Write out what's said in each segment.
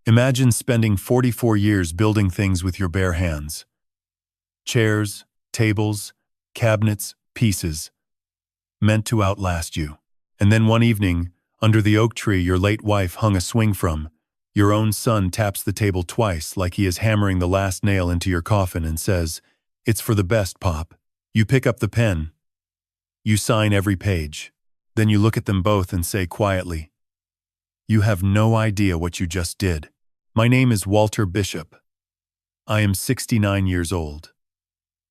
Imagine spending 44 years building things with your bare hands. Chairs, tables, cabinets, pieces, meant to outlast you. And then one evening, under the oak tree your late wife hung a swing from, your own son taps the table twice like he is hammering the last nail into your coffin and says, "It's for the best, Pop." You pick up the pen. You sign every page. Then you look at them both and say quietly, "You have no idea what you just did." My name is Walter Bishop. I am 69 years old.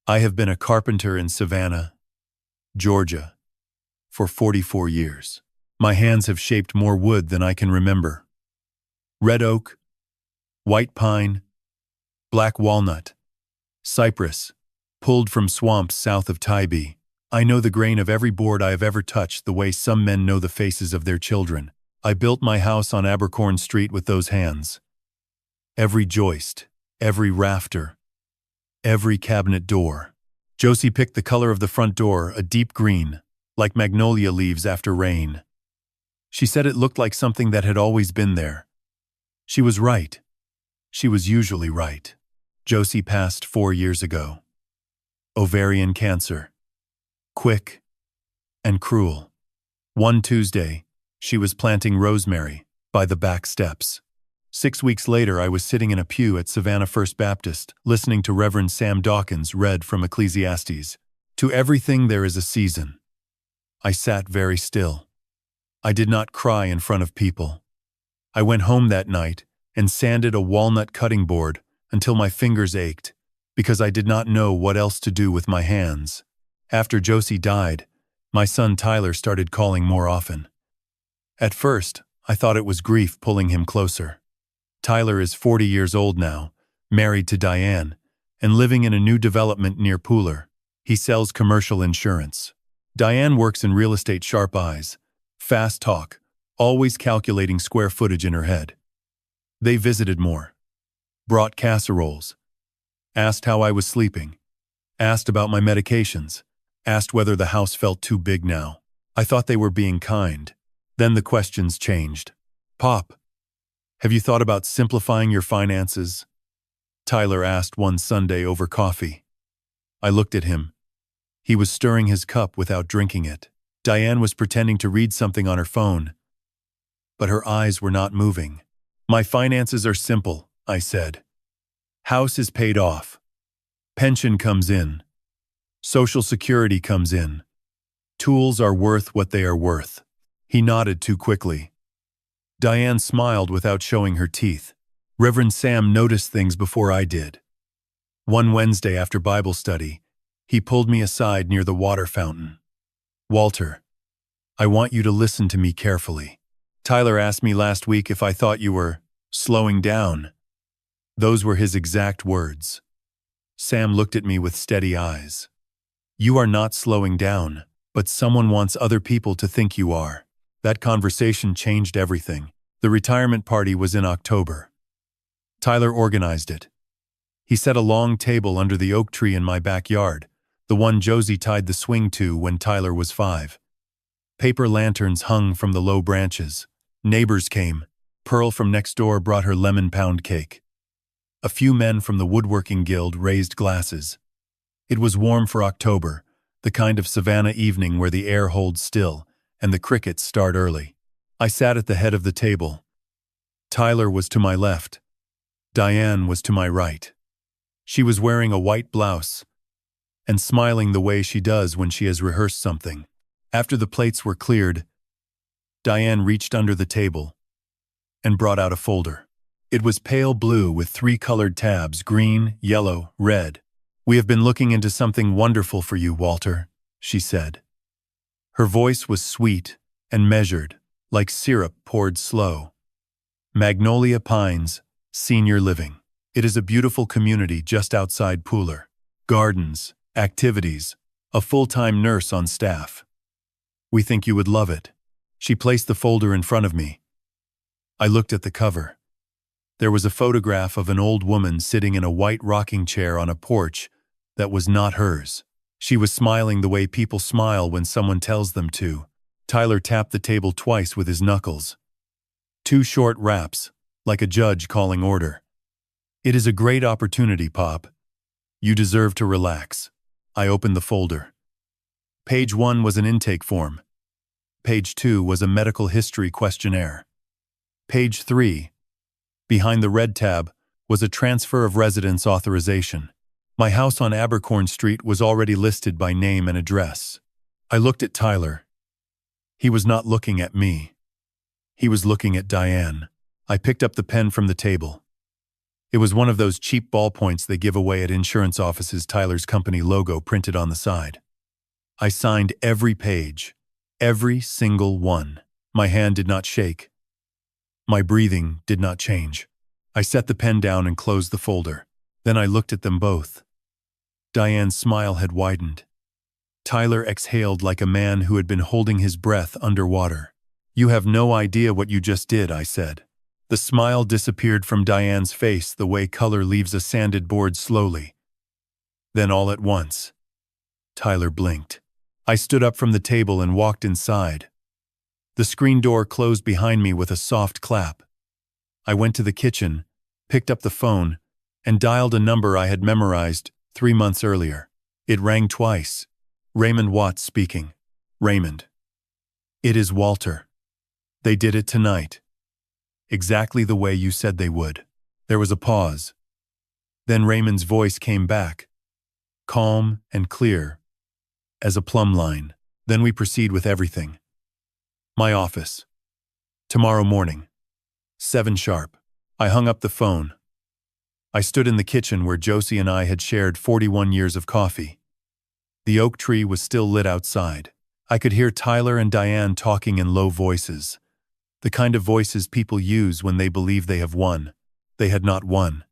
I have been a carpenter in Savannah, Georgia, for 44 years. My hands have shaped more wood than I can remember. Red oak, white pine, black walnut, cypress, pulled from swamps south of Tybee. I know the grain of every board I have ever touched the way some men know the faces of their children. I built my house on Abercorn Street with those hands. Every joist, every rafter, every cabinet door. Josie picked the color of the front door, a deep green, like magnolia leaves after rain. She said it looked like something that had always been there. She was right. She was usually right. Josie passed 4 years ago. Ovarian cancer. Quick and cruel. One Tuesday, she was planting rosemary by the back steps. 6 weeks later, I was sitting in a pew at Savannah First Baptist, listening to Reverend Sam Dawkins read from Ecclesiastes. To everything there is a season. I sat very still. I did not cry in front of people. I went home that night and sanded a walnut cutting board until my fingers ached, because I did not know what else to do with my hands. After Josie died, my son Tyler started calling more often. At first, I thought it was grief pulling him closer. Tyler is 40 years old now, married to Diane, and living in a new development near Pooler. He sells commercial insurance. Diane works in real estate, sharp eyes, fast talk, always calculating square footage in her head. They visited more. Brought casseroles. Asked how I was sleeping. Asked about my medications. Asked whether the house felt too big now. I thought they were being kind. Then the questions changed. "Pop, have you thought about simplifying your finances?" Tyler asked one Sunday over coffee. I looked at him. He was stirring his cup without drinking it. Diane was pretending to read something on her phone, but her eyes were not moving. "My finances are simple," I said. "House is paid off. Pension comes in. Social Security comes in. Tools are worth what they are worth." He nodded too quickly. Diane smiled without showing her teeth. Reverend Sam noticed things before I did. One Wednesday after Bible study, he pulled me aside near the water fountain. "Walter, I want you to listen to me carefully. Tyler asked me last week if I thought you were slowing down." Those were his exact words. Sam looked at me with steady eyes. "You are not slowing down, but someone wants other people to think you are." That conversation changed everything. The retirement party was in October. Tyler organized it. He set a long table under the oak tree in my backyard, the one Josie tied the swing to when Tyler was 5. Paper lanterns hung from the low branches. Neighbors came. Pearl from next door brought her lemon pound cake. A few men from the woodworking guild raised glasses. It was warm for October, the kind of Savannah evening where the air holds still and the crickets start early. I sat at the head of the table. Tyler was to my left. Diane was to my right. She was wearing a white blouse and smiling the way she does when she has rehearsed something. After the plates were cleared, Diane reached under the table and brought out a folder. It was pale blue with 3 colored tabs, green, yellow, red. "We have been looking into something wonderful for you, Walter," she said. Her voice was sweet and measured, like syrup poured slow. "Magnolia Pines, Senior Living. It is a beautiful community just outside Pooler. Gardens, activities, a full-time nurse on staff. We think you would love it." She placed the folder in front of me. I looked at the cover. There was a photograph of an old woman sitting in a white rocking chair on a porch that was not hers. She was smiling the way people smile when someone tells them to. Tyler tapped the table twice with his knuckles. 2 short raps, like a judge calling order. "It is a great opportunity, Pop. You deserve to relax." I opened the folder. Page 1 was an intake form. Page 2 was a medical history questionnaire. Page 3, behind the red tab, was a transfer of residence authorization. My house on Abercorn Street was already listed by name and address. I looked at Tyler. He was not looking at me. He was looking at Diane. I picked up the pen from the table. It was one of those cheap ballpoints they give away at insurance offices, Tyler's company logo printed on the side. I signed every page, every single one. My hand did not shake. My breathing did not change. I set the pen down and closed the folder. Then I looked at them both. Diane's smile had widened. Tyler exhaled like a man who had been holding his breath underwater. "You have no idea what you just did," I said. The smile disappeared from Diane's face the way color leaves a sanded board slowly. Then all at once, Tyler blinked. I stood up from the table and walked inside. The screen door closed behind me with a soft clap. I went to the kitchen, picked up the phone, and dialed a number I had memorized 3 months earlier. It rang twice. Raymond Watts speaking. "Raymond. It is Walter. They did it tonight. Exactly the way you said they would." There was a pause. Then Raymond's voice came back, calm and clear, as a plumb line. "Then we proceed with everything. My office. Tomorrow morning. 7 sharp." I hung up the phone. I stood in the kitchen where Josie and I had shared 41 years of coffee. The oak tree was still lit outside. I could hear Tyler and Diane talking in low voices. The kind of voices people use when they believe they have won. They had not won.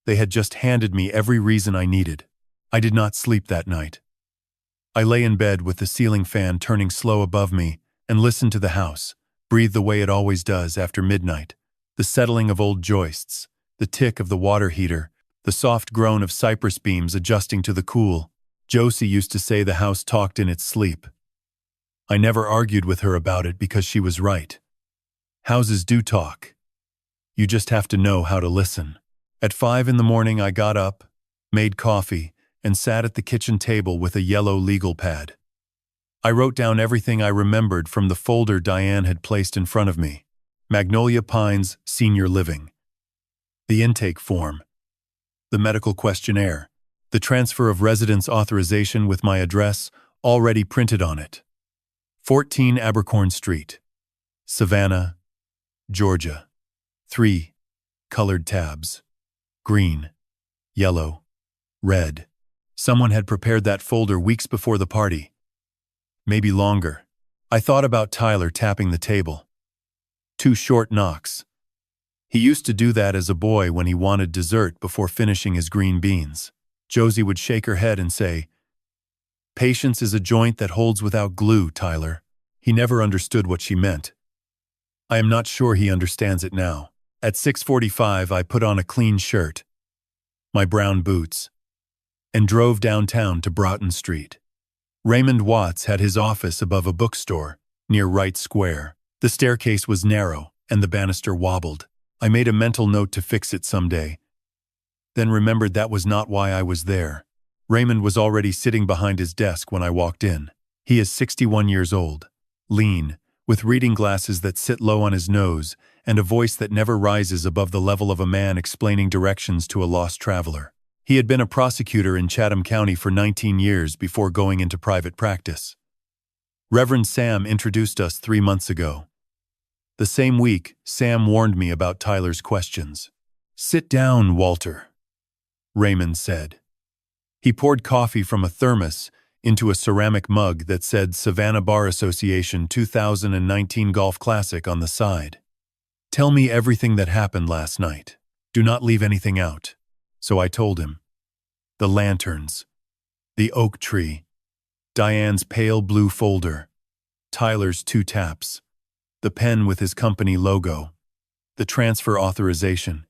They had just handed me every reason I needed. I did not sleep that night. I lay in bed with the ceiling fan turning slow above me and listened to the house, breathe the way it always does after midnight. The settling of old joists, the tick of the water heater, the soft groan of cypress beams adjusting to the cool. Josie used to say the house talked in its sleep. I never argued with her about it because she was right. Houses do talk. You just have to know how to listen. At 5 in the morning I got up, made coffee, and sat at the kitchen table with a yellow legal pad. I wrote down everything I remembered from the folder Diane had placed in front of me. Magnolia Pines Senior Living. The intake form. The medical questionnaire. The transfer of residence authorization with my address already printed on it. 14 Abercorn Street, Savannah, Georgia. 3 colored tabs. Green, yellow, red. Someone had prepared that folder weeks before the party. Maybe longer. I thought about Tyler tapping the table. 2 short knocks. He used to do that as a boy when he wanted dessert before finishing his green beans. Josie would shake her head and say, "Patience is a joint that holds without glue, Tyler." He never understood what she meant. I am not sure he understands it now. At 6:45, I put on a clean shirt, my brown boots, and drove downtown to Broughton Street. Raymond Watts had his office above a bookstore near Wright Square. The staircase was narrow and the banister wobbled. I made a mental note to fix it someday, then remembered that was not why I was there. Raymond was already sitting behind his desk when I walked in. He is 61 years old, lean, with reading glasses that sit low on his nose and a voice that never rises above the level of a man explaining directions to a lost traveler. He had been a prosecutor in Chatham County for 19 years before going into private practice. Reverend Sam introduced us 3 months ago. The same week, Sam warned me about Tyler's questions. "Sit down, Walter," Raymond said. He poured coffee from a thermos into a ceramic mug that said Savannah Bar Association 2019 Golf Classic on the side. "Tell me everything that happened last night. Do not leave anything out." So I told him. The lanterns, the oak tree, Diane's pale blue folder, Tyler's 2 taps, the pen with his company logo, the transfer authorization,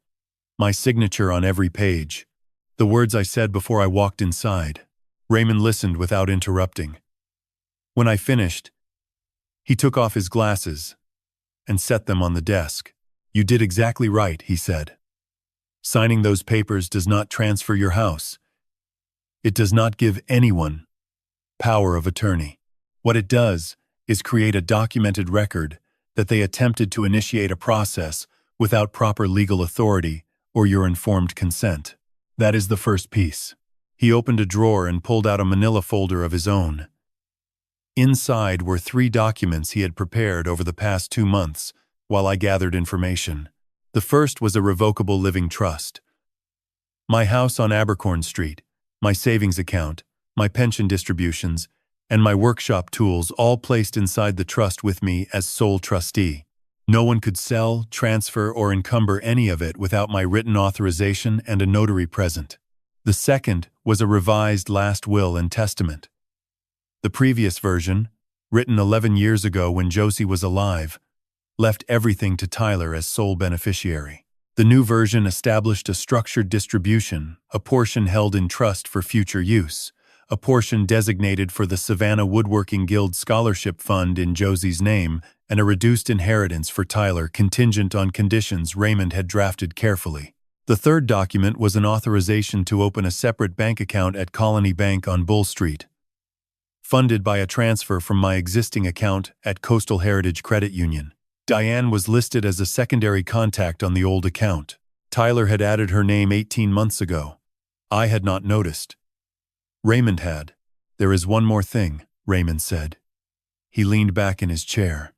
my signature on every page, the words I said before I walked inside. Raymond listened without interrupting. When I finished, he took off his glasses and set them on the desk. You did exactly right, he said. Signing those papers does not transfer your house. It does not give anyone power of attorney. What it does is create a documented record that they attempted to initiate a process without proper legal authority or your informed consent. That is the first piece. He opened a drawer and pulled out a manila folder of his own. Inside were 3 documents he had prepared over the past 2 months while I gathered information. The first was a revocable living trust. My house on Abercorn Street, my savings account, my pension distributions, and my workshop tools all placed inside the trust with me as sole trustee. No one could sell, transfer, or encumber any of it without my written authorization and a notary present. The second was a revised last will and testament. The previous version, written 11 years ago when Josie was alive, left everything to Tyler as sole beneficiary. The new version established a structured distribution, a portion held in trust for future use, a portion designated for the Savannah Woodworking Guild Scholarship Fund in Josie's name, and a reduced inheritance for Tyler contingent on conditions Raymond had drafted carefully. The third document was an authorization to open a separate bank account at Colony Bank on Bull Street, funded by a transfer from my existing account at Coastal Heritage Credit Union. Diane was listed as a secondary contact on the old account. Tyler had added her name 18 months ago. I had not noticed. Raymond had. There is one more thing, Raymond said. He leaned back in his chair.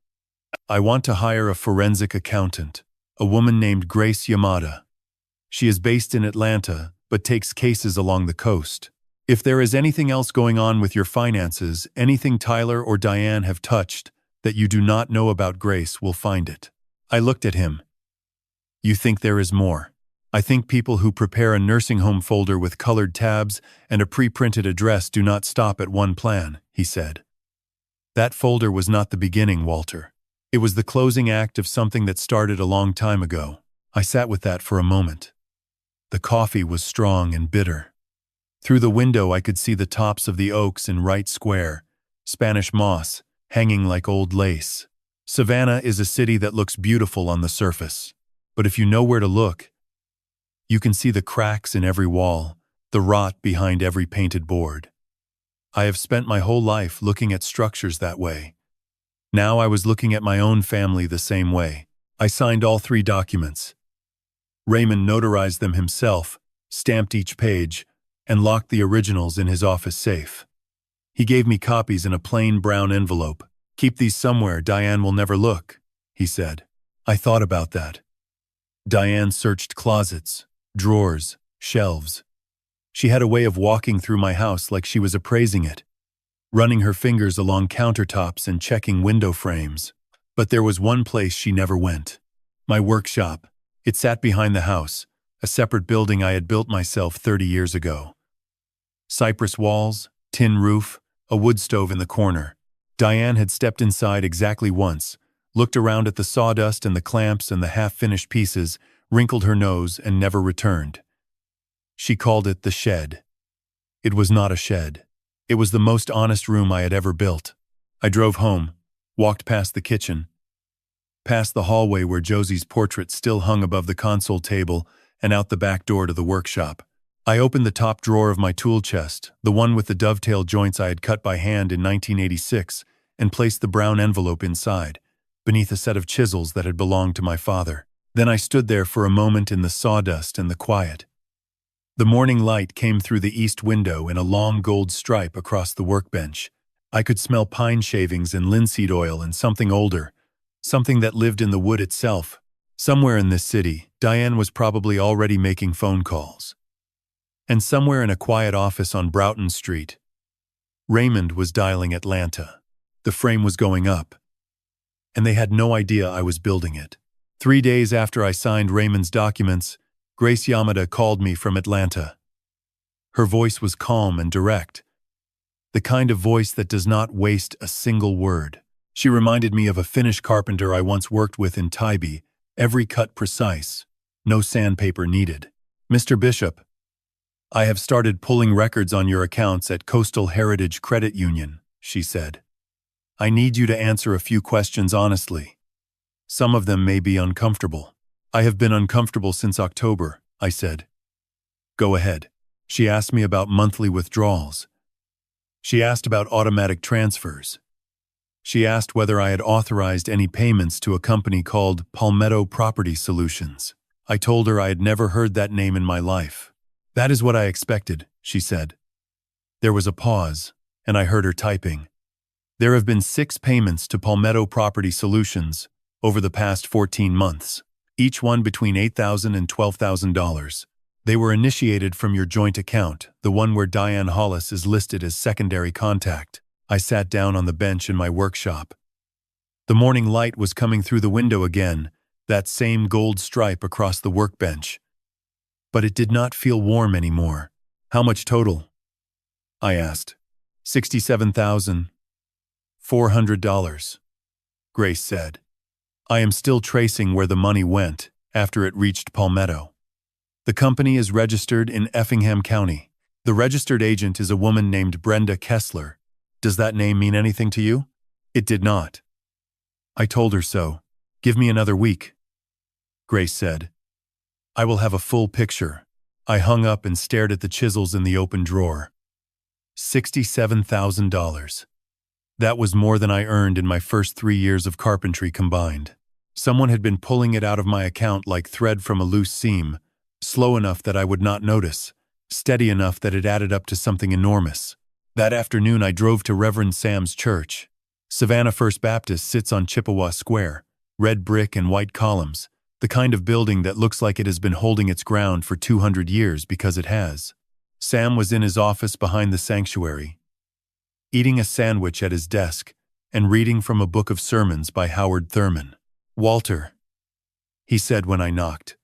I want to hire a forensic accountant, a woman named Grace Yamada. She is based in Atlanta, but takes cases along the coast. If there is anything else going on with your finances, anything Tyler or Diane have touched that you do not know about Grace will find it. I looked at him. You think there is more? I think people who prepare a nursing home folder with colored tabs and a pre-printed address do not stop at one plan, he said. That folder was not the beginning, Walter. It was the closing act of something that started a long time ago. I sat with that for a moment. The coffee was strong and bitter. Through the window I could see the tops of the oaks in Wright Square, Spanish moss, hanging like old lace. Savannah is a city that looks beautiful on the surface, but if you know where to look, you can see the cracks in every wall, the rot behind every painted board. I have spent my whole life looking at structures that way. Now I was looking at my own family the same way. I signed all 3 documents. Raymond notarized them himself, stamped each page, and locked the originals in his office safe. He gave me copies in a plain brown envelope. Keep these somewhere, Diane will never look, he said. I thought about that. Diane searched closets, drawers, shelves. She had a way of walking through my house like she was appraising it, running her fingers along countertops and checking window frames. But there was one place she never went. My workshop. It sat behind the house, a separate building I had built myself 30 years ago. Cypress walls, tin roof, a wood stove in the corner. Diane had stepped inside exactly once, looked around at the sawdust and the clamps and the half-finished pieces, wrinkled her nose, and never returned. She called it the shed. It was not a shed. It was the most honest room I had ever built. I drove home, walked past the kitchen, past the hallway where Josie's portrait still hung above the console table, and out the back door to the workshop. I opened the top drawer of my tool chest, the one with the dovetail joints I had cut by hand in 1986, and placed the brown envelope inside, beneath a set of chisels that had belonged to my father. Then I stood there for a moment in the sawdust and the quiet. The morning light came through the east window in a long gold stripe across the workbench. I could smell pine shavings and linseed oil and something older, something that lived in the wood itself. Somewhere in this city, Diane was probably already making phone calls. And somewhere in a quiet office on Broughton Street, Raymond was dialing Atlanta. The frame was going up, and they had no idea I was building it. 3 days after I signed Raymond's documents, Grace Yamada called me from Atlanta. Her voice was calm and direct, the kind of voice that does not waste a single word. She reminded me of a Finnish carpenter I once worked with in Tybee, every cut precise, no sandpaper needed. Mr. Bishop, I have started pulling records on your accounts at Coastal Heritage Credit Union, she said. I need you to answer a few questions honestly. Some of them may be uncomfortable. I have been uncomfortable since October, I said. Go ahead. She asked me about monthly withdrawals. She asked about automatic transfers. She asked whether I had authorized any payments to a company called Palmetto Property Solutions. I told her I had never heard that name in my life. That is what I expected, she said. There was a pause, and I heard her typing. There have been 6 payments to Palmetto Property Solutions over the past 14 months, each one between $8,000 and $12,000. They were initiated from your joint account, the one where Diane Hollis is listed as secondary contact. I sat down on the bench in my workshop. The morning light was coming through the window again, that same gold stripe across the workbench. But it did not feel warm anymore. How much total? I asked. $67,400. Grace said. I am still tracing where the money went after it reached Palmetto. The company is registered in Effingham County. The registered agent is a woman named Brenda Kessler. Does that name mean anything to you? It did not. I told her so. Give me another week. Grace said. I will have a full picture. I hung up and stared at the chisels in the open drawer. $67,000. That was more than I earned in my first 3 years of carpentry combined. Someone had been pulling it out of my account like thread from a loose seam, slow enough that I would not notice, steady enough that it added up to something enormous. That afternoon I drove to Reverend Sam's church. Savannah First Baptist sits on Chippewa Square, red brick and white columns, the kind of building that looks like it has been holding its ground for 200 years because it has. Sam was in his office behind the sanctuary, eating a sandwich at his desk and reading from a book of sermons by Howard Thurman. Walter, he said when I knocked.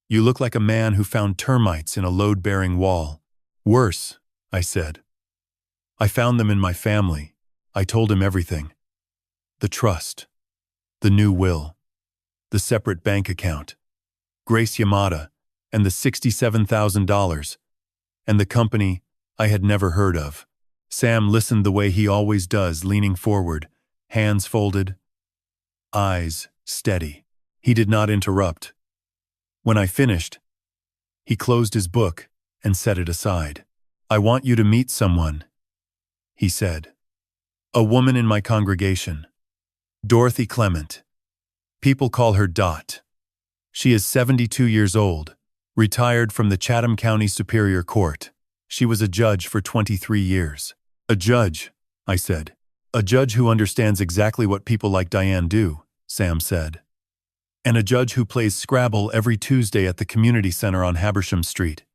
You look like a man who found termites in a load-bearing wall. Worse, I said. I found them in my family. I told him everything. The trust, the new will, the separate bank account, Grace Yamada, and the $67,000, and the company I had never heard of. Sam listened the way he always does, leaning forward, hands folded, eyes steady. He did not interrupt. When I finished, he closed his book and set it aside. I want you to meet someone, he said. A woman in my congregation. Dorothy Clement. People call her Dot. She is 72 years old, retired from the Chatham County Superior Court. She was a judge for 23 years. A judge, I said. A judge who understands exactly what people like Diane do, Sam said. And a judge who plays Scrabble every Tuesday at the community center on Habersham Street.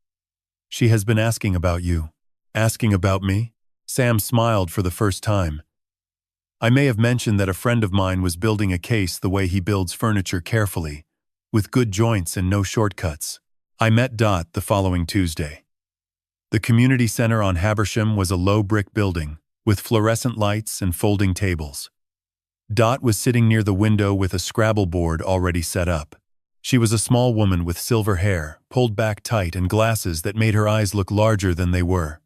She has been asking about you. Asking about me? Sam smiled for the first time. I may have mentioned that a friend of mine was building a case the way he builds furniture carefully, with good joints and no shortcuts. I met Dot the following Tuesday. The community center on Habersham was a low brick building, with fluorescent lights and folding tables. Dot was sitting near the window with a Scrabble board already set up. She was a small woman with silver hair, pulled back tight, and glasses that made her eyes look larger than they were.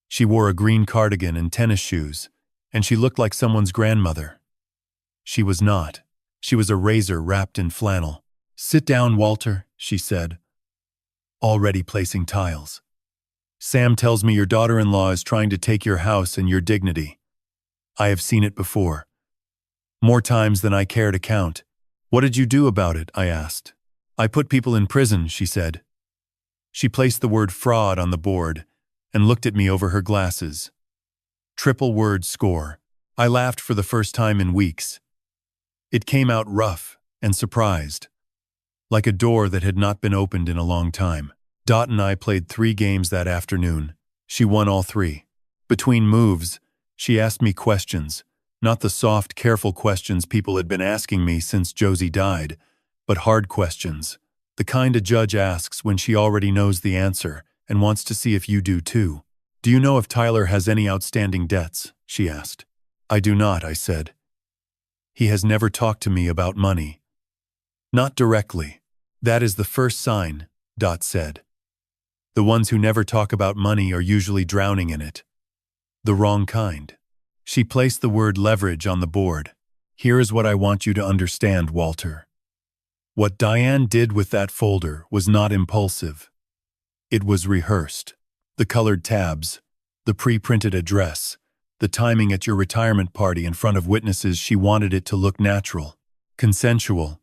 She wore a green cardigan and tennis shoes, and she looked like someone's grandmother. She was not. She was a razor wrapped in flannel. Sit down, Walter, she said, already placing tiles. Sam tells me your daughter-in-law is trying to take your house and your dignity. I have seen it before. More times than I care to count. What did you do about it? I asked. I put people in prison, she said. She placed the word fraud on the board and looked at me over her glasses. Triple word score. I laughed for the first time in weeks. It came out rough and surprised, like a door that had not been opened in a long time. Dot and I played 3 games that afternoon. She won all 3. Between moves, she asked me questions, not the soft, careful questions people had been asking me since Josie died, but hard questions, the kind a judge asks when she already knows the answer and wants to see if you do too. Do you know if Tyler has any outstanding debts? She asked. I do not, I said. He has never talked to me about money. Not directly. That is the first sign, Dot said. The ones who never talk about money are usually drowning in it. The wrong kind. She placed the word leverage on the board. Here is what I want you to understand, Walter. What Diane did with that folder was not impulsive. It was rehearsed. The colored tabs, the pre-printed address, the timing at your retirement party in front of witnesses. She wanted it to look natural, consensual,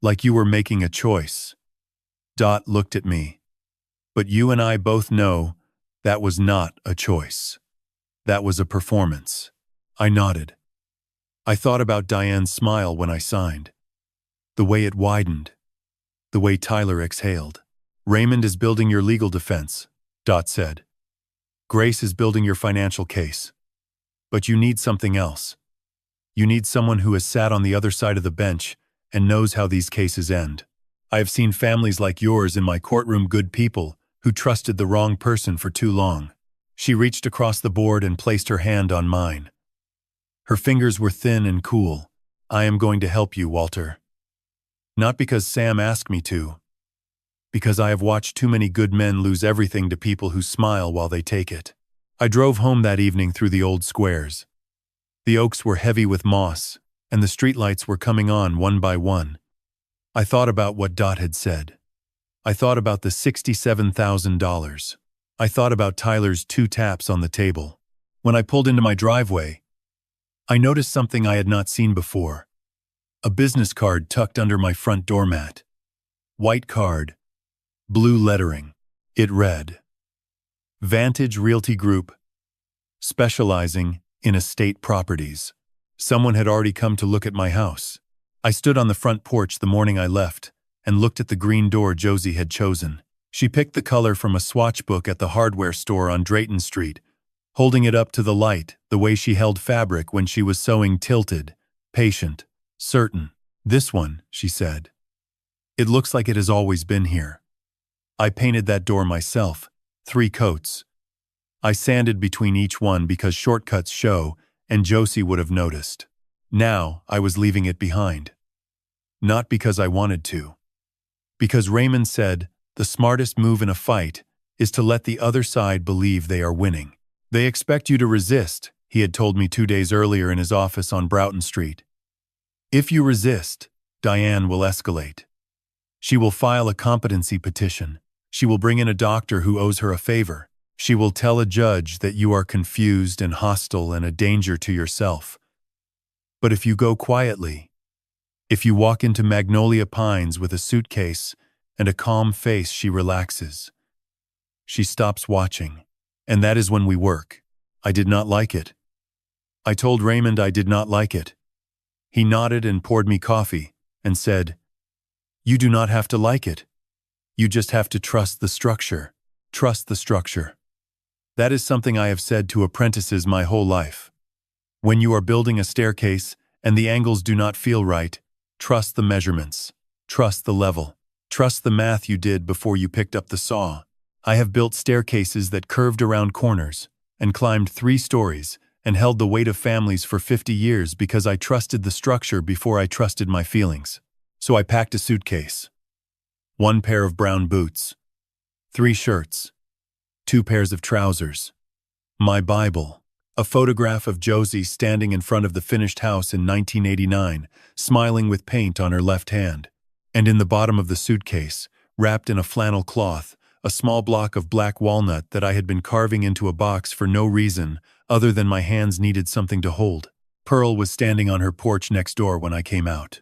like you were making a choice. Dot looked at me. But you and I both know that was not a choice. That was a performance. I nodded. I thought about Diane's smile when I signed. The way it widened. The way Tyler exhaled. Raymond is building your legal defense, Dot said. Grace is building your financial case. But you need something else. You need someone who has sat on the other side of the bench and knows how these cases end. I have seen families like yours in my courtroom, good people who trusted the wrong person for too long. She reached across the board and placed her hand on mine. Her fingers were thin and cool. I am going to help you, Walter. Not because Sam asked me to. Because I have watched too many good men lose everything to people who smile while they take it. I drove home that evening through the old squares. The oaks were heavy with moss, and the streetlights were coming on one by one. I thought about what Dot had said. I thought about the $67,000. I thought about Tyler's 2 taps on the table. When I pulled into my driveway, I noticed something I had not seen before. A business card tucked under my front doormat. White card, blue lettering. It read, Vantage Realty Group, specializing in estate properties. Someone had already come to look at my house. I stood on the front porch the morning I left and looked at the green door Josie had chosen. She picked the color from a swatch book at the hardware store on Drayton Street, holding it up to the light the way she held fabric when she was sewing, tilted, patient, certain. This one, she said. It looks like it has always been here. I painted that door myself, 3 coats. I sanded between each one because shortcuts show, and Josie would have noticed. Now I was leaving it behind. Not because I wanted to. Because Raymond said, the smartest move in a fight is to let the other side believe they are winning. They expect you to resist, he had told me 2 days earlier in his office on Broughton Street. If you resist, Diane will escalate. She will file a competency petition. She will bring in a doctor who owes her a favor. She will tell a judge that you are confused and hostile and a danger to yourself. But if you go quietly, if you walk into Magnolia Pines with a suitcase and a calm face, she relaxes. She stops watching. And that is when we work. I did not like it. I told Raymond I did not like it. He nodded and poured me coffee and said, You do not have to like it. You just have to trust the structure. Trust the structure. That is something I have said to apprentices my whole life. When you are building a staircase and the angles do not feel right, trust the measurements. Trust the level. Trust the math you did before you picked up the saw. I have built staircases that curved around corners and climbed 3 stories and held the weight of families for 50 years because I trusted the structure before I trusted my feelings. So I packed a suitcase. 1 pair of brown boots. 3 shirts. 2 pairs of trousers. My Bible. A photograph of Josie standing in front of the finished house in 1989, smiling with paint on her left hand. And in the bottom of the suitcase, wrapped in a flannel cloth, a small block of black walnut that I had been carving into a box for no reason other than my hands needed something to hold. Pearl was standing on her porch next door when I came out.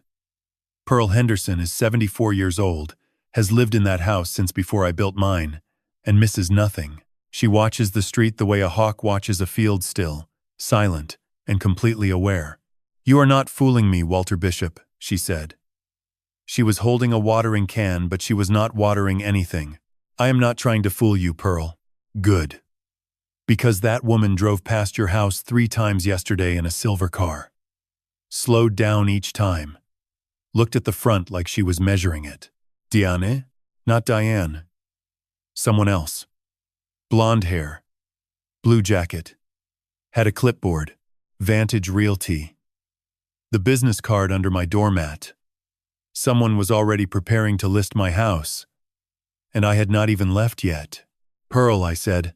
Pearl Henderson is 74 years old, has lived in that house since before I built mine, and misses nothing. She watches the street the way a hawk watches a field, still, silent, and completely aware. You are not fooling me, Walter Bishop, she said. She was holding a watering can, but she was not watering anything. I am not trying to fool you, Pearl. Good. Because that woman drove past your house 3 times yesterday in a silver car. Slowed down each time. Looked at the front like she was measuring it. Diane? Not Diane. Someone else. Blonde hair. Blue jacket. Had a clipboard. Vantage Realty. The business card under my doormat. Someone was already preparing to list my house. And I had not even left yet. Pearl, I said,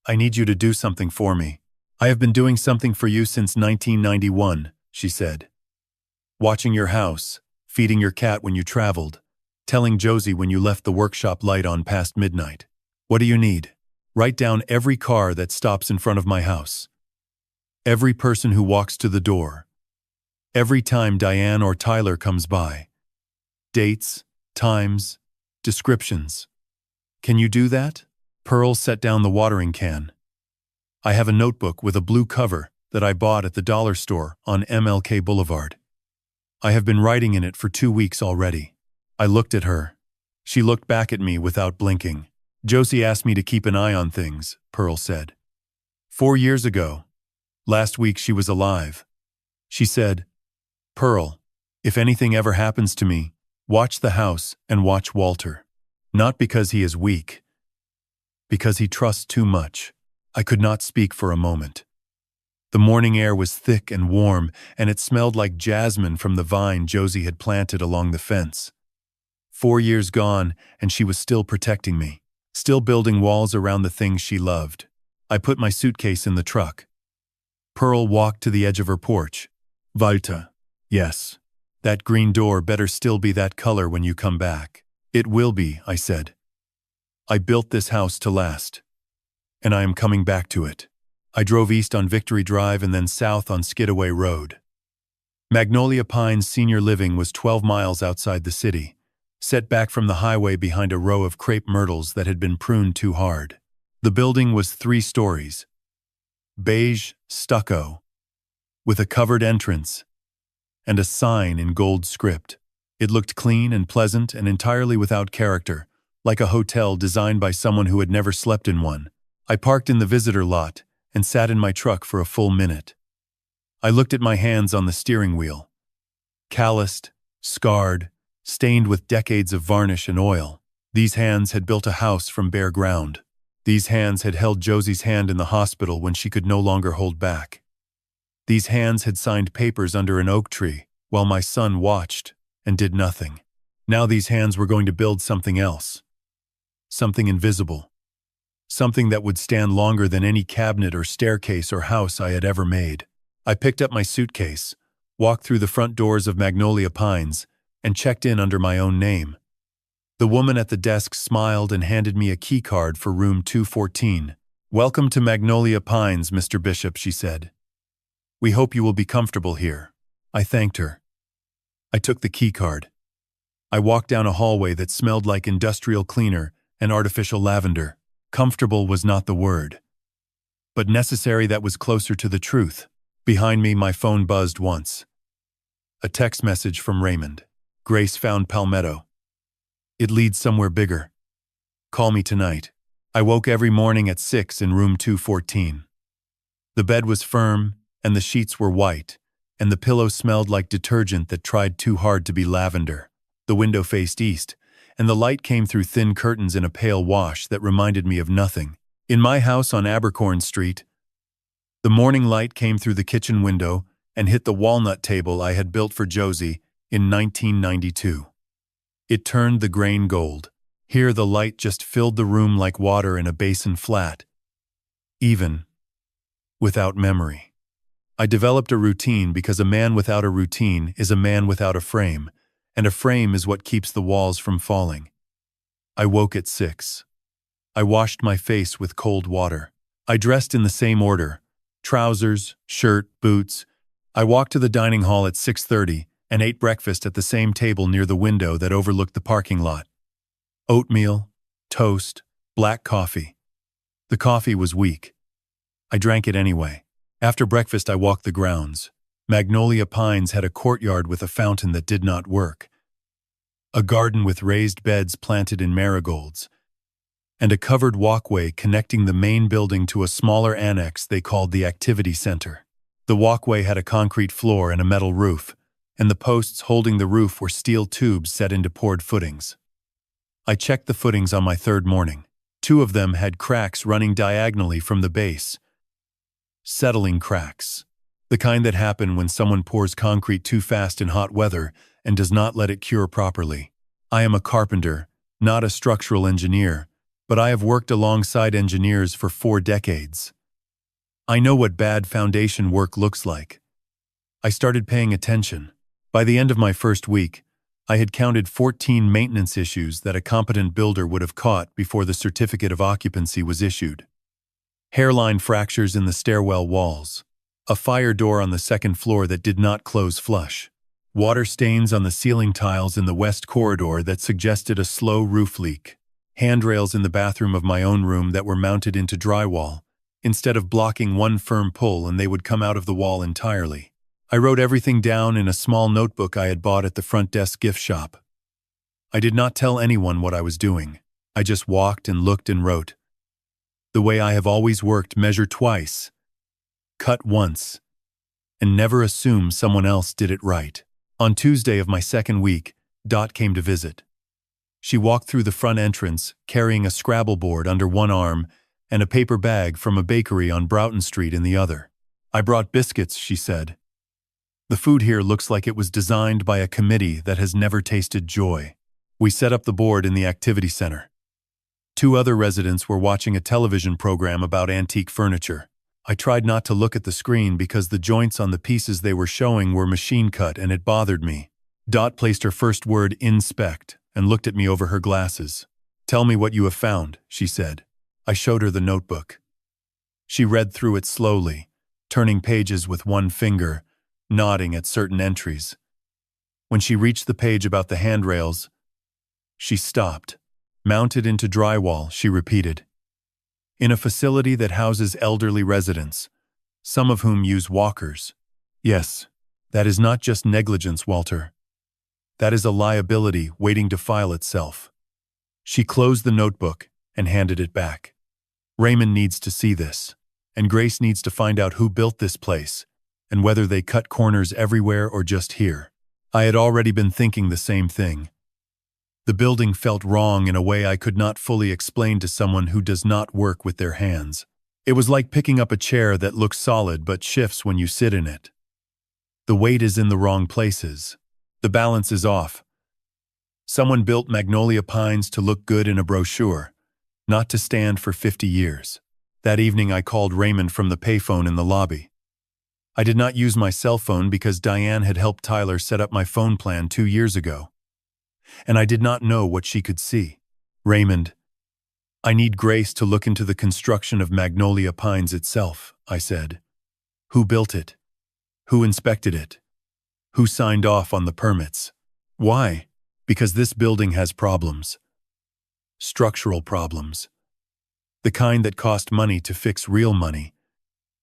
I need you to do something for me. I have been doing something for you since 1991, she said. Watching your house, feeding your cat when you traveled, telling Josie when you left the workshop light on past midnight. What do you need? Write down every car that stops in front of my house. Every person who walks to the door. Every time Diane or Tyler comes by. Dates, times, descriptions. Can you do that? Pearl set down the watering can. I have a notebook with a blue cover that I bought at the dollar store on MLK Boulevard. I have been writing in it for 2 weeks already. I looked at her. She looked back at me without blinking. Josie asked me to keep an eye on things, Pearl said. 4 years ago. Last week she was alive. She said, Pearl, if anything ever happens to me, watch the house and watch Walter. Not because he is weak. Because he trusts too much. I could not speak for a moment. The morning air was thick and warm, and it smelled like jasmine from the vine Josie had planted along the fence. 4 years gone, and she was still protecting me, still building walls around the things she loved. I put my suitcase in the truck. Pearl walked to the edge of her porch. Walter. Yes. That green door better still be that color when you come back. It will be, I said. I built this house to last. And I am coming back to it. I drove east on Victory Drive and then south on Skidaway Road. Magnolia Pines Senior Living was 12 miles outside the city, set back from the highway behind a row of crepe myrtles that had been pruned too hard. The building was 3 stories. Beige stucco, with a covered entrance, and a sign in gold script. It looked clean and pleasant and entirely without character, like a hotel designed by someone who had never slept in one. I parked in the visitor lot and sat in my truck for a full minute. I looked at my hands on the steering wheel. Calloused, scarred, stained with decades of varnish and oil. These hands had built a house from bare ground. These hands had held Josie's hand in the hospital when she could no longer hold back. These hands had signed papers under an oak tree while my son watched and did nothing. Now these hands were going to build something else. Something invisible. Something that would stand longer than any cabinet or staircase or house I had ever made. I picked up my suitcase, walked through the front doors of Magnolia Pines, and checked in under my own name. The woman at the desk smiled and handed me a key card for room 214. Welcome to Magnolia Pines, Mr. Bishop, she said. We hope you will be comfortable here. I thanked her. I took the key card. I walked down a hallway that smelled like industrial cleaner and artificial lavender. Comfortable was not the word. But necessary, that was closer to the truth. Behind me, my phone buzzed once. A text message from Raymond. Grace found Palmetto. It leads somewhere bigger. Call me tonight. I woke every morning at 6 in room 214. The bed was firm, and the sheets were white, and the pillow smelled like detergent that tried too hard to be lavender. The window faced east, and the light came through thin curtains in a pale wash that reminded me of nothing. In my house on Abercorn Street, the morning light came through the kitchen window and hit the walnut table I had built for Josie in 1992. It turned the grain gold. Here the light just filled the room like water in a basin flat, even without memory. I developed a routine because a man without a routine is a man without a frame, and a frame is what keeps the walls from falling. I woke at 6. I washed my face with cold water. I dressed in the same order: trousers, shirt, boots. I walked to the dining hall at 6:30 and ate breakfast at the same table near the window that overlooked the parking lot. Oatmeal, toast, black coffee. The coffee was weak. I drank it anyway. After breakfast, I walked the grounds. Magnolia Pines had a courtyard with a fountain that did not work, a garden with raised beds planted in marigolds, and a covered walkway connecting the main building to a smaller annex they called the Activity Center. The walkway had a concrete floor and a metal roof, and the posts holding the roof were steel tubes set into poured footings. I checked the footings on my 3rd morning. 2 of them had cracks running diagonally from the base. Settling cracks. The kind that happen when someone pours concrete too fast in hot weather and does not let it cure properly. I am a carpenter, not a structural engineer, but I have worked alongside engineers for 4 decades. I know what bad foundation work looks like. I started paying attention. By the end of my first week, I had counted 14 maintenance issues that a competent builder would have caught before the certificate of occupancy was issued. Hairline fractures in the stairwell walls, a fire door on the second floor that did not close flush, water stains on the ceiling tiles in the west corridor that suggested a slow roof leak, handrails in the bathroom of my own room that were mounted into drywall. Instead of blocking one firm pull and they would come out of the wall entirely. I wrote everything down in a small notebook I had bought at the front desk gift shop. I did not tell anyone what I was doing. I just walked and looked and wrote. The way I have always worked: measure twice, cut once, and never assume someone else did it right. On Tuesday of my second week, Dot came to visit. She walked through the front entrance, carrying a Scrabble board under one arm and a paper bag from a bakery on Broughton Street in the other. I brought biscuits, she said. The food here looks like it was designed by a committee that has never tasted joy. We set up the board in the activity center. 2 other residents were watching a television program about antique furniture. I tried not to look at the screen because the joints on the pieces they were showing were machine cut and it bothered me. Dot placed her first word, inspect, and looked at me over her glasses. Tell me what you have found, she said. I showed her the notebook. She read through it slowly, turning pages with one finger, nodding at certain entries. When she reached the page about the handrails, she stopped. Mounted into drywall, she repeated. In a facility that houses elderly residents, some of whom use walkers. Yes, that is not just negligence, Walter. That is a liability waiting to file itself. She closed the notebook and handed it back. Raymond needs to see this, and Grace needs to find out who built this place, and whether they cut corners everywhere or just here. I had already been thinking the same thing. The building felt wrong in a way I could not fully explain to someone who does not work with their hands. It was like picking up a chair that looks solid but shifts when you sit in it. The weight is in the wrong places. The balance is off. Someone built magnolia pines to look good in a brochure, not to stand for 50 years. That evening I called Raymond from the payphone in the lobby. I did not use my cell phone because Diane had helped Tyler set up my phone plan 2 years ago. And I did not know what she could see. Raymond, I need Grace to look into the construction of Magnolia Pines itself, I said. Who built it? Who inspected it? Who signed off on the permits? Why? Because this building has problems. Structural problems. The kind that cost money to fix real money,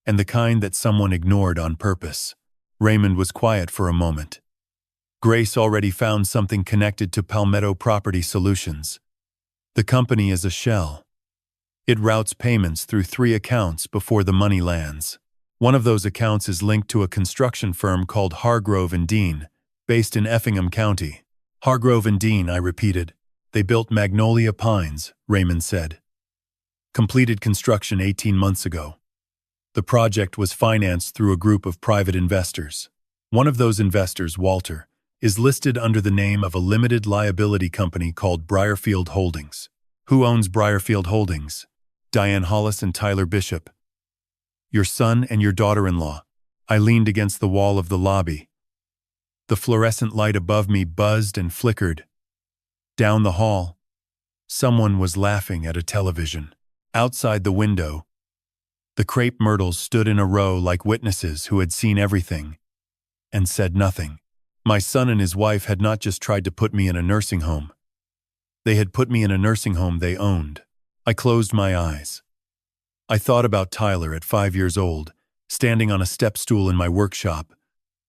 and the kind that someone ignored on purpose. Raymond was quiet for a moment. Grace already found something connected to Palmetto Property Solutions. The company is a shell. It routes payments through 3 accounts before the money lands. One of those accounts is linked to a construction firm called Hargrove and Dean, based in Effingham County. Hargrove and Dean, I repeated. They built Magnolia Pines, Raymond said. Completed construction 18 months ago. The project was financed through a group of private investors. One of those investors, Walter, is listed under the name of a limited liability company called Briarfield Holdings. Who owns Briarfield Holdings? Diane Hollis and Tyler Bishop. Your son and your daughter-in-law. I leaned against the wall of the lobby. The fluorescent light above me buzzed and flickered. Down the hall, someone was laughing at a television. Outside the window, the crepe myrtles stood in a row like witnesses who had seen everything and said nothing. My son and his wife had not just tried to put me in a nursing home. They had put me in a nursing home they owned. I closed my eyes. I thought about Tyler at 5 years old, standing on a step stool in my workshop,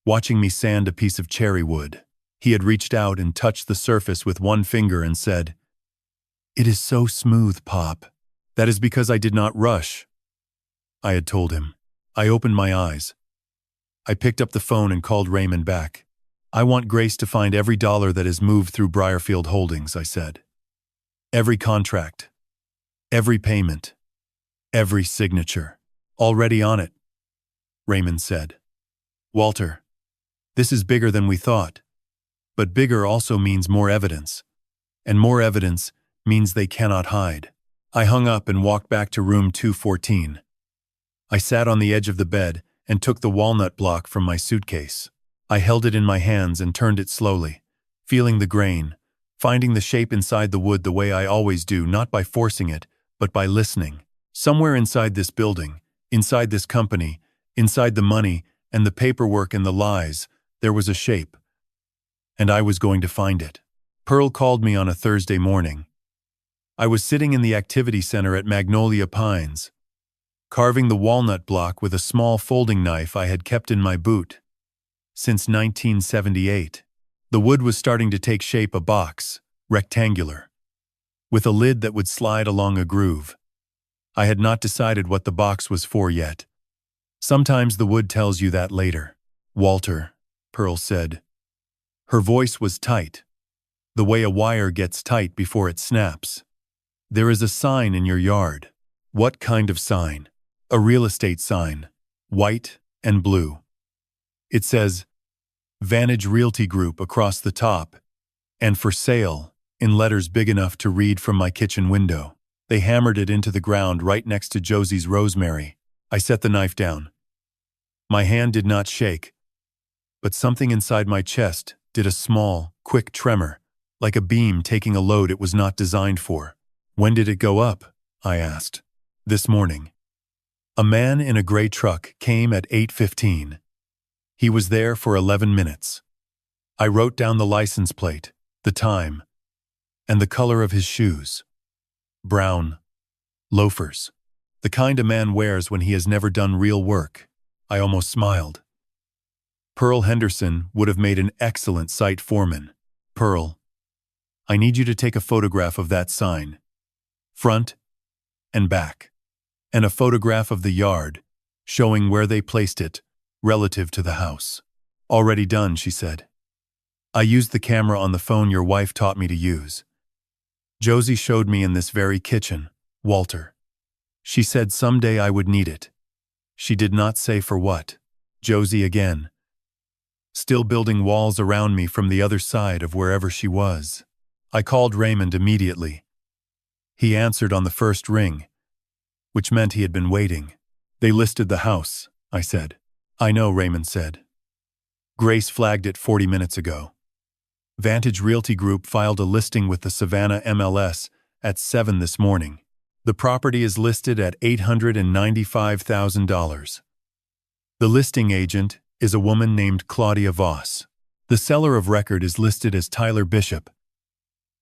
watching me sand a piece of cherry wood. He had reached out and touched the surface with one finger and said, "It is so smooth, Pop." That is because I did not rush, I had told him. I opened my eyes. I picked up the phone and called Raymond back. I want Grace to find every dollar that has moved through Briarfield Holdings, I said. Every contract. Every payment. Every signature. Already on it, Raymond said. Walter, this is bigger than we thought. But bigger also means more evidence. And more evidence means they cannot hide. I hung up and walked back to room 214. I sat on the edge of the bed and took the walnut block from my suitcase. I held it in my hands and turned it slowly, feeling the grain, finding the shape inside the wood the way I always do, not by forcing it, but by listening. Somewhere inside this building, inside this company, inside the money and the paperwork and the lies, there was a shape. And I was going to find it. Pearl called me on a Thursday morning. I was sitting in the activity center at Magnolia Pines, carving the walnut block with a small folding knife I had kept in my boot since 1978. The wood was starting to take shape, a box, rectangular, with a lid that would slide along a groove. I had not decided what the box was for yet. Sometimes the wood tells you that later. Walter, Pearl said. Her voice was tight, the way a wire gets tight before it snaps. There is a sign in your yard. What kind of sign? A real estate sign, white and blue. It says, Vantage Realty Group across the top, and for sale, in letters big enough to read from my kitchen window. They hammered it into the ground right next to Josie's rosemary. I set the knife down. My hand did not shake, but something inside my chest did a small, quick tremor, like a beam taking a load it was not designed for. When did it go up? I asked. This morning. A man in a gray truck came at 8:15. He was there for 11 minutes. I wrote down the license plate, the time, and the color of his shoes. Brown. Loafers. The kind a man wears when he has never done real work. I almost smiled. Pearl Henderson would have made an excellent site foreman. Pearl, I need you to take a photograph of that sign, front and back, and a photograph of the yard, showing where they placed it relative to the house. Already done, she said. I used the camera on the phone your wife taught me to use. Josie showed me in this very kitchen, Walter. She said someday I would need it. She did not say for what. Josie again. Still building walls around me from the other side of wherever she was. I called Raymond immediately. He answered on the first ring, which meant he had been waiting. They listed the house, I said. I know, Raymond said. Grace flagged it 40 minutes ago. Vantage Realty Group filed a listing with the Savannah MLS at 7 this morning. The property is listed at $895,000. The listing agent is a woman named Claudia Voss. The seller of record is listed as Tyler Bishop,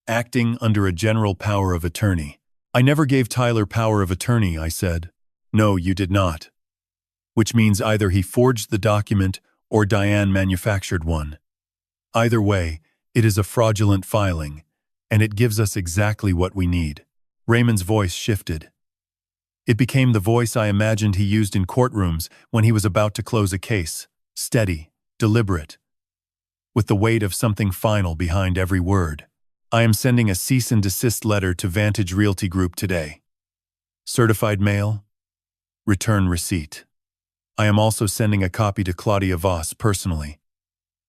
acting under a general power of attorney. I never gave Tyler power of attorney, I said. No, you did not. Which means either he forged the document or Diane manufactured one. Either way, it is a fraudulent filing, and it gives us exactly what we need. Raymond's voice shifted. It became the voice I imagined he used in courtrooms when he was about to close a case, steady, deliberate, with the weight of something final behind every word. I am sending a cease and desist letter to Vantage Realty Group today. Certified mail, return receipt. I am also sending a copy to Claudia Voss personally,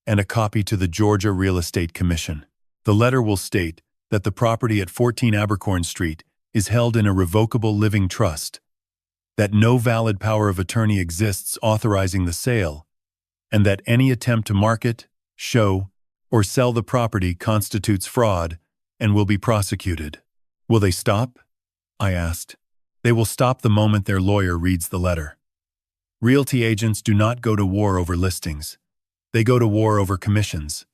and a copy to the Georgia Real Estate Commission. The letter will state that the property at 14 Abercorn Street is held in a revocable living trust, that no valid power of attorney exists authorizing the sale, and that any attempt to market, show, or sell the property constitutes fraud and will be prosecuted. Will they stop? I asked. They will stop the moment their lawyer reads the letter. Realty agents do not go to war over listings. They go to war over commissions.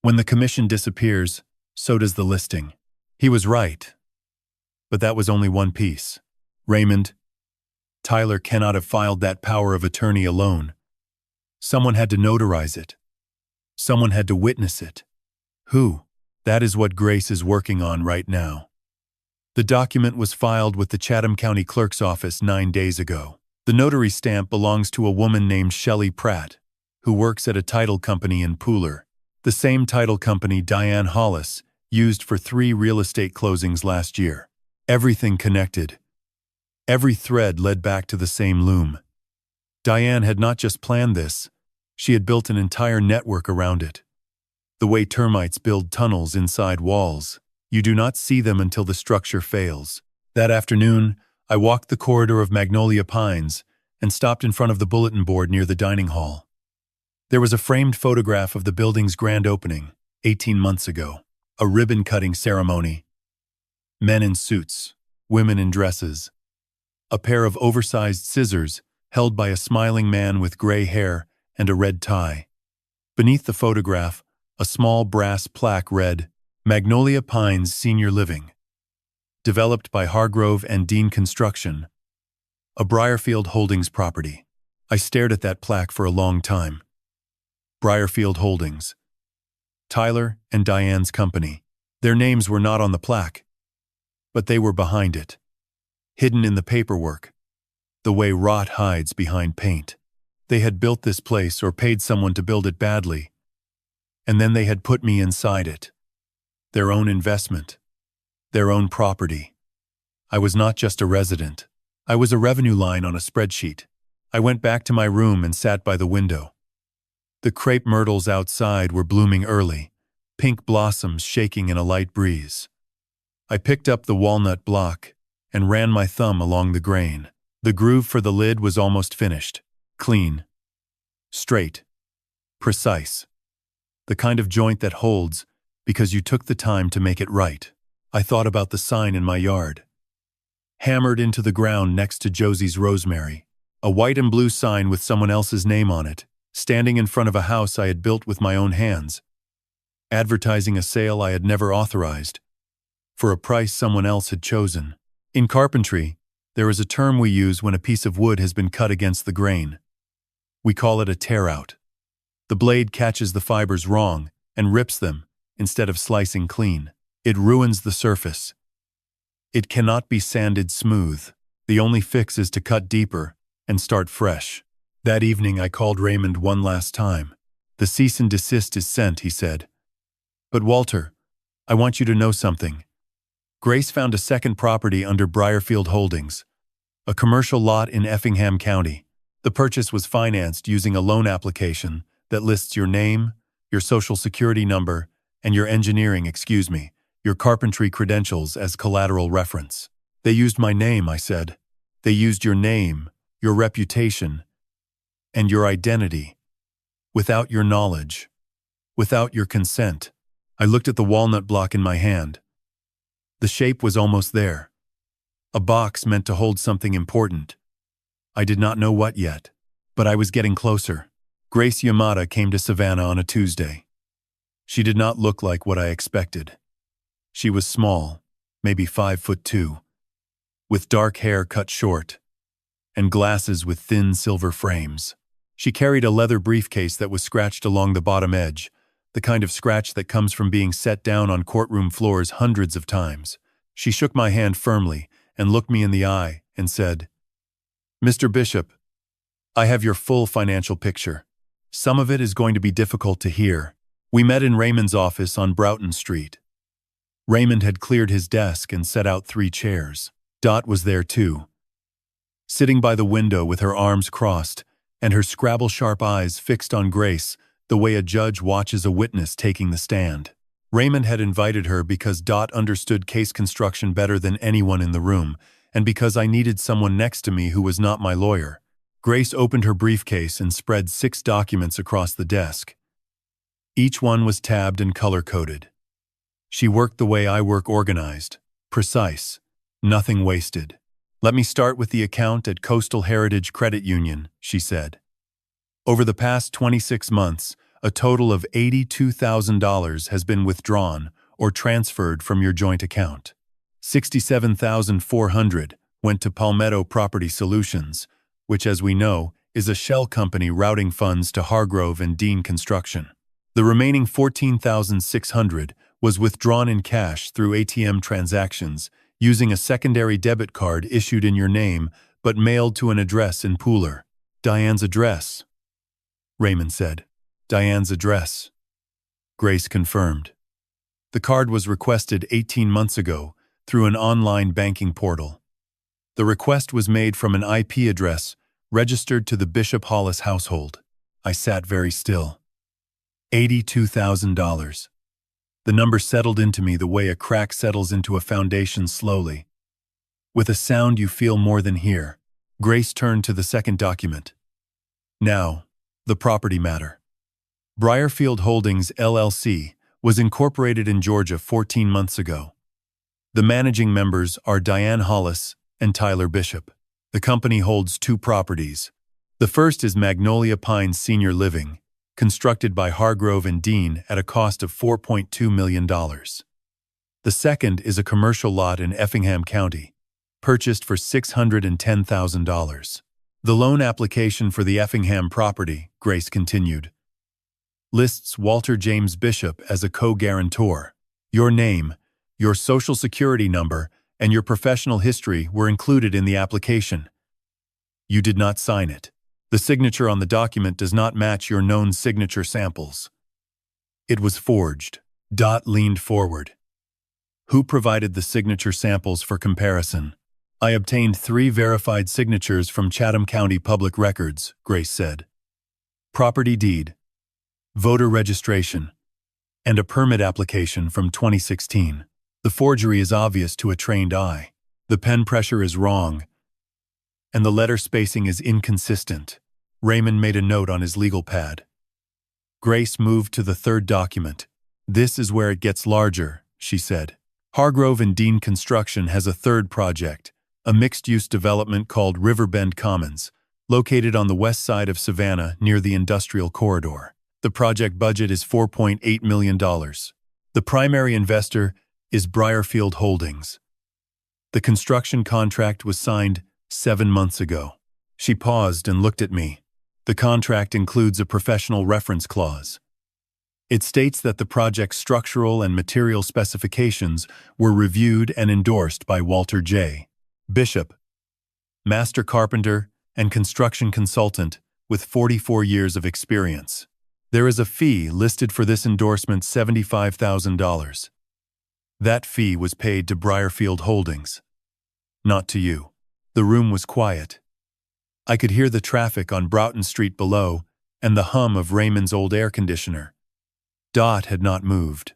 When the commission disappears, so does the listing. He was right. But that was only one piece. Raymond, Tyler cannot have filed that power of attorney alone. Someone had to notarize it. Someone had to witness it. Who? That is what Grace is working on right now. The document was filed with the Chatham County Clerk's office 9 days ago. The notary stamp belongs to a woman named Shelley Pratt, who works at a title company in Pooler, the same title company Diane Hollis used for 3 real estate closings last year. Everything connected. Every thread led back to the same loom. Diane had not just planned this, she had built an entire network around it. The way termites build tunnels inside walls, you do not see them until the structure fails. That afternoon, I walked the corridor of Magnolia Pines and stopped in front of the bulletin board near the dining hall. There was a framed photograph of the building's grand opening, 18 months ago. A ribbon-cutting ceremony. Men in suits, women in dresses. A pair of oversized scissors held by a smiling man with gray hair and a red tie. Beneath the photograph, a small brass plaque read, Magnolia Pines Senior Living. Developed by Hargrove and Dean Construction. A Briarfield Holdings property. I stared at that plaque for a long time. Briarfield Holdings. Tyler and Diane's company. Their names were not on the plaque, but they were behind it. Hidden in the paperwork. The way rot hides behind paint. They had built this place or paid someone to build it badly, and then they had put me inside it. Their own investment. Their own property. I was not just a resident. I was a revenue line on a spreadsheet. I went back to my room and sat by the window. The crepe myrtles outside were blooming early, pink blossoms shaking in a light breeze. I picked up the walnut block and ran my thumb along the grain. The groove for the lid was almost finished. Clean. Straight. Precise. The kind of joint that holds because you took the time to make it right. I thought about the sign in my yard. Hammered into the ground next to Josie's Rosemary. A white and blue sign with someone else's name on it, standing in front of a house I had built with my own hands. Advertising a sale I had never authorized, for a price someone else had chosen. In carpentry, there is a term we use when a piece of wood has been cut against the grain. We call it a tear-out. The blade catches the fibers wrong and rips them instead of slicing clean. It ruins the surface. It cannot be sanded smooth. The only fix is to cut deeper and start fresh. That evening I called Raymond one last time. The cease and desist is sent, he said. But Walter, I want you to know something. Grace found a second property under Briarfield Holdings, a commercial lot in Effingham County. The purchase was financed using a loan application that lists your name, your social security number, and your your carpentry credentials as collateral reference. They used my name, I said. They used your name, your reputation, and your identity. Without your knowledge. Without your consent. I looked at the walnut block in my hand. The shape was almost there. A box meant to hold something important. I did not know what yet, but I was getting closer. Grace Yamada came to Savannah on a Tuesday. She did not look like what I expected. She was small, maybe 5'2", with dark hair cut short, and glasses with thin silver frames. She carried a leather briefcase that was scratched along the bottom edge, the kind of scratch that comes from being set down on courtroom floors hundreds of times. She shook my hand firmly and looked me in the eye and said, Mr. Bishop, I have your full financial picture. Some of it is going to be difficult to hear. We met in Raymond's office on Broughton Street. Raymond had cleared his desk and set out 3 chairs. Dot was there too, sitting by the window with her arms crossed and her Scrabble-sharp eyes fixed on Grace the way a judge watches a witness taking the stand. Raymond had invited her because Dot understood case construction better than anyone in the room, and because I needed someone next to me who was not my lawyer. Grace opened her briefcase and spread 6 documents across the desk. Each one was tabbed and color-coded. She worked the way I work, organized, precise, nothing wasted. Let me start with the account at Coastal Heritage Credit Union, she said. Over the past 26 months, a total of $82,000 has been withdrawn or transferred from your joint account. $67,400 went to Palmetto Property Solutions, which, as we know, is a shell company routing funds to Hargrove and Dean Construction. The remaining $14,600 was withdrawn in cash through ATM transactions using a secondary debit card issued in your name but mailed to an address in Pooler. Diane's address, Raymond said. Diane's address. Grace confirmed. The card was requested 18 months ago through an online banking portal. The request was made from an IP address registered to the Bishop Hollis household. I sat very still. $82,000. The number settled into me the way a crack settles into a foundation slowly. With a sound you feel more than hear, Grace turned to the second document. Now, the property matter. Briarfield Holdings, LLC, was incorporated in Georgia 14 months ago. The managing members are Diane Hollis and Tyler Bishop. The company holds two properties. The first is Magnolia Pines Senior Living, constructed by Hargrove and Dean at a cost of $4.2 million. The second is a commercial lot in Effingham County, purchased for $610,000. The loan application for the Effingham property, Grace continued, lists Walter James Bishop as a co-guarantor. Your name, your social security number, and your professional history were included in the application. You did not sign it. The signature on the document does not match your known signature samples. It was forged. Dot leaned forward. Who provided the signature samples for comparison? I obtained 3 verified signatures from Chatham County Public Records, Grace said. Property deed, voter registration, and a permit application from 2016. The forgery is obvious to a trained eye. The pen pressure is wrong, and the letter spacing is inconsistent. Raymond made a note on his legal pad. Grace moved to the third document. This is where it gets larger, she said. Hargrove and Dean Construction has a third project, a mixed-use development called Riverbend Commons, located on the west side of Savannah near the industrial corridor. The project budget is $4.8 million. The primary investor is Briarfield Holdings. The construction contract was signed 7 months ago. She paused and looked at me. The contract includes a professional reference clause. It states that the project's structural and material specifications were reviewed and endorsed by Walter J. Bishop, master carpenter and construction consultant with 44 years of experience. There is a fee listed for this endorsement, $75,000. That fee was paid to Briarfield Holdings, not to you. The room was quiet. I could hear the traffic on Broughton Street below and the hum of Raymond's old air conditioner. Dot had not moved.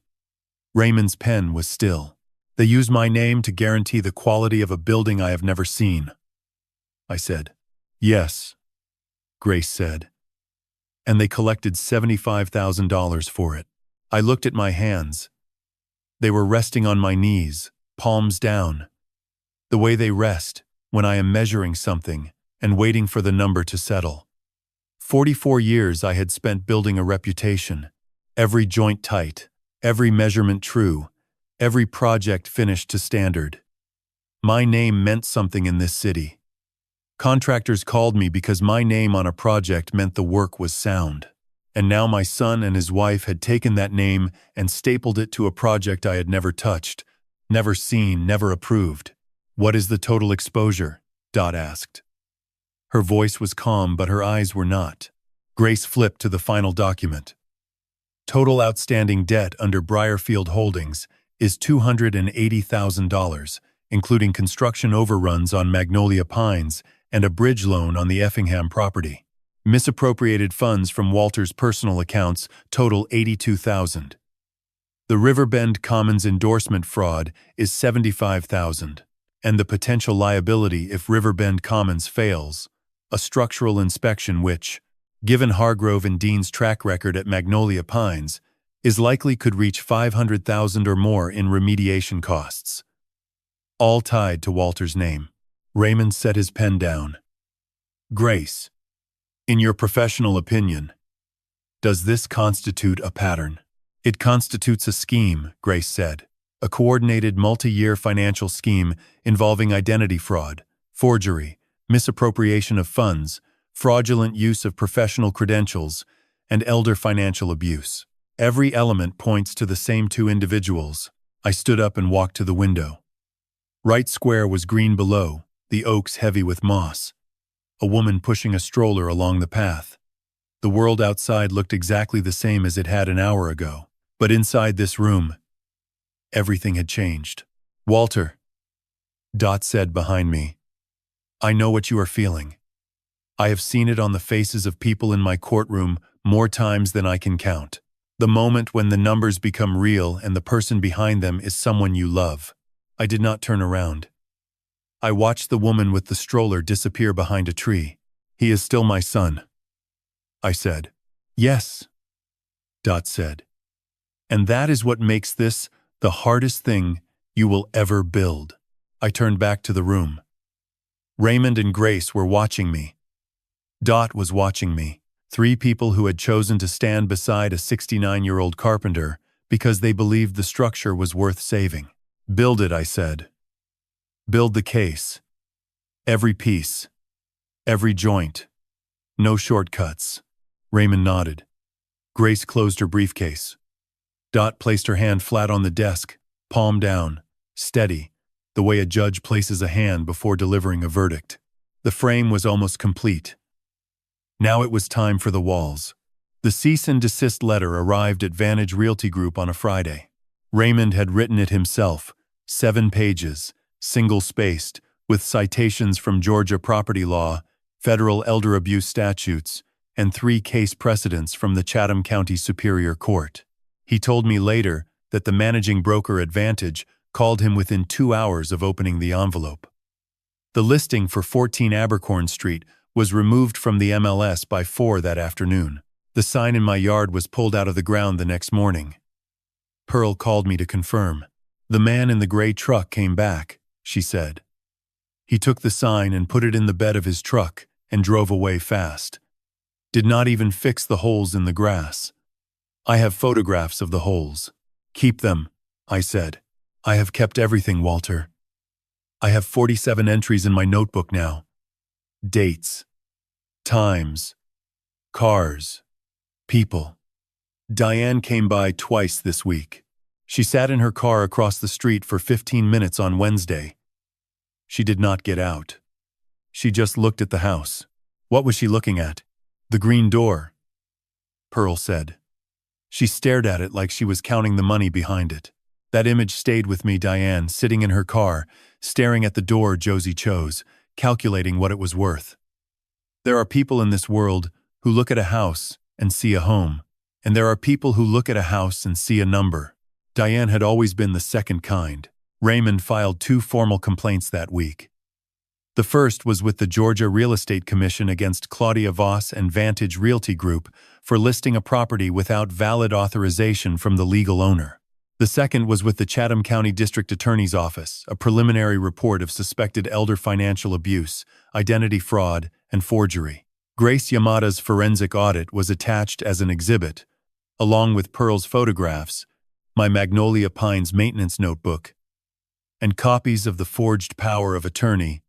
Raymond's pen was still. They use my name to guarantee the quality of a building I have never seen, I said. Yes, Grace said. And they collected $75,000 for it. I looked at my hands. They were resting on my knees, palms down. The way they rest when I am measuring something and waiting for the number to settle. 44 years I had spent building a reputation. Every joint tight, every measurement true, every project finished to standard. My name meant something in this city. Contractors called me because my name on a project meant the work was sound. And now my son and his wife had taken that name and stapled it to a project I had never touched, never seen, never approved. What is the total exposure? Dot asked. Her voice was calm, but her eyes were not. Grace flipped to the final document. Total outstanding debt under Briarfield Holdings is $280,000, including construction overruns on Magnolia Pines and a bridge loan on the Effingham property. Misappropriated funds from Walter's personal accounts total $82,000. The Riverbend Commons endorsement fraud is $75,000, and the potential liability if Riverbend Commons fails, a structural inspection which, given Hargrove and Dean's track record at Magnolia Pines, is likely could reach $500,000 or more in remediation costs. All tied to Walter's name. Raymond set his pen down. Grace, in your professional opinion, does this constitute a pattern? It constitutes a scheme, Grace said. A coordinated multi-year financial scheme involving identity fraud, forgery, misappropriation of funds, fraudulent use of professional credentials, and elder financial abuse. Every element points to the same 2 individuals. I stood up and walked to the window. Right square was green below, the oaks heavy with moss. A woman pushing a stroller along the path. The world outside looked exactly the same as it had an hour ago. But inside this room, everything had changed. Walter, Dot said behind me, I know what you are feeling. I have seen it on the faces of people in my courtroom more times than I can count. The moment when the numbers become real and the person behind them is someone you love. I did not turn around. I watched the woman with the stroller disappear behind a tree. He is still my son, I said. Yes, Dot said. And that is what makes this the hardest thing you will ever build. I turned back to the room. Raymond and Grace were watching me. Dot was watching me. 3 people who had chosen to stand beside a 69-year-old carpenter because they believed the structure was worth saving. Build it, I said. Build the case. Every piece. Every joint. No shortcuts. Raymond nodded. Grace closed her briefcase. Dot placed her hand flat on the desk, palm down, steady, the way a judge places a hand before delivering a verdict. The frame was almost complete. Now it was time for the walls. The cease and desist letter arrived at Vantage Realty Group on a Friday. Raymond had written it himself, 7 pages, single-spaced, with citations from Georgia property law, federal elder abuse statutes, and 3 case precedents from the Chatham County Superior Court. He told me later that the managing broker at Vantage called him within 2 hours of opening the envelope. The listing for 14 Abercorn Street was removed from the MLS by 4 that afternoon. The sign in my yard was pulled out of the ground the next morning. Pearl called me to confirm. The man in the gray truck came back, she said. He took the sign and put it in the bed of his truck and drove away fast. Did not even fix the holes in the grass. I have photographs of the holes. Keep them, I said. I have kept everything, Walter. I have 47 entries in my notebook now. Dates, times, cars, people. Diane came by twice this week. She sat in her car across the street for 15 minutes on Wednesday. She did not get out. She just looked at the house. What was she looking at? The green door, Pearl said. She stared at it like she was counting the money behind it. That image stayed with me, Diane, sitting in her car, staring at the door Josie chose, calculating what it was worth. There are people in this world who look at a house and see a home, and there are people who look at a house and see a number. Diane had always been the second kind. Raymond filed 2 formal complaints that week. The first was with the Georgia Real Estate Commission against Claudia Voss and Vantage Realty Group for listing a property without valid authorization from the legal owner. The second was with the Chatham County District Attorney's Office, a preliminary report of suspected elder financial abuse, identity fraud, and forgery. Grace Yamada's forensic audit was attached as an exhibit, along with Pearl's photographs, my Magnolia Pines maintenance notebook, and copies of the forged power of attorney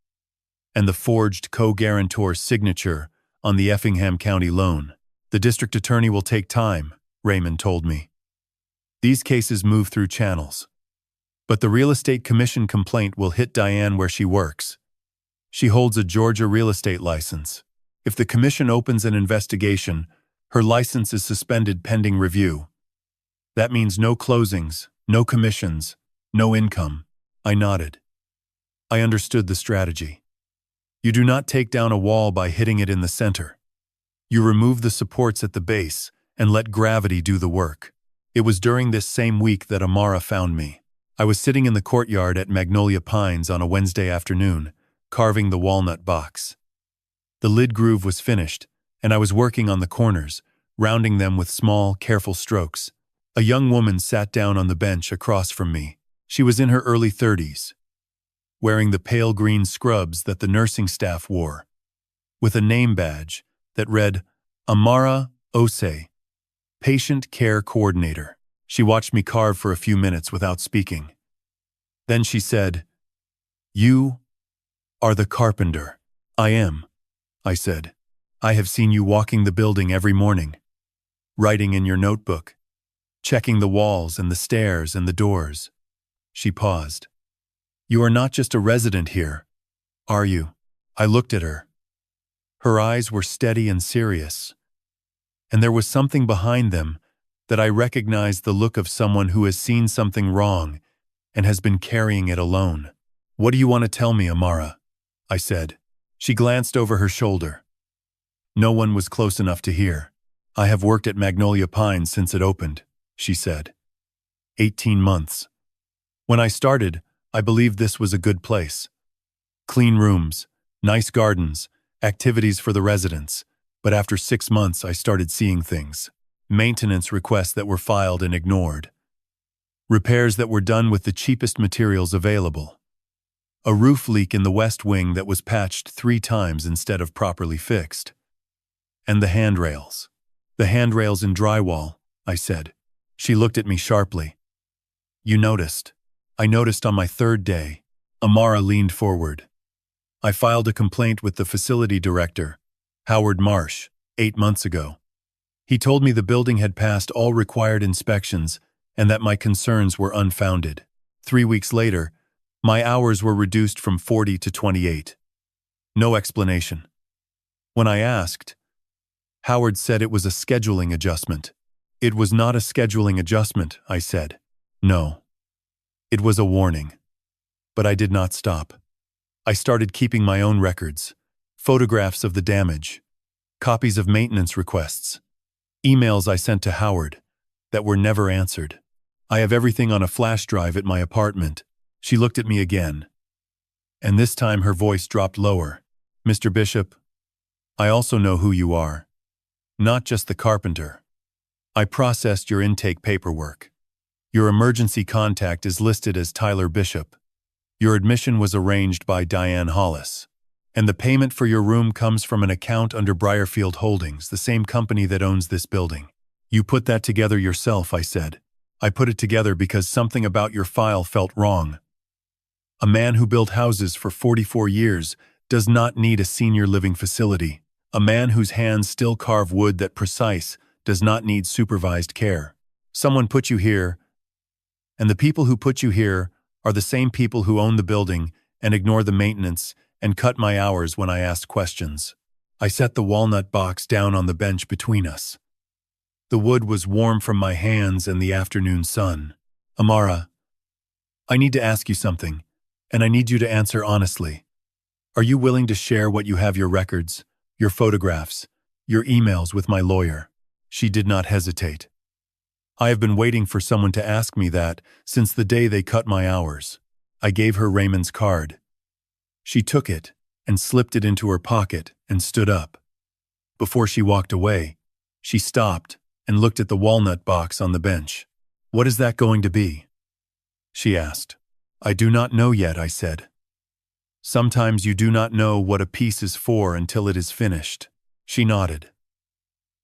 and the forged co-guarantor's signature on the Effingham County loan. The district attorney will take time, Raymond told me. These cases move through channels. But the Real Estate Commission complaint will hit Diane where she works. She holds a Georgia real estate license. If the commission opens an investigation, her license is suspended pending review. That means no closings, no commissions, no income. I nodded. I understood the strategy. You do not take down a wall by hitting it in the center. You remove the supports at the base and let gravity do the work. It was during this same week that Amara found me. I was sitting in the courtyard at Magnolia Pines on a Wednesday afternoon, carving the walnut box. The lid groove was finished, and I was working on the corners, rounding them with small, careful strokes. A young woman sat down on the bench across from me. She was in her early 30s, wearing the pale green scrubs that the nursing staff wore, with a name badge that read, Amara Osei, Patient Care Coordinator. She watched me carve for a few minutes without speaking. Then she said, You are the carpenter. I am, I said. I have seen you walking the building every morning, writing in your notebook, checking the walls and the stairs and the doors. She paused. You are not just a resident here, are you? I looked at her. Her eyes were steady and serious, and there was something behind them that I recognized, the look of someone who has seen something wrong and has been carrying it alone. What do you want to tell me, Amara? I said. She glanced over her shoulder. No one was close enough to hear. I have worked at Magnolia Pines since it opened, she said. 18 months. When I started, I believed this was a good place. Clean rooms, nice gardens, activities for the residents. But after 6 months, I started seeing things. Maintenance requests that were filed and ignored. Repairs that were done with the cheapest materials available. A roof leak in the west wing that was patched 3 times instead of properly fixed. And the handrails. The handrails in drywall, I said. She looked at me sharply. You noticed. I noticed on my 3rd day. Amara leaned forward. I filed a complaint with the facility director, Howard Marsh, 8 months ago. He told me the building had passed all required inspections and that my concerns were unfounded. 3 weeks later, my hours were reduced from 40 to 28. No explanation. When I asked, Howard said it was a scheduling adjustment. It was not a scheduling adjustment, I said. No. It was a warning. But I did not stop. I started keeping my own records, photographs of the damage, copies of maintenance requests, emails I sent to Howard that were never answered. I have everything on a flash drive at my apartment. She looked at me again. And this time her voice dropped lower. Mr. Bishop, I also know who you are. Not just the carpenter. I processed your intake paperwork. Your emergency contact is listed as Tyler Bishop. Your admission was arranged by Diane Hollis. And the payment for your room comes from an account under Briarfield Holdings, the same company that owns this building. You put that together yourself, I said. I put it together because something about your file felt wrong. A man who built houses for 44 years does not need a senior living facility. A man whose hands still carve wood that precise does not need supervised care. Someone put you here, and the people who put you here are the same people who own the building and ignore the maintenance and cut my hours when I asked questions. I set the walnut box down on the bench between us. The wood was warm from my hands and the afternoon sun. Amara, I need to ask you something, and I need you to answer honestly. Are you willing to share what you have, your records, your photographs, your emails with my lawyer? She did not hesitate. I have been waiting for someone to ask me that since the day they cut my hours. I gave her Raymond's card. She took it and slipped it into her pocket and stood up. Before she walked away, she stopped and looked at the walnut box on the bench. What is that going to be? She asked. I do not know yet, I said. Sometimes you do not know what a piece is for until it is finished. She nodded,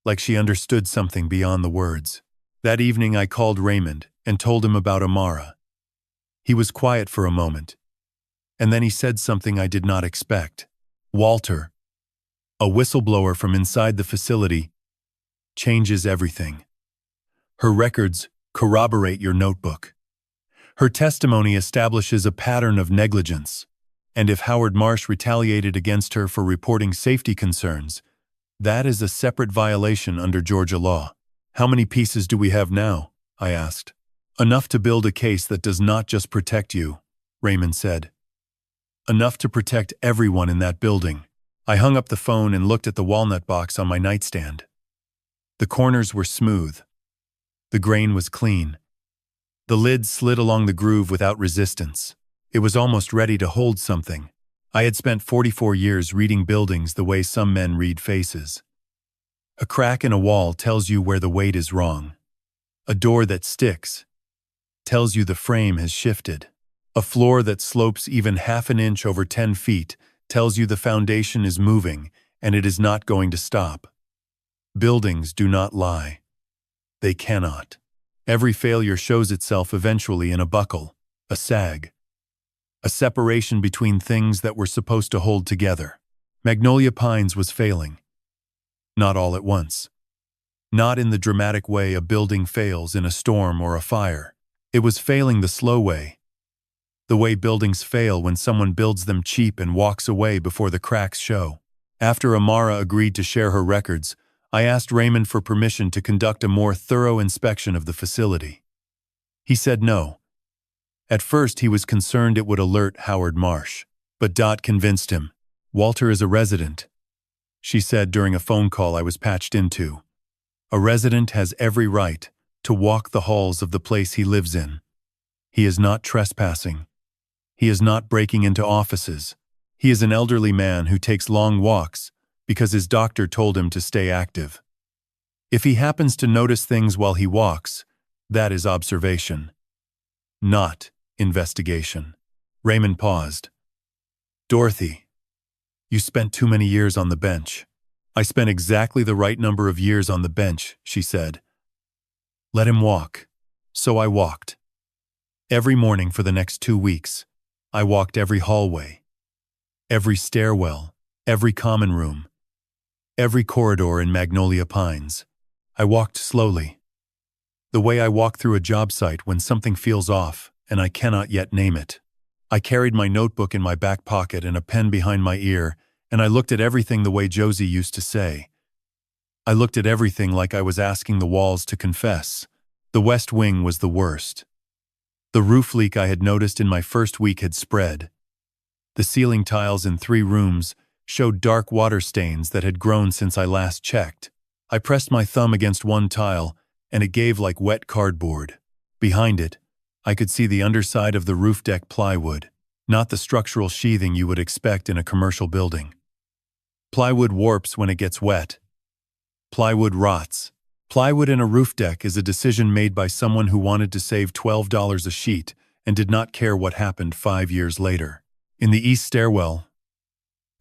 like she understood something beyond the words. That evening I called Raymond and told him about Amara. He was quiet for a moment, and then he said something I did not expect. Walter, a whistleblower from inside the facility, changes everything. Her records corroborate your notebook. Her testimony establishes a pattern of negligence, and if Howard Marsh retaliated against her for reporting safety concerns, that is a separate violation under Georgia law. How many pieces do we have now? I asked. Enough to build a case that does not just protect you, Raymond said. Enough to protect everyone in that building. I hung up the phone and looked at the walnut box on my nightstand. The corners were smooth. The grain was clean. The lid slid along the groove without resistance. It was almost ready to hold something. I had spent 44 years reading buildings the way some men read faces. A crack in a wall tells you where the weight is wrong. A door that sticks tells you the frame has shifted. A floor that slopes even half an inch over 10 feet tells you the foundation is moving and it is not going to stop. Buildings do not lie. They cannot. Every failure shows itself eventually in a buckle, a sag, a separation between things that were supposed to hold together. Magnolia Pines was failing. Not all at once. Not in the dramatic way a building fails in a storm or a fire. It was failing the slow way. The way buildings fail when someone builds them cheap and walks away before the cracks show. After Amara agreed to share her records, I asked Raymond for permission to conduct a more thorough inspection of the facility. He said no. At first he was concerned it would alert Howard Marsh, but Dot convinced him. Walter is a resident, she said during a phone call I was patched into. A resident has every right to walk the halls of the place he lives in. He is not trespassing. He is not breaking into offices. He is an elderly man who takes long walks because his doctor told him to stay active. If he happens to notice things while he walks, that is observation. not investigation. Raymond paused. Dorothy, you spent too many years on the bench. I spent exactly the right number of years on the bench, she said. Let him walk. So I walked. Every morning for the next 2 weeks, I walked every hallway, every stairwell, every common room, every corridor in Magnolia Pines. I walked slowly. The way I walk through a job site when something feels off and I cannot yet name it. I carried my notebook in my back pocket and a pen behind my ear, and I looked at everything the way Josie used to say. I looked at everything like I was asking the walls to confess. The West Wing was the worst. The roof leak I had noticed in my first week had spread. The ceiling tiles in 3 rooms showed dark water stains that had grown since I last checked. I pressed my thumb against one tile, and it gave like wet cardboard. Behind it, I could see the underside of the roof deck plywood, not the structural sheathing you would expect in a commercial building. Plywood warps when it gets wet. Plywood rots. Plywood in a roof deck is a decision made by someone who wanted to save $12 a sheet and did not care what happened 5 years later. In the east stairwell,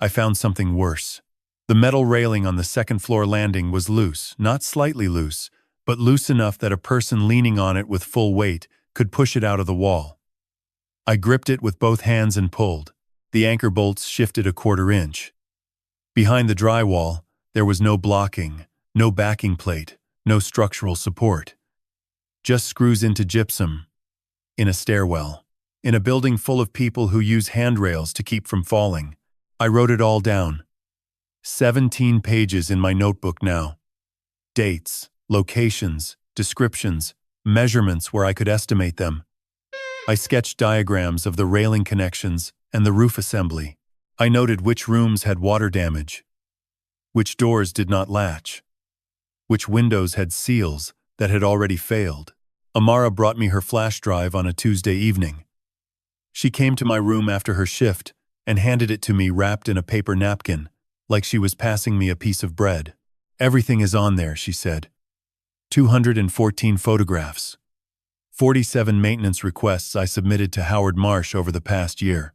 I found something worse. The metal railing on the second-floor landing was loose, not slightly loose, but loose enough that a person leaning on it with full weight could push it out of the wall. I gripped it with both hands and pulled. The anchor bolts shifted a 1/4 inch. Behind the drywall, there was no blocking, no backing plate, no structural support. Just screws into gypsum. In a stairwell. In a building full of people who use handrails to keep from falling. I wrote it all down. 17 pages in my notebook now. Dates, locations, descriptions, measurements where I could estimate them. I sketched diagrams of the railing connections and the roof assembly. I noted which rooms had water damage, which doors did not latch, which windows had seals that had already failed. Amara brought me her flash drive on a Tuesday evening. She came to my room after her shift and handed it to me wrapped in a paper napkin, like she was passing me a piece of bread. Everything is on there, she said. 214 photographs. 47 maintenance requests I submitted to Howard Marsh over the past year.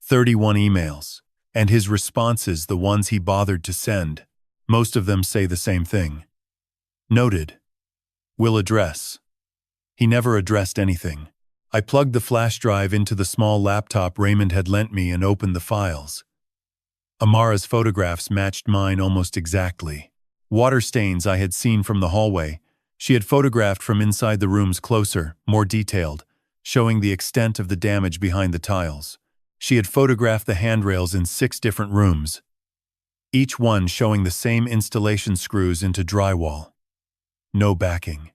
31 emails. And his responses, the ones he bothered to send. Most of them say the same thing. Noted. Will address. He never addressed anything. I plugged the flash drive into the small laptop Raymond had lent me and opened the files. Amara's photographs matched mine almost exactly. Water stains I had seen from the hallway. She had photographed from inside the rooms closer, more detailed, showing the extent of the damage behind the tiles. She had photographed the handrails in 6 different rooms, each one showing the same installation screws into drywall. No backing.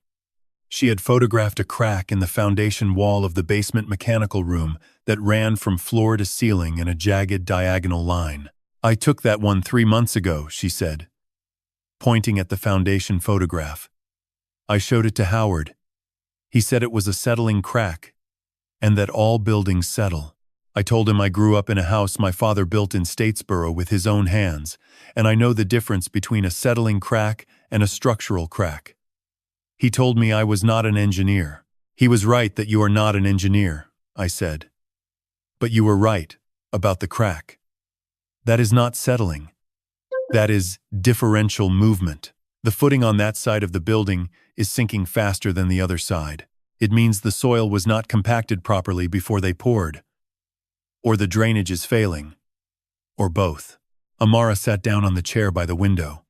She had photographed a crack in the foundation wall of the basement mechanical room that ran from floor to ceiling in a jagged diagonal line. I took that one 3 months ago, she said, pointing at the foundation photograph. I showed it to Howard. He said it was a settling crack, and that all buildings settle. I told him I grew up in a house my father built in Statesboro with his own hands, and I know the difference between a settling crack and a structural crack. He told me I was not an engineer. He was right that you are not an engineer, I said. But you were right about the crack. That is not settling. That is differential movement. The footing on that side of the building is sinking faster than the other side. It means the soil was not compacted properly before they poured. Or the drainage is failing. Or both. Amara sat down on the chair by the window.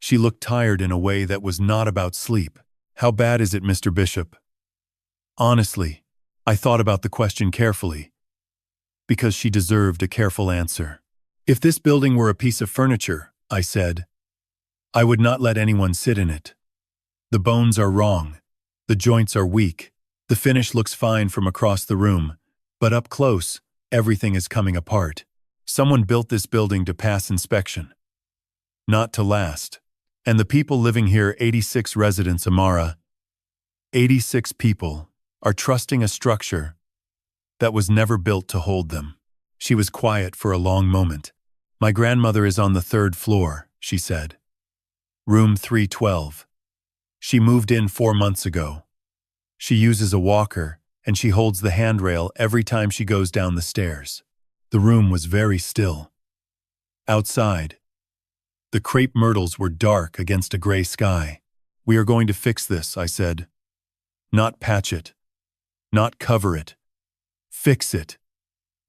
She looked tired in a way that was not about sleep. How bad is it, Mr. Bishop? Honestly, I thought about the question carefully, because she deserved a careful answer. If this building were a piece of furniture, I said, I would not let anyone sit in it. The bones are wrong. The joints are weak. The finish looks fine from across the room, but up close, everything is coming apart. Someone built this building to pass inspection, not to last. And the people living here, 86 residents, Amara, 86 people, are trusting a structure that was never built to hold them. She was quiet for a long moment. My grandmother is on the 3rd floor, she said. Room 312. She moved in 4 months ago. She uses a walker and she holds the handrail every time she goes down the stairs. The room was very still. Outside, the crepe myrtles were dark against a gray sky. "We are going to fix this," I said. "Not patch it. Not cover it. Fix it.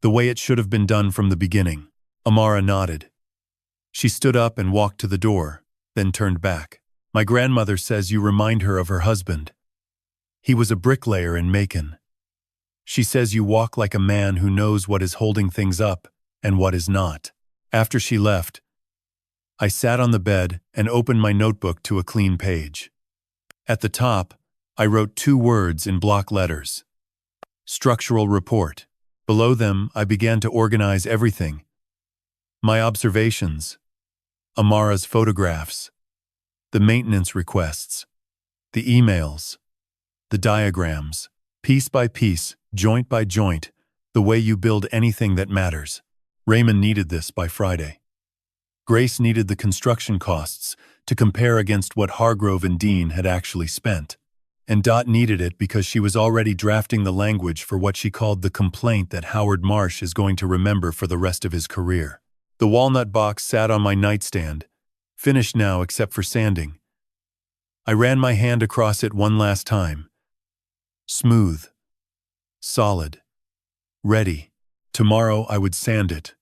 The way it should have been done from the beginning." Amara nodded. She stood up and walked to the door, then turned back. "My grandmother says you remind her of her husband. He was a bricklayer in Macon. She says you walk like a man who knows what is holding things up and what is not." After she left, I sat on the bed and opened my notebook to a clean page. At the top, I wrote 2 words in block letters: Structural Report. Below them, I began to organize everything. My observations, Amara's photographs, the maintenance requests, the emails, the diagrams, piece by piece, joint by joint, the way you build anything that matters. Raymond needed this by Friday. Grace needed the construction costs to compare against what Hargrove and Dean had actually spent. And Dot needed it because she was already drafting the language for what she called the complaint that Howard Marsh is going to remember for the rest of his career. The walnut box sat on my nightstand, finished now except for sanding. I ran my hand across it one last time. Smooth. Solid. Ready. Tomorrow I would sand it.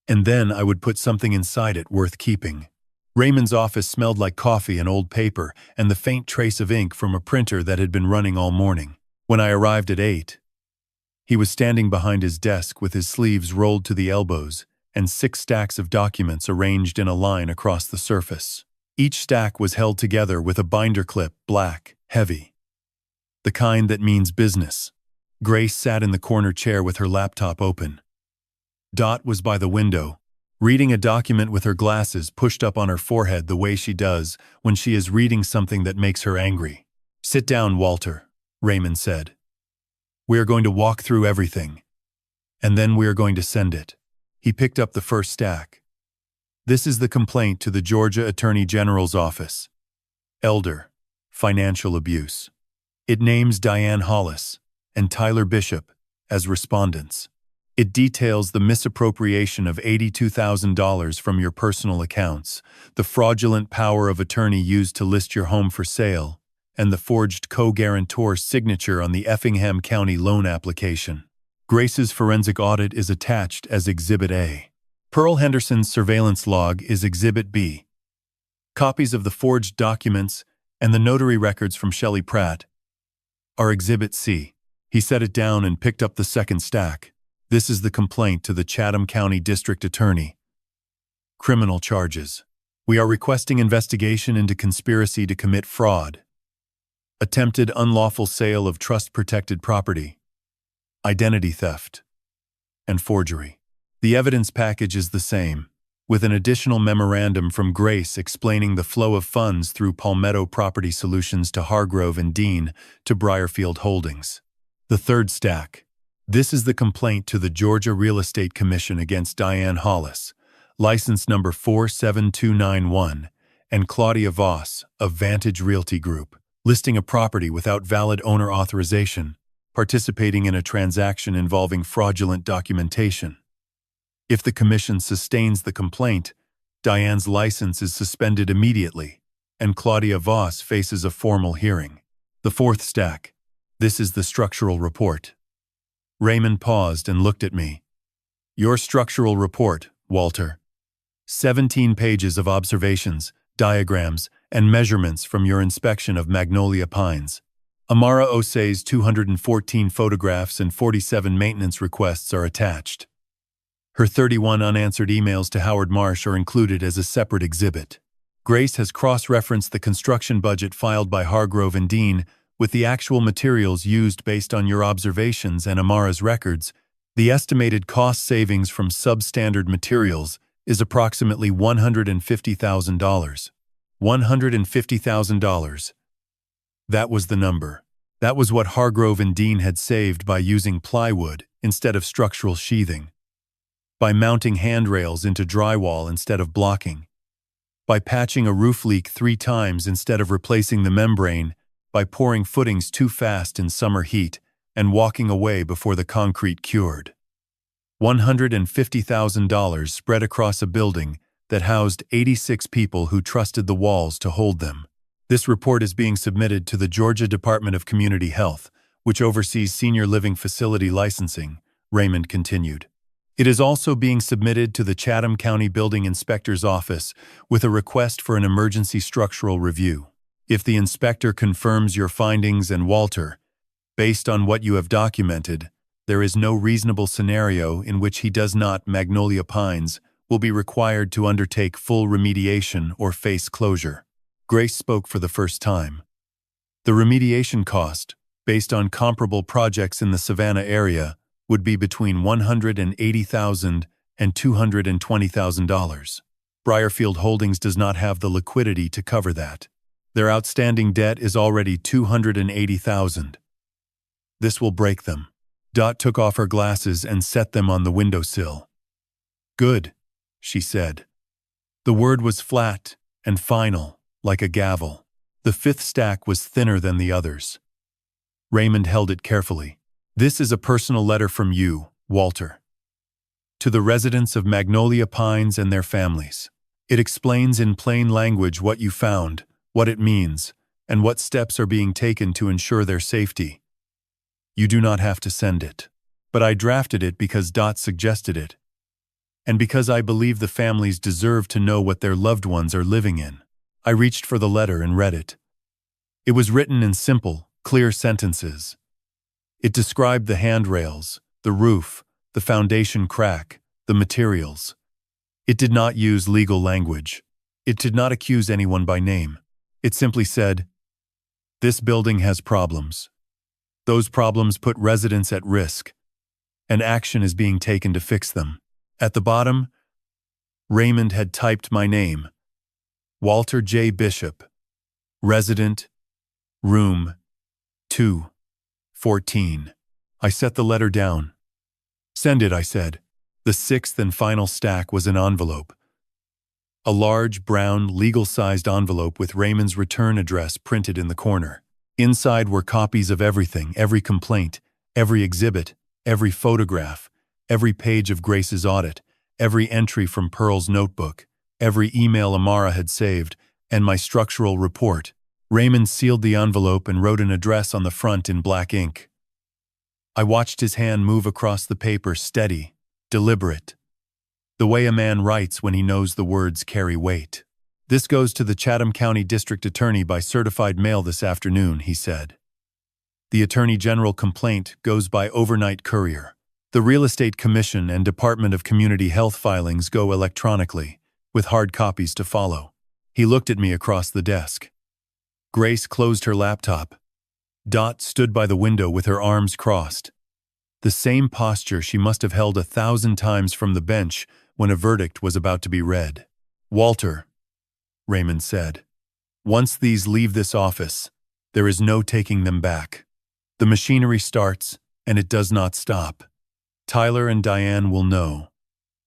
And then I would put something inside it worth keeping. Raymond's office smelled like coffee and old paper and the faint trace of ink from a printer that had been running all morning. When I arrived at 8, he was standing behind his desk with his sleeves rolled to the elbows and 6 stacks of documents arranged in a line across the surface. Each stack was held together with a binder clip, black, heavy. The kind that means business. Grace sat in the corner chair with her laptop open. Dot was by the window, reading a document with her glasses pushed up on her forehead the way she does when she is reading something that makes her angry. "Sit down, Walter," Raymond said. "We are going to walk through everything, and then we are going to send it." He picked up the first stack. "This is the complaint to the Georgia Attorney General's office. Elder, financial abuse. It names Diane Hollis and Tyler Bishop as respondents. It details the misappropriation of $82,000 from your personal accounts, the fraudulent power of attorney used to list your home for sale, and the forged co-guarantor's signature on the Effingham County loan application. Grace's forensic audit is attached as Exhibit A. Pearl Henderson's surveillance log is Exhibit B. Copies of the forged documents and the notary records from Shelley Pratt are Exhibit C." He set it down and picked up the second stack. "This is the complaint to the Chatham County District Attorney. Criminal charges. We are requesting investigation into conspiracy to commit fraud, attempted unlawful sale of trust-protected property, identity theft, and forgery." The evidence package is the same, with an additional memorandum from Grace explaining the flow of funds through Palmetto Property Solutions to Hargrove and Dean to Briarfield Holdings. The third stack. "This is the complaint to the Georgia Real Estate Commission against Diane Hollis, license number 47291, and Claudia Voss of Vantage Realty Group, listing a property without valid owner authorization, participating in a transaction involving fraudulent documentation. If the commission sustains the complaint, Diane's license is suspended immediately, and Claudia Voss faces a formal hearing." The fourth stack. "This is the structural report." Raymond paused and looked at me. "Your structural report, Walter. 17 pages of observations, diagrams, and measurements from your inspection of Magnolia Pines. Amara Osei's 214 photographs and 47 maintenance requests are attached. Her 31 unanswered emails to Howard Marsh are included as a separate exhibit. Grace has cross-referenced the construction budget filed by Hargrove and Dean with the actual materials used based on your observations and Amara's records. The estimated cost savings from substandard materials is approximately $150,000. $150,000. That was the number. That was what Hargrove and Dean had saved by using plywood instead of structural sheathing, by mounting handrails into drywall instead of blocking, by patching a roof leak 3 times instead of replacing the membrane, by pouring footings too fast in summer heat, and walking away before the concrete cured. $150,000 spread across a building that housed 86 people who trusted the walls to hold them. This report is being submitted to the Georgia Department of Community Health, which oversees senior living facility licensing, Raymond continued. It is also being submitted to the Chatham County Building Inspector's Office with a request for an emergency structural review. If the inspector confirms your findings and Walter, based on what you have documented, there is no reasonable scenario in which he does not, Magnolia Pines, will be required to undertake full remediation or face closure. Grace spoke for the first time. The remediation cost, based on comparable projects in the Savannah area, would be between $180,000 and $220,000. Briarfield Holdings does not have the liquidity to cover that. Their outstanding debt is already $280,000. This will break them. Dot took off her glasses and set them on the windowsill. Good, she said. The word was flat and final, like a gavel. The fifth stack was thinner than the others. Raymond held it carefully. This is a personal letter from you, Walter. To the residents of Magnolia Pines and their families. It explains in plain language what you found, what it means, and what steps are being taken to ensure their safety. You do not have to send it. But I drafted it because Dot suggested it. And because I believe the families deserve to know what their loved ones are living in. I reached for the letter and read it. It was written in simple, clear sentences. It described the handrails, the roof, the foundation crack, the materials. It did not use legal language. It did not accuse anyone by name. It simply said, "This building has problems. Those problems put residents at risk, and action is being taken to fix them." At the bottom, Raymond had typed my name, Walter J. Bishop, resident, room 214. I set the letter down. Send it, I said. The sixth and final stack was an envelope. A large, brown, legal-sized envelope with Raymond's return address printed in the corner. Inside were copies of everything, every complaint, every exhibit, every photograph, every page of Grace's audit, every entry from Pearl's notebook, every email Amara had saved, and my structural report. Raymond sealed the envelope and wrote an address on the front in black ink. I watched his hand move across the paper, steady, deliberate. The way a man writes when he knows the words carry weight. "This goes to the Chatham County District Attorney by certified mail this afternoon," he said. "The Attorney General complaint goes by overnight courier. The Real Estate Commission and Department of Community Health filings go electronically, with hard copies to follow." He looked at me across the desk. Grace closed her laptop. Dot stood by the window with her arms crossed. The same posture she must have held 1,000 times from the bench when a verdict was about to be read. "Walter," Raymond said, "once these leave this office, there is no taking them back. The machinery starts, and it does not stop. Tyler and Diane will know.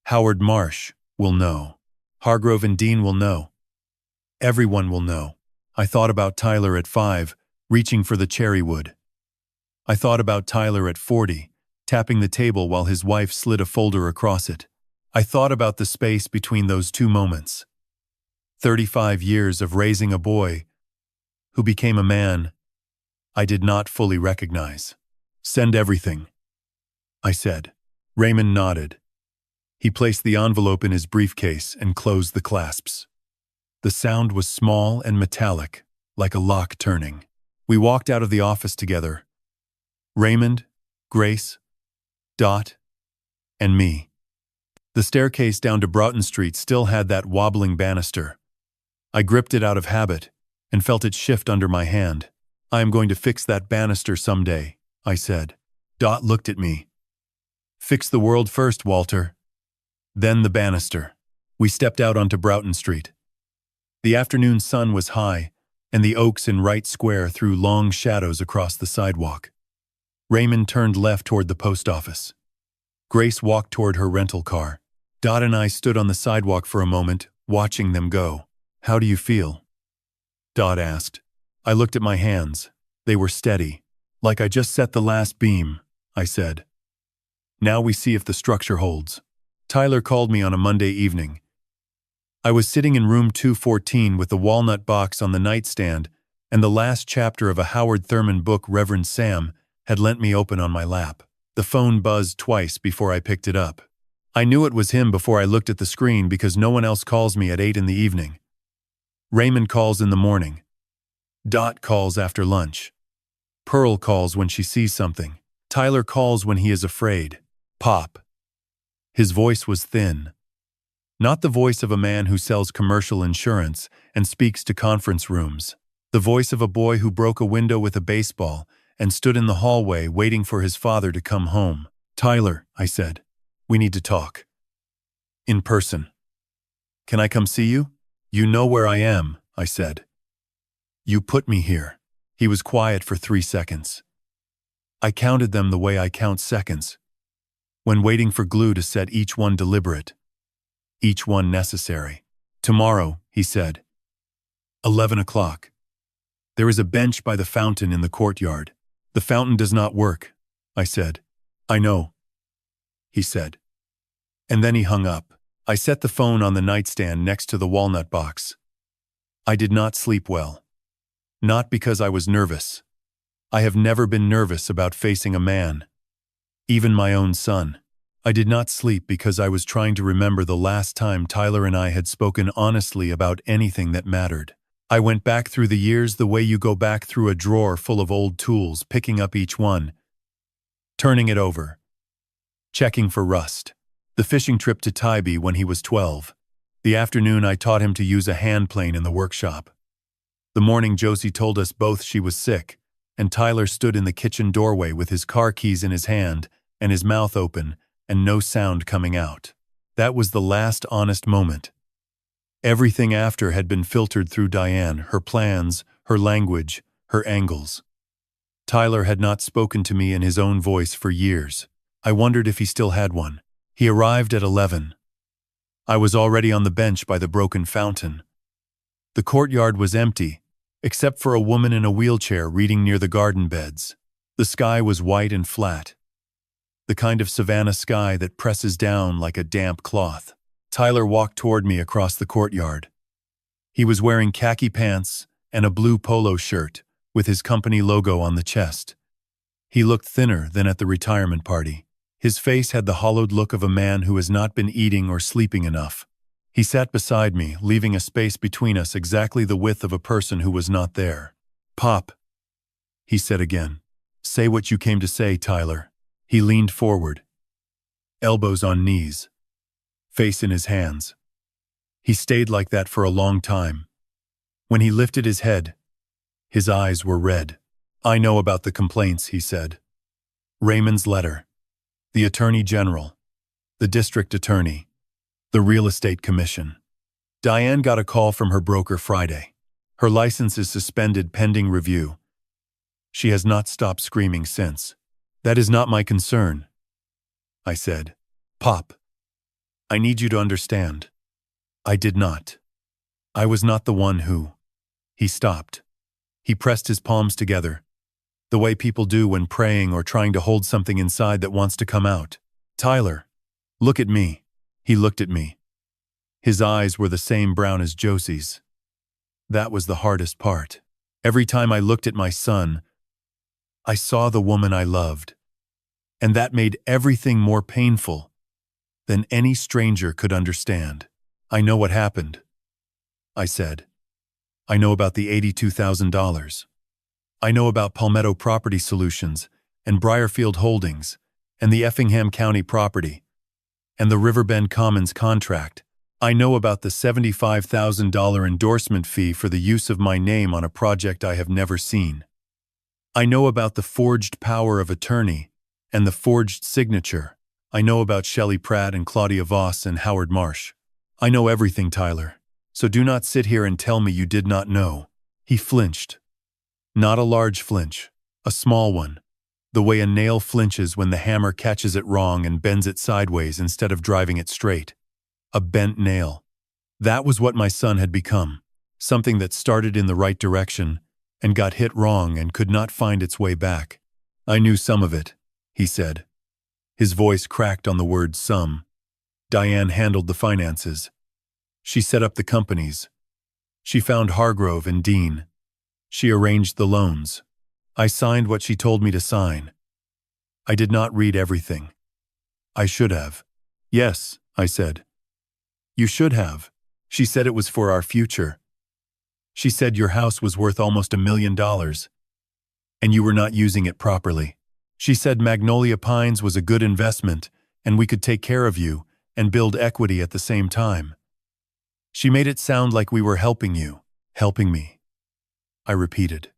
Howard Marsh will know. Hargrove and Dean will know. Everyone will know." I thought about Tyler at 5, reaching for the cherry wood. I thought about Tyler at 40, tapping the table while his wife slid a folder across it. I thought about the space between those two moments. 35 years of raising a boy who became a man I did not fully recognize. "Send everything," I said. Raymond nodded. He placed the envelope in his briefcase and closed the clasps. The sound was small and metallic, like a lock turning. We walked out of the office together. Raymond, Grace, Dot, and me. The staircase down to Broughton Street still had that wobbling banister. I gripped it out of habit and felt it shift under my hand. "I am going to fix that banister someday," I said. Dot looked at me. "Fix the world first, Walter. Then the banister." We stepped out onto Broughton Street. The afternoon sun was high, and the oaks in Wright Square threw long shadows across the sidewalk. Raymond turned left toward the post office. Grace walked toward her rental car. Dot and I stood on the sidewalk for a moment, watching them go. "How do you feel?" Dot asked. I looked at my hands. They were steady. Like I just set the last beam, I said. Now we see if the structure holds. Tyler called me on a Monday evening. I was sitting in room 214 with the walnut box on the nightstand and the last chapter of a Howard Thurman book Reverend Sam had lent me open on my lap. The phone buzzed twice before I picked it up. I knew it was him before I looked at the screen because no one else calls me at 8 in the evening. Raymond calls in the morning. Dot calls after lunch. Pearl calls when she sees something. Tyler calls when he is afraid. Pop. His voice was thin. Not the voice of a man who sells commercial insurance and speaks to conference rooms. The voice of a boy who broke a window with a baseball and stood in the hallway waiting for his father to come home. Tyler, I said, we need to talk. In person. Can I come see you? You know where I am, I said. You put me here. He was quiet for 3 seconds. I counted them the way I count seconds. When waiting for glue to set each one deliberate. Each one necessary. Tomorrow, he said. 11 o'clock. There is a bench by the fountain in the courtyard. The fountain does not work, I said. I know, he said. And then he hung up. I set the phone on the nightstand next to the walnut box. I did not sleep well. Not because I was nervous. I have never been nervous about facing a man. Even my own son. I did not sleep because I was trying to remember the last time Tyler and I had spoken honestly about anything that mattered. I went back through the years the way you go back through a drawer full of old tools, picking up each one, turning it over, checking for rust. The fishing trip to Tybee when he was 12. The afternoon I taught him to use a hand plane in the workshop. The morning Josie told us both she was sick, and Tyler stood in the kitchen doorway with his car keys in his hand and his mouth open and no sound coming out. That was the last honest moment. Everything after had been filtered through Diane, her plans, her language, her angles. Tyler had not spoken to me in his own voice for years. I wondered if he still had one. He arrived at 11. I was already on the bench by the broken fountain. The courtyard was empty, except for a woman in a wheelchair reading near the garden beds. The sky was white and flat. The kind of savanna sky that presses down like a damp cloth. Tyler walked toward me across the courtyard. He was wearing khaki pants and a blue polo shirt with his company logo on the chest. He looked thinner than at the retirement party. His face had the hollowed look of a man who has not been eating or sleeping enough. He sat beside me, leaving a space between us exactly the width of a person who was not there. Pop, he said again. Say what you came to say, Tyler. He leaned forward, elbows on knees, face in his hands. He stayed like that for a long time. When he lifted his head, his eyes were red. I know about the complaints, he said. Raymond's letter, the Attorney General, the District Attorney, the Real Estate Commission. Diane got a call from her broker Friday. Her license is suspended pending review. She has not stopped screaming since. That is not my concern, I said. Pop, I need you to understand. I did not. I was not the one who. He stopped. He pressed his palms together, the way people do when praying or trying to hold something inside that wants to come out. Tyler, look at me. He looked at me. His eyes were the same brown as Josie's. That was the hardest part. Every time I looked at my son, I saw the woman I loved. And that made everything more painful than any stranger could understand. I know what happened, I said. I know about the $82,000. I know about Palmetto Property Solutions and Briarfield Holdings and the Effingham County property and the Riverbend Commons contract. I know about the $75,000 endorsement fee for the use of my name on a project I have never seen. I know about the forged power of attorney and the forged signature. I know about Shelley Pratt and Claudia Voss and Howard Marsh. I know everything, Tyler. So do not sit here and tell me you did not know. He flinched. Not a large flinch, a small one. The way a nail flinches when the hammer catches it wrong and bends it sideways instead of driving it straight. A bent nail. That was what my son had become. Something that started in the right direction and got hit wrong and could not find its way back. I knew some of it, he said. His voice cracked on the word some. Diane handled the finances. She set up the companies. She found Hargrove and Dean. She arranged the loans. I signed what she told me to sign. I did not read everything. I should have. Yes, I said. You should have. She said it was for our future. She said your house was worth almost $1 million, and you were not using it properly. She said Magnolia Pines was a good investment, and we could take care of you and build equity at the same time. She made it sound like we were helping you, helping me. I repeated.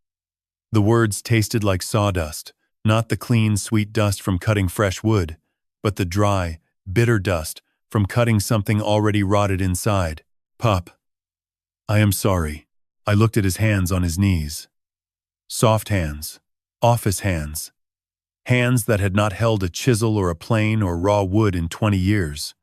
The words tasted like sawdust, not the clean, sweet dust from cutting fresh wood, but the dry, bitter dust from cutting something already rotted inside. Pop. I am sorry. I looked at his hands on his knees. Soft hands. Office hands. Hands that had not held a chisel or a plane or raw wood in 20 years.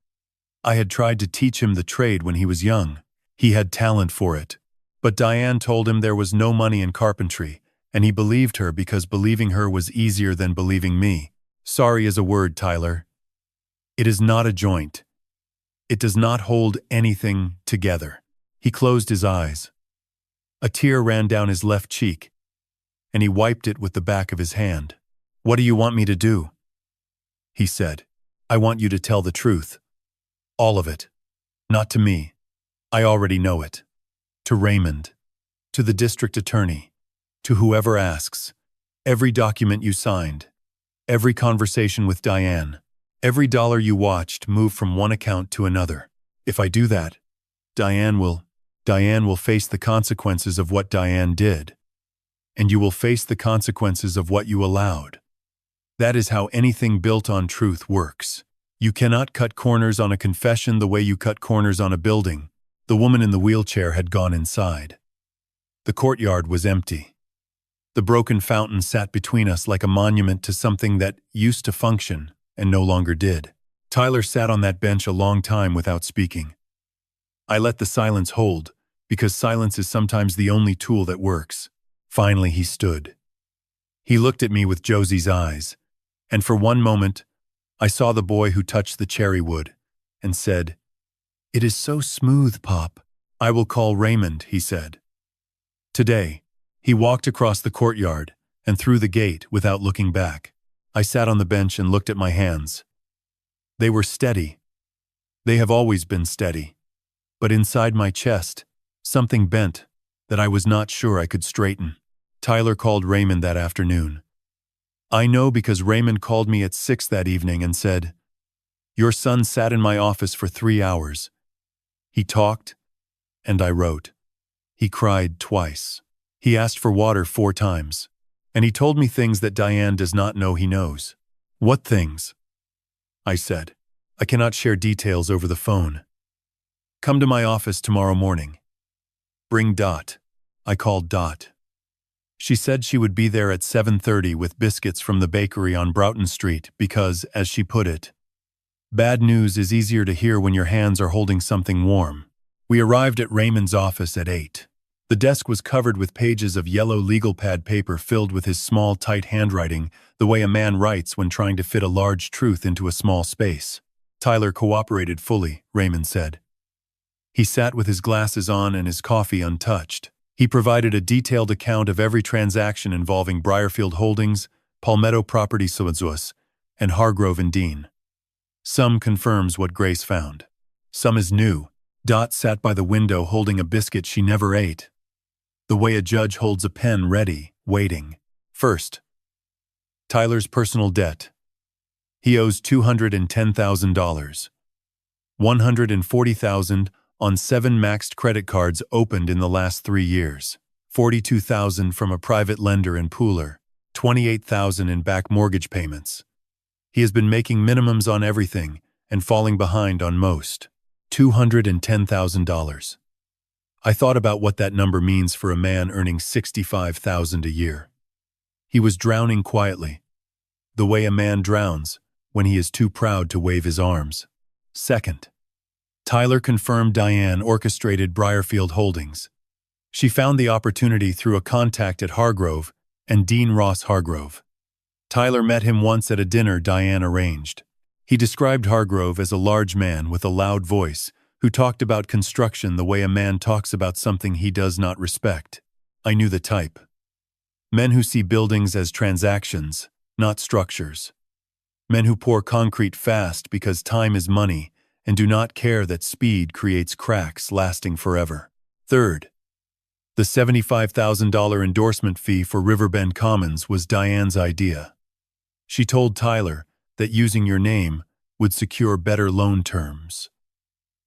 I had tried to teach him the trade when he was young. He had talent for it. But Diane told him there was no money in carpentry, and he believed her because believing her was easier than believing me. Sorry is a word, Tyler. It is not a joint. It does not hold anything together. He closed his eyes. A tear ran down his left cheek, and he wiped it with the back of his hand. What do you want me to do? He said. I want you to tell the truth. All of it. Not to me. I already know it. To Raymond. To the district attorney. To whoever asks. Every document you signed. Every conversation with Diane. Every dollar you watched move from one account to another. If I do that, Diane will face the consequences of what Diane did. And you will face the consequences of what you allowed. That is how anything built on truth works. You cannot cut corners on a confession the way you cut corners on a building. The woman in the wheelchair had gone inside. The courtyard was empty. The broken fountain sat between us like a monument to something that used to function and no longer did. Tyler sat on that bench a long time without speaking. I let the silence hold, because silence is sometimes the only tool that works. Finally, he stood. He looked at me with Josie's eyes, and for one moment, I saw the boy who touched the cherry wood and said, "It is so smooth, Pop." "I will call Raymond," he said. Today, he walked across the courtyard and through the gate without looking back. I sat on the bench and looked at my hands. They were steady. They have always been steady. But inside my chest, something bent that I was not sure I could straighten. Tyler called Raymond that afternoon. I know because Raymond called me at 6 that evening and said, "Your son sat in my office for 3 hours. He talked, and I wrote. He cried twice. He asked for water 4 times. And he told me things that Diane does not know he knows." "What things?" I said. "I cannot share details over the phone. Come to my office tomorrow morning. Bring Dot." I called Dot. She said she would be there at 7:30 with biscuits from the bakery on Broughton Street because, as she put it, bad news is easier to hear when your hands are holding something warm. We arrived at Raymond's office at 8. The desk was covered with pages of yellow legal pad paper filled with his small, tight handwriting, the way a man writes when trying to fit a large truth into a small space. Tyler cooperated fully, Raymond said. He sat with his glasses on and his coffee untouched. He provided a detailed account of every transaction involving Briarfield Holdings, Palmetto Property Solutions, and Hargrove and Dean. Some confirms what Grace found. Some is new. Dot sat by the window holding a biscuit she never ate. The way a judge holds a pen ready, waiting. First, Tyler's personal debt. He owes $210,000. $140,000 on 7 maxed credit cards opened in the last 3 years. $42,000 from a private lender and pooler. $28,000 in back mortgage payments. He has been making minimums on everything and falling behind on most. $210,000. I thought about what that number means for a man earning $65,000 a year. He was drowning quietly, the way a man drowns when he is too proud to wave his arms. Second, Tyler confirmed Diane orchestrated Briarfield Holdings. She found the opportunity through a contact at Hargrove and Dean Ross Hargrove. Tyler met him once at a dinner Diane arranged. He described Hargrove as a large man with a loud voice who talked about construction the way a man talks about something he does not respect. I knew the type. Men who see buildings as transactions, not structures. Men who pour concrete fast because time is money and do not care that speed creates cracks lasting forever. Third, the $75,000 endorsement fee for Riverbend Commons was Diane's idea. She told Tyler that using your name would secure better loan terms.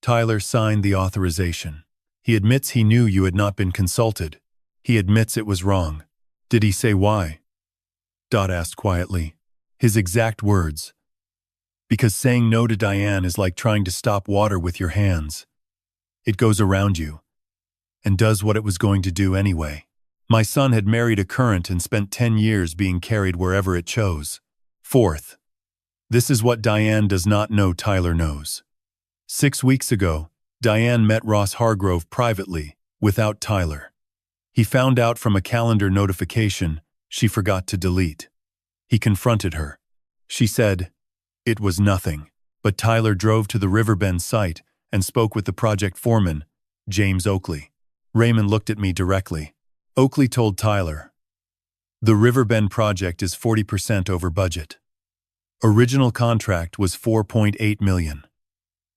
Tyler signed the authorization. He admits he knew you had not been consulted. He admits it was wrong. Did he say why? Dot asked quietly. His exact words. Because saying no to Diane is like trying to stop water with your hands. It goes around you and does what it was going to do anyway. My son had married a current and spent 10 years being carried wherever it chose. Fourth, this is what Diane does not know Tyler knows. 6 weeks ago, Diane met Ross Hargrove privately, without Tyler. He found out from a calendar notification she forgot to delete. He confronted her. She said, it was nothing, but Tyler drove to the Riverbend site and spoke with the project foreman, James Oakley. Raymond looked at me directly. Oakley told Tyler, the Riverbend project is 40% over budget. Original contract was $4.8 million.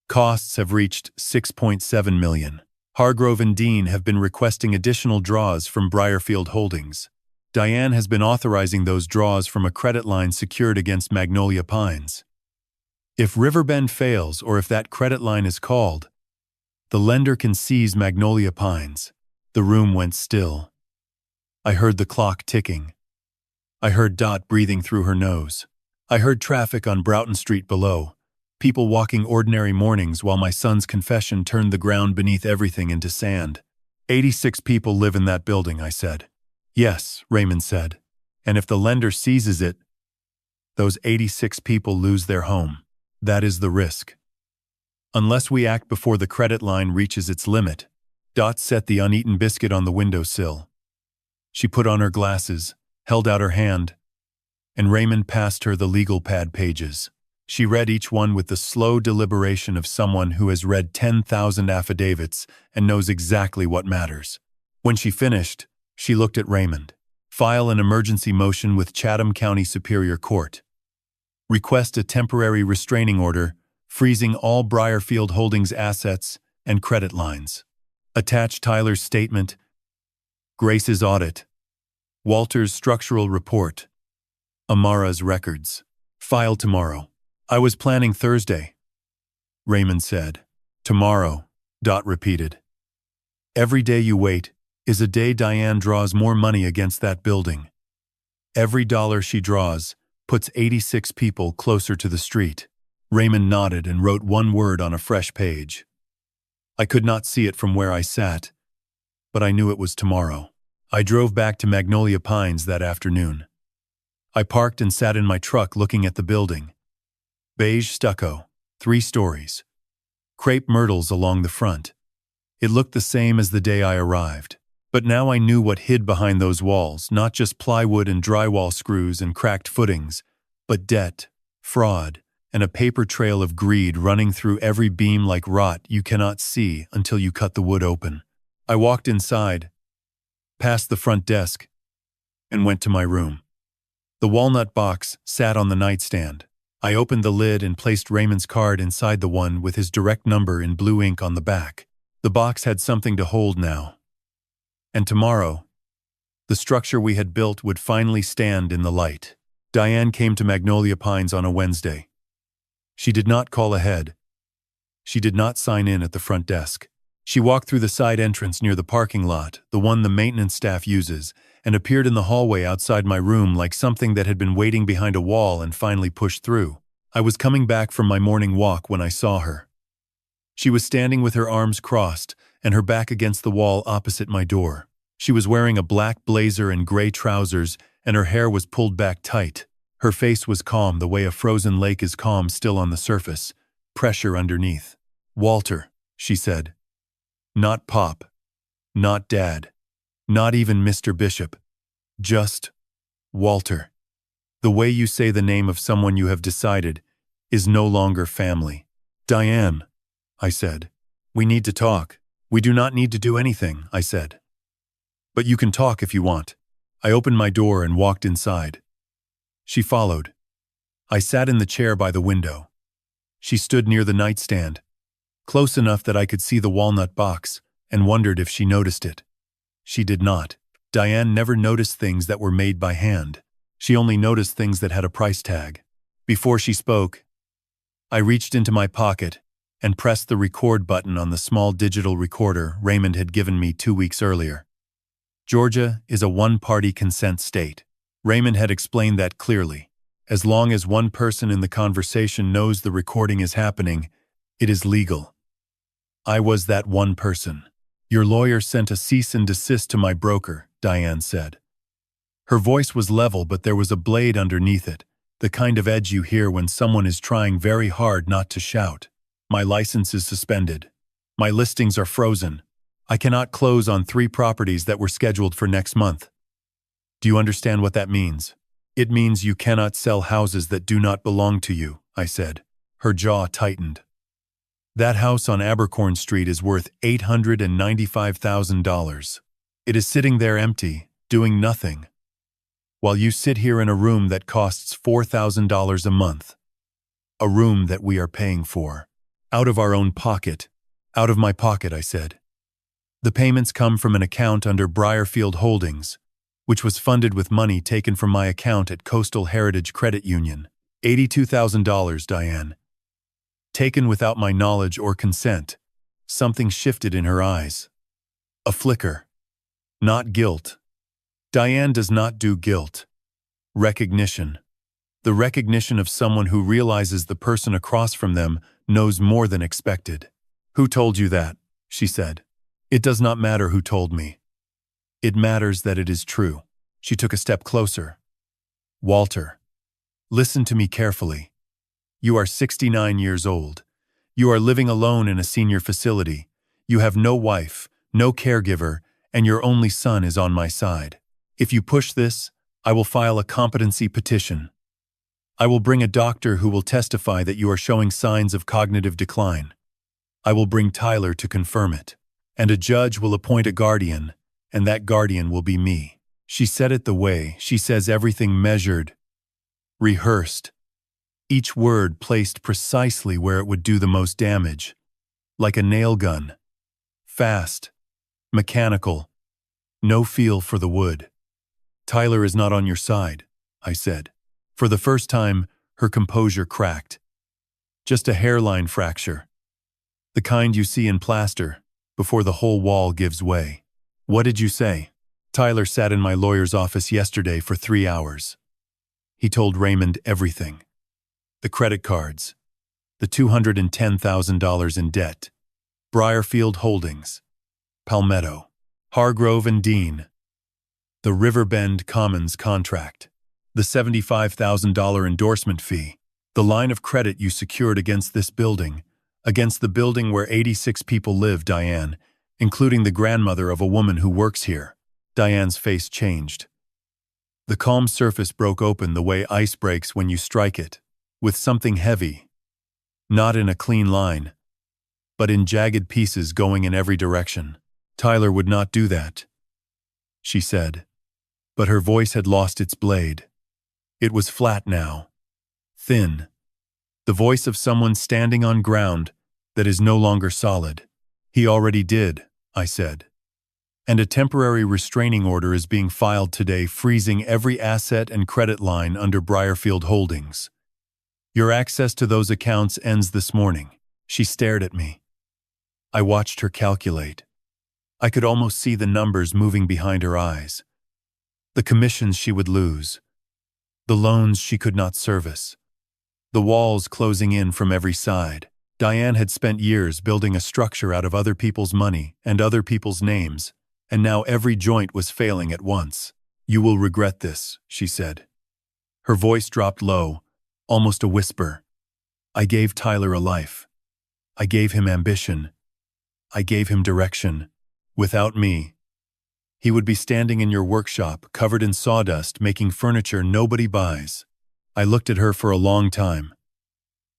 Costs have reached $6.7 million. Hargrove and Dean have been requesting additional draws from Briarfield Holdings. Diane has been authorizing those draws from a credit line secured against Magnolia Pines. If Riverbend fails or if that credit line is called, the lender can seize Magnolia Pines. The room went still. I heard the clock ticking. I heard Dot breathing through her nose. I heard traffic on Broughton Street below, people walking ordinary mornings while my son's confession turned the ground beneath everything into sand. 86 people live in that building, I said. Yes, Raymond said. And if the lender seizes it, those 86 people lose their home. That is the risk. Unless we act before the credit line reaches its limit. Dot set the uneaten biscuit on the windowsill. She put on her glasses, held out her hand, and Raymond passed her the legal pad pages. She read each one with the slow deliberation of someone who has read 10,000 affidavits and knows exactly what matters. When she finished, she looked at Raymond. File an emergency motion with Chatham County Superior Court. Request a temporary restraining order, freezing all Briarfield Holdings assets and credit lines. Attach Tyler's statement, Grace's audit, Walter's structural report, Amara's records. File tomorrow. I was planning Thursday, Raymond said. Tomorrow, Dot repeated. Every day you wait is a day Diane draws more money against that building. Every dollar she draws puts 86 people closer to the street. Raymond nodded and wrote one word on a fresh page. I could not see it from where I sat, but I knew it was tomorrow. I drove back to Magnolia Pines that afternoon. I parked and sat in my truck looking at the building. Beige stucco, 3 stories. Crepe myrtles along the front. It looked the same as the day I arrived. But now I knew what hid behind those walls, not just plywood and drywall screws and cracked footings, but debt, fraud, and a paper trail of greed running through every beam like rot you cannot see until you cut the wood open. I walked inside, past the front desk, and went to my room. The walnut box sat on the nightstand. I opened the lid and placed Raymond's card inside the one with his direct number in blue ink on the back. The box had something to hold now. And tomorrow, the structure we had built would finally stand in the light. Diane came to Magnolia Pines on a Wednesday. She did not call ahead. She did not sign in at the front desk. She walked through the side entrance near the parking lot, the one the maintenance staff uses, and appeared in the hallway outside my room like something that had been waiting behind a wall and finally pushed through. I was coming back from my morning walk when I saw her. She was standing with her arms crossed and her back against the wall opposite my door. She was wearing a black blazer and gray trousers, and her hair was pulled back tight. Her face was calm the way a frozen lake is calm still on the surface, pressure underneath. Walter, she said. Not Pop. Not Dad. Not even Mr. Bishop. Just Walter. The way you say the name of someone you have decided is no longer family. Diane, I said. We need to talk. We do not need to do anything, I said. But you can talk if you want. I opened my door and walked inside. She followed. I sat in the chair by the window. She stood near the nightstand, close enough that I could see the walnut box, and wondered if she noticed it. She did not. Diane never noticed things that were made by hand. She only noticed things that had a price tag. Before she spoke, I reached into my pocket and pressed the record button on the small digital recorder Raymond had given me 2 weeks earlier. Georgia is a one-party consent state. Raymond had explained that clearly. As long as one person in the conversation knows the recording is happening, it is legal. I was that one person. Your lawyer sent a cease and desist to my broker, Diane said. Her voice was level, but there was a blade underneath it, the kind of edge you hear when someone is trying very hard not to shout. My license is suspended. My listings are frozen. I cannot close on 3 properties that were scheduled for next month. Do you understand what that means? It means you cannot sell houses that do not belong to you, I said. Her jaw tightened. That house on Abercorn Street is worth $895,000. It is sitting there empty, doing nothing, while you sit here in a room that costs $4,000 a month. A room that we are paying for. Out of our own pocket. Out of my pocket, I said. The payments come from an account under Briarfield Holdings, which was funded with money taken from my account at Coastal Heritage Credit Union. $82,000, Diane. Taken without my knowledge or consent. Something shifted in her eyes. A flicker. Not guilt. Diane does not do guilt. Recognition. The recognition of someone who realizes the person across from them knows more than expected. Who told you that? She said. It does not matter who told me. It matters that it is true. She took a step closer. Walter, listen to me carefully. You are 69 years old. You are living alone in a senior facility. You have no wife, no caregiver, and your only son is on my side. If you push this, I will file a competency petition. I will bring a doctor who will testify that you are showing signs of cognitive decline. I will bring Tyler to confirm it. And a judge will appoint a guardian, and that guardian will be me. She said it the way she says everything, measured, rehearsed. Each word placed precisely where it would do the most damage. Like a nail gun. Fast. Mechanical. No feel for the wood. Tyler is not on your side, I said. For the first time, her composure cracked. Just a hairline fracture. The kind you see in plaster, before the whole wall gives way. What did you say? Tyler sat in my lawyer's office yesterday for 3 hours. He told Raymond everything. The credit cards. The $210,000 in debt. Briarfield Holdings. Palmetto. Hargrove and Dean. The Riverbend Commons contract. The $75,000 endorsement fee. The line of credit you secured against this building. Against the building where 86 people live, Diane, including the grandmother of a woman who works here. Diane's face changed. The calm surface broke open the way ice breaks when you strike it, with something heavy. Not in a clean line, but in jagged pieces going in every direction. Tyler would not do that, she said. But her voice had lost its blade. It was flat now. Thin. The voice of someone standing on ground that is no longer solid. He already did, I said. And a temporary restraining order is being filed today, freezing every asset and credit line under Briarfield Holdings. Your access to those accounts ends this morning. She stared at me. I watched her calculate. I could almost see the numbers moving behind her eyes. The commissions she would lose. The loans she could not service. The walls closing in from every side. Diane had spent years building a structure out of other people's money and other people's names, and now every joint was failing at once. You will regret this, she said. Her voice dropped low, almost a whisper. I gave Tyler a life. I gave him ambition. I gave him direction. Without me, he would be standing in your workshop, covered in sawdust, making furniture nobody buys. I looked at her for a long time.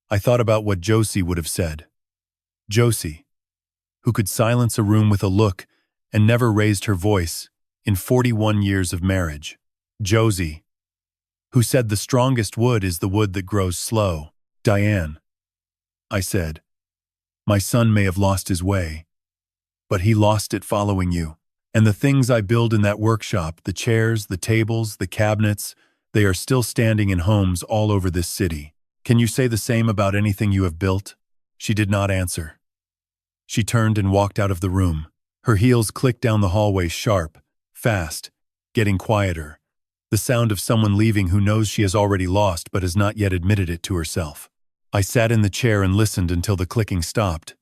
I thought about what Josie would have said. Josie, who could silence a room with a look and never raised her voice in 41 years of marriage. Josie, who said the strongest wood is the wood that grows slow. Diane, I said, my son may have lost his way, but he lost it following you. And the things I build in that workshop, the chairs, the tables, the cabinets, they are still standing in homes all over this city. Can you say the same about anything you have built? She did not answer. She turned and walked out of the room. Her heels clicked down the hallway sharp, fast, getting quieter. The sound of someone leaving who knows she has already lost but has not yet admitted it to herself. I sat in the chair and listened until the clicking stopped.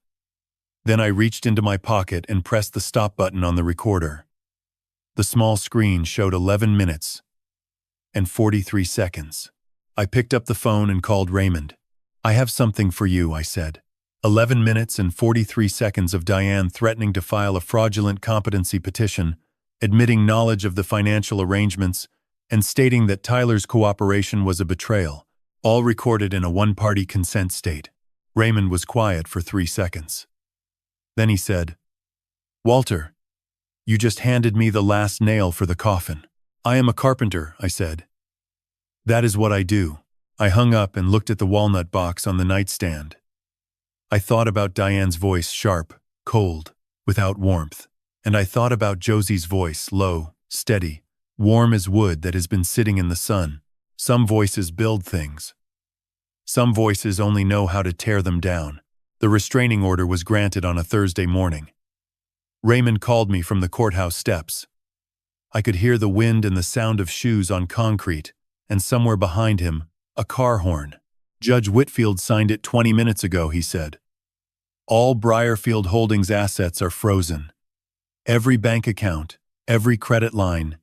Then I reached into my pocket and pressed the stop button on the recorder. The small screen showed 11 minutes and 43 seconds. I picked up the phone and called Raymond. I have something for you, I said. 11 minutes and 43 seconds of Diane threatening to file a fraudulent competency petition, admitting knowledge of the financial arrangements, and stating that Tyler's cooperation was a betrayal, all recorded in a one-party consent state. Raymond was quiet for 3 seconds. Then he said, Walter, you just handed me the last nail for the coffin. I am a carpenter, I said. That is what I do. I hung up and looked at the walnut box on the nightstand. I thought about Diane's voice, sharp, cold, without warmth. And I thought about Josie's voice, low, steady, warm as wood that has been sitting in the sun. Some voices build things. Some voices only know how to tear them down. The restraining order was granted on a Thursday morning. Raymond called me from the courthouse steps. I could hear the wind and the sound of shoes on concrete, and somewhere behind him, a car horn. Judge Whitfield signed it 20 minutes ago, he said. All Briarfield Holdings assets are frozen. Every bank account, every credit line,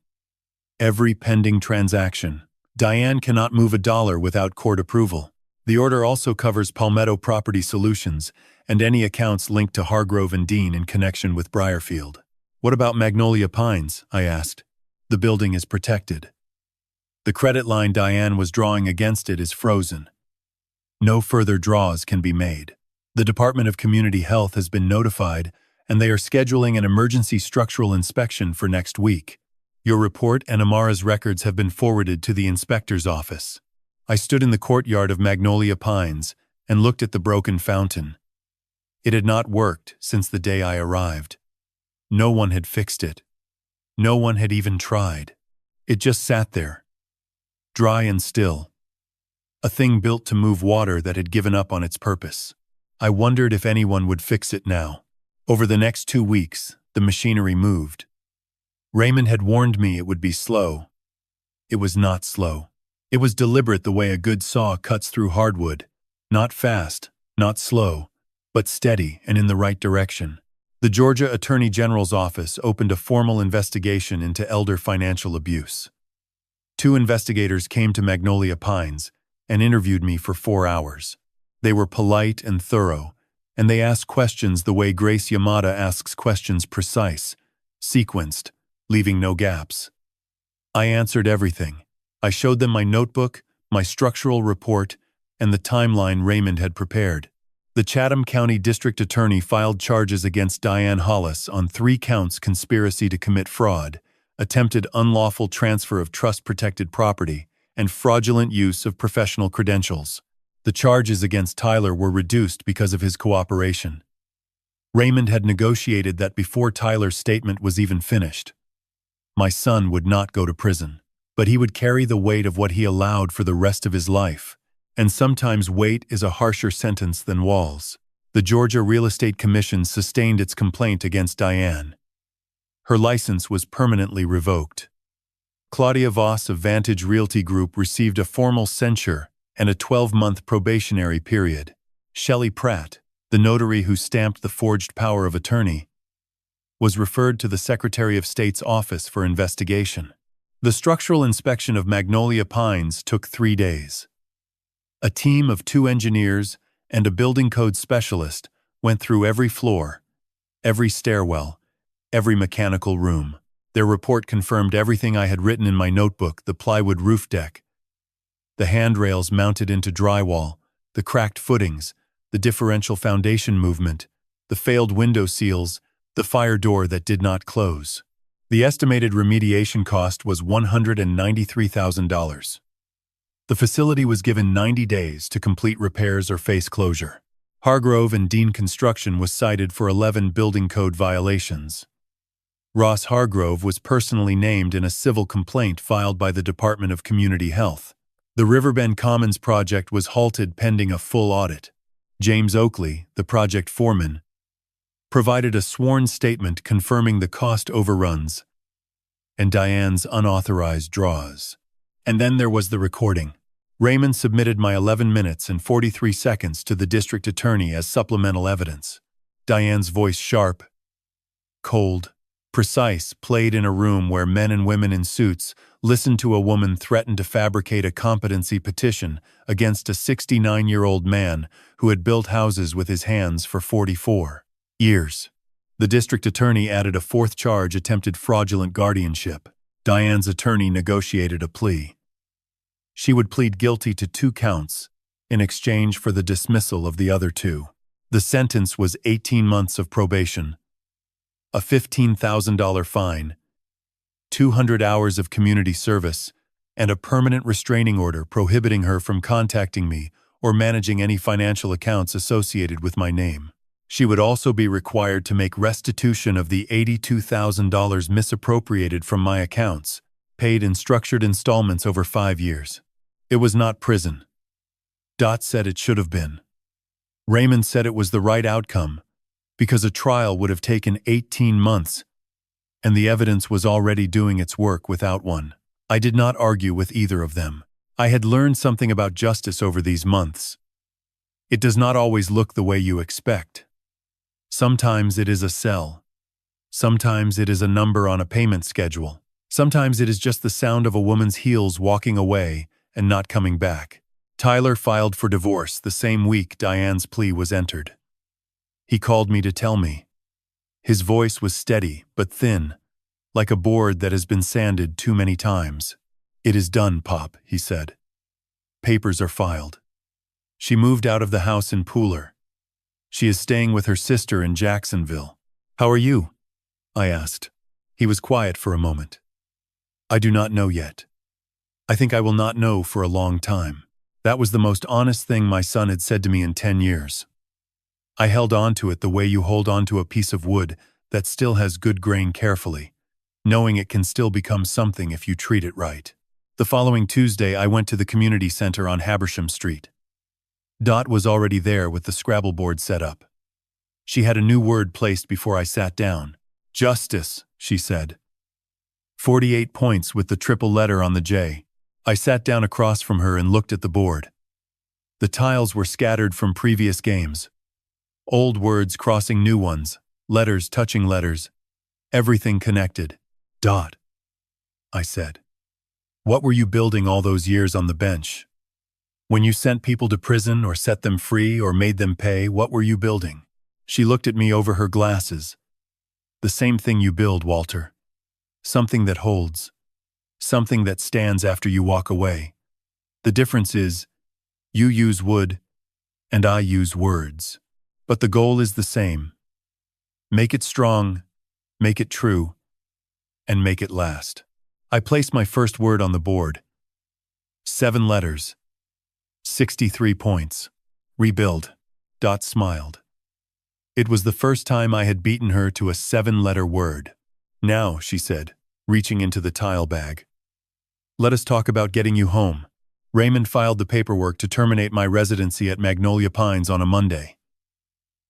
every pending transaction. Diane cannot move $1 without court approval. The order also covers Palmetto Property Solutions and any accounts linked to Hargrove and Dean in connection with Briarfield. What about Magnolia Pines? I asked. The building is protected. The credit line Diane was drawing against it is frozen. No further draws can be made. The Department of Community Health has been notified, and they are scheduling an emergency structural inspection for next week. Your report and Amara's records have been forwarded to the inspector's office. I stood in the courtyard of Magnolia Pines and looked at the broken fountain. It had not worked since the day I arrived. No one had fixed it. No one had even tried. It just sat there, dry and still. A thing built to move water that had given up on its purpose. I wondered if anyone would fix it now. Over the next 2 weeks, the machinery moved. Raymond had warned me it would be slow. It was not slow. It was deliberate the way a good saw cuts through hardwood. Not fast, not slow, but steady and in the right direction. The Georgia Attorney General's office opened a formal investigation into elder financial abuse. 2 investigators came to Magnolia Pines and interviewed me for 4 hours. They were polite and thorough, and they asked questions the way Grace Yamada asks questions, precise, sequenced, leaving no gaps. I answered everything. I showed them my notebook, my structural report, and the timeline Raymond had prepared. The Chatham County District Attorney filed charges against Diane Hollis on 3 counts: conspiracy to commit fraud, attempted unlawful transfer of trust-protected property, and fraudulent use of professional credentials. The charges against Tyler were reduced because of his cooperation. Raymond had negotiated that before Tyler's statement was even finished. My son would not go to prison, but he would carry the weight of what he allowed for the rest of his life. And sometimes weight is a harsher sentence than walls. The Georgia Real Estate Commission sustained its complaint against Diane. Her license was permanently revoked. Claudia Voss of Vantage Realty Group received a formal censure and a 12-month probationary period. Shelley Pratt, the notary who stamped the forged power of attorney, was referred to the Secretary of State's office for investigation. The structural inspection of Magnolia Pines took 3 days. A team of 2 engineers and a building code specialist went through every floor, every stairwell, every mechanical room. Their report confirmed everything I had written in my notebook: the plywood roof deck, The handrails mounted into drywall, the cracked footings, the differential foundation movement, the failed window seals, the fire door that did not close. The estimated remediation cost was $193,000. The facility was given 90 days to complete repairs or face closure. Hargrove and Dean Construction was cited for 11 building code violations. Ross Hargrove was personally named in a civil complaint filed by the Department of Community Health. The Riverbend Commons project was halted pending a full audit. James Oakley, the project foreman, provided a sworn statement confirming the cost overruns and Diane's unauthorized draws. And then there was the recording. Raymond submitted my 11 minutes and 43 seconds to the district attorney as supplemental evidence. Diane's voice sharp, cold, precise, played in a room where men and women in suits listened to a woman threaten to fabricate a competency petition against a 69-year-old man who had built houses with his hands for 44 years. The district attorney added a fourth charge: attempted fraudulent guardianship. Diane's attorney negotiated a plea. She would plead guilty to 2 counts in exchange for the dismissal of the other 2. The sentence was 18 months of probation, a $15,000 fine, 200 hours of community service, and a permanent restraining order prohibiting her from contacting me or managing any financial accounts associated with my name. She would also be required to make restitution of the $82,000 misappropriated from my accounts, paid in structured installments over 5 years. It was not prison. Dot said it should have been. Raymond said it was the right outcome, because a trial would have taken 18 months, and the evidence was already doing its work without one. I did not argue with either of them. I had learned something about justice over these months. It does not always look the way you expect. Sometimes it is a cell. Sometimes it is a number on a payment schedule. Sometimes it is just the sound of a woman's heels walking away and not coming back. Tyler filed for divorce the same week Diane's plea was entered. He called me to tell me. His voice was steady but thin, like a board that has been sanded too many times. "It is done, Pop," he said. "Papers are filed. She moved out of the house in Pooler. She is staying with her sister in Jacksonville." "How are you?" I asked. He was quiet for a moment. "I do not know yet. I think I will not know for a long time." That was the most honest thing my son had said to me in 10 years. I held on to it the way you hold on to a piece of wood that still has good grain carefully, knowing it can still become something if you treat it right. The following Tuesday, I went to the community center on Habersham Street. Dot was already there with the Scrabble board set up. She had a new word placed before I sat down. "Justice," she said. 48 points with the triple letter on the J. I sat down across from her and looked at the board. The tiles were scattered from previous games. Old words crossing new ones, letters touching letters, everything connected. "Dot," I said. "What were you building all those years on the bench? When you sent people to prison or set them free or made them pay, what were you building?" She looked at me over her glasses. "The same thing you build, Walter. Something that holds. Something that stands after you walk away. The difference is, you use wood, and I use words. But the goal is the same. Make it strong, make it true, and make it last." I placed my first word on the board. 7 letters. 63 points. Rebuild. Dot smiled. It was the first time I had beaten her to a 7-letter word. "Now," she said, reaching into the tile bag, "let us talk about getting you home." Raymond filed the paperwork to terminate my residency at Magnolia Pines on a Monday.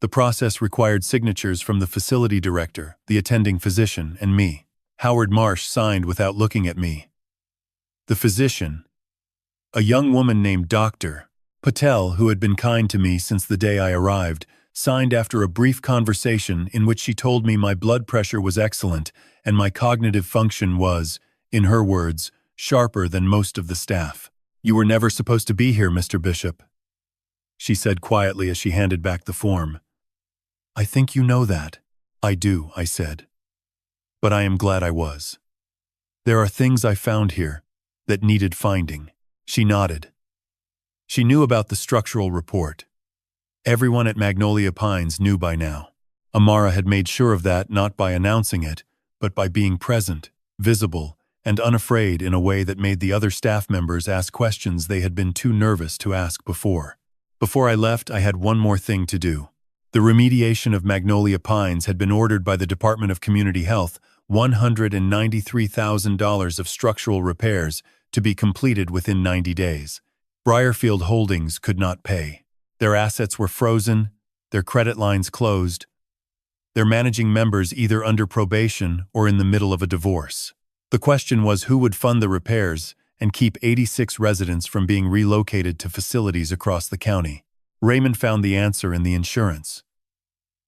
The process required signatures from the facility director, the attending physician, and me. Howard Marsh signed without looking at me. The physician, a young woman named Dr. Patel, who had been kind to me since the day I arrived, signed after a brief conversation in which she told me my blood pressure was excellent and my cognitive function was, in her words, sharper than most of the staff. "You were never supposed to be here, Mr. Bishop," she said quietly as she handed back the form. "I think you know that." "I do," I said. "But I am glad I was. There are things I found here that needed finding." She nodded. She knew about the structural report. Everyone at Magnolia Pines knew by now. Amara had made sure of that not by announcing it, but by being present, visible, and unafraid in a way that made the other staff members ask questions they had been too nervous to ask before. Before I left, I had one more thing to do. The remediation of Magnolia Pines had been ordered by the Department of Community Health, $193,000 of structural repairs to be completed within 90 days. Briarfield Holdings could not pay. Their assets were frozen, their credit lines closed, their managing members either under probation or in the middle of a divorce. The question was who would fund the repairs and keep 86 residents from being relocated to facilities across the county. Raymond found the answer in the insurance.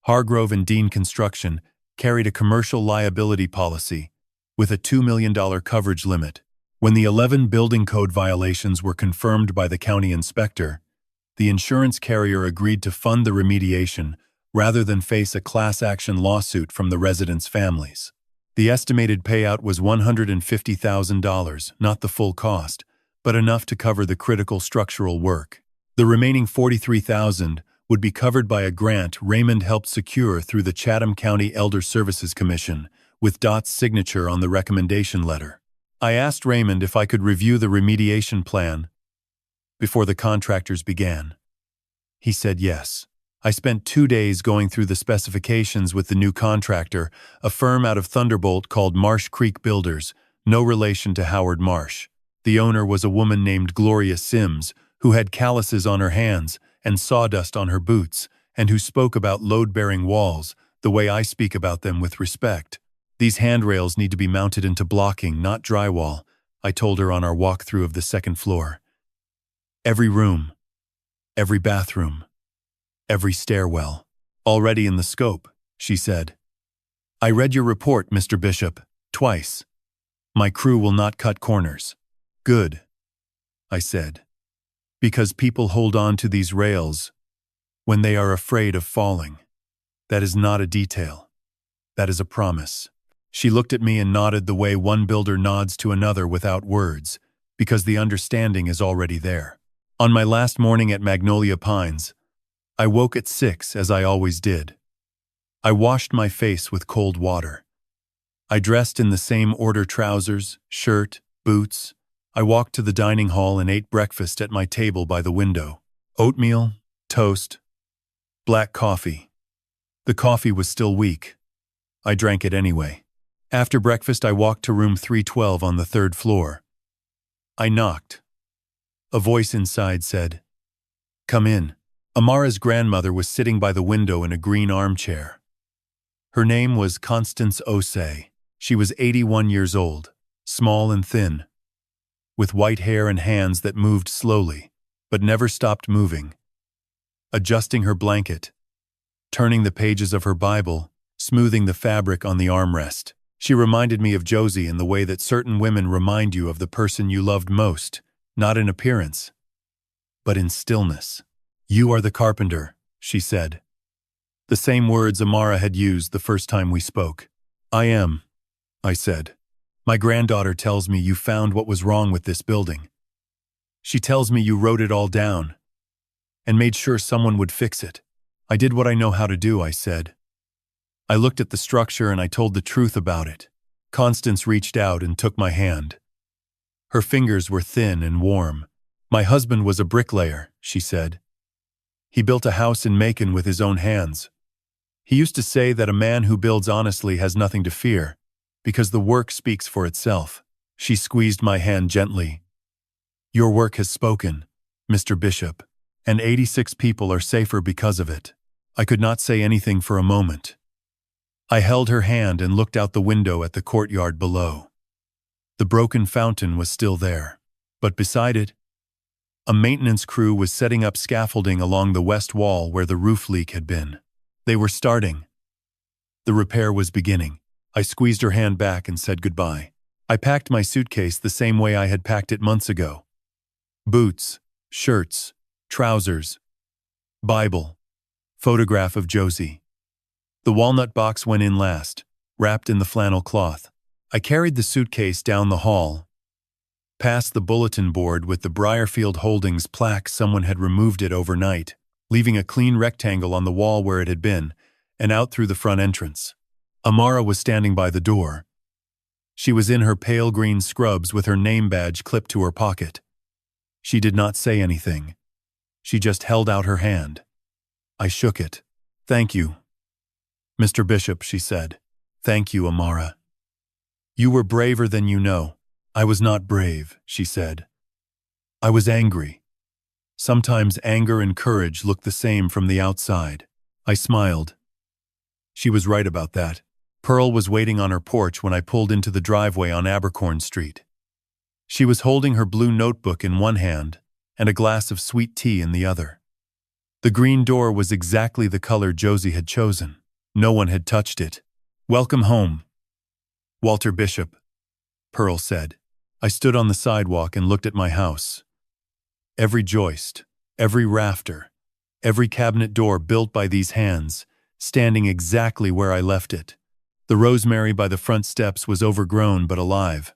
Hargrove and Dean Construction carried a commercial liability policy with a $2 million coverage limit. When the 11 building code violations were confirmed by the county inspector, the insurance carrier agreed to fund the remediation rather than face a class action lawsuit from the residents' families. The estimated payout was $150,000, not the full cost, but enough to cover the critical structural work. The remaining $43,000 would be covered by a grant Raymond helped secure through the Chatham County Elder Services Commission, with Dot's signature on the recommendation letter. I asked Raymond if I could review the remediation plan before the contractors began. He said yes. I spent 2 days going through the specifications with the new contractor, a firm out of Thunderbolt called Marsh Creek Builders, no relation to Howard Marsh. The owner was a woman named Gloria Sims, who had calluses on her hands and sawdust on her boots, and who spoke about load-bearing walls the way I speak about them with respect. These handrails need to be mounted into blocking, not drywall, I told her on our walkthrough of the second floor. Every room, every bathroom, every stairwell. Already in the scope, she said. I read your report, Mr. Bishop, twice. My crew will not cut corners. Good, I said. Because people hold on to these rails when they are afraid of falling. That is not a detail. That is a promise. She looked at me and nodded the way one builder nods to another without words, because the understanding is already there. On my last morning at Magnolia Pines, I woke at 6 as I always did. I washed my face with cold water. I dressed in the same order trousers, shirt, boots. I walked to the dining hall and ate breakfast at my table by the window. Oatmeal, toast, black coffee. The coffee was still weak. I drank it anyway. After breakfast, I walked to room 312 on the 3rd floor. I knocked. A voice inside said, "Come in." Amara's grandmother was sitting by the window in a green armchair. Her name was Constance Osei. She was 81 years old, small and thin, with white hair and hands that moved slowly, but never stopped moving. Adjusting her blanket, turning the pages of her Bible, smoothing the fabric on the armrest. She reminded me of Josie in the way that certain women remind you of the person you loved most, not in appearance, but in stillness. "You are the carpenter," she said. The same words Amara had used the first time we spoke. "I am," I said. "My granddaughter tells me you found what was wrong with this building. She tells me you wrote it all down and made sure someone would fix it." "I did what I know how to do," I said. I looked at the structure and I told the truth about it. Constance reached out and took my hand. Her fingers were thin and warm. "My husband was a bricklayer," she said. "He built a house in Macon with his own hands. He used to say that a man who builds honestly has nothing to fear, because the work speaks for itself." She squeezed my hand gently. "Your work has spoken, Mr. Bishop, and 86 people are safer because of it." I could not say anything for a moment. I held her hand and looked out the window at the courtyard below. The broken fountain was still there, but beside it, a maintenance crew was setting up scaffolding along the west wall where the roof leak had been. They were starting. The repair was beginning. I squeezed her hand back and said goodbye. I packed my suitcase the same way I had packed it months ago. Boots, shirts, trousers, Bible, photograph of Josie. The walnut box went in last, wrapped in the flannel cloth. I carried the suitcase down the hall, past the bulletin board with the Briarfield Holdings plaque. Someone had removed it overnight, leaving a clean rectangle on the wall where it had been, and out through the front entrance. Amara was standing by the door. She was in her pale green scrubs with her name badge clipped to her pocket. She did not say anything. She just held out her hand. I shook it. "Thank you, Mr. Bishop," she said. "Thank you, Amara. You were braver than you know." "I was not brave," she said. "I was angry. Sometimes anger and courage look the same from the outside." I smiled. She was right about that. Pearl was waiting on her porch when I pulled into the driveway on Abercorn Street. She was holding her blue notebook in one hand and a glass of sweet tea in the other. The green door was exactly the color Josie had chosen. No one had touched it. "Welcome home, Walter Bishop," Pearl said. I stood on the sidewalk and looked at my house. Every joist, every rafter, every cabinet door built by these hands, standing exactly where I left it. The rosemary by the front steps was overgrown but alive.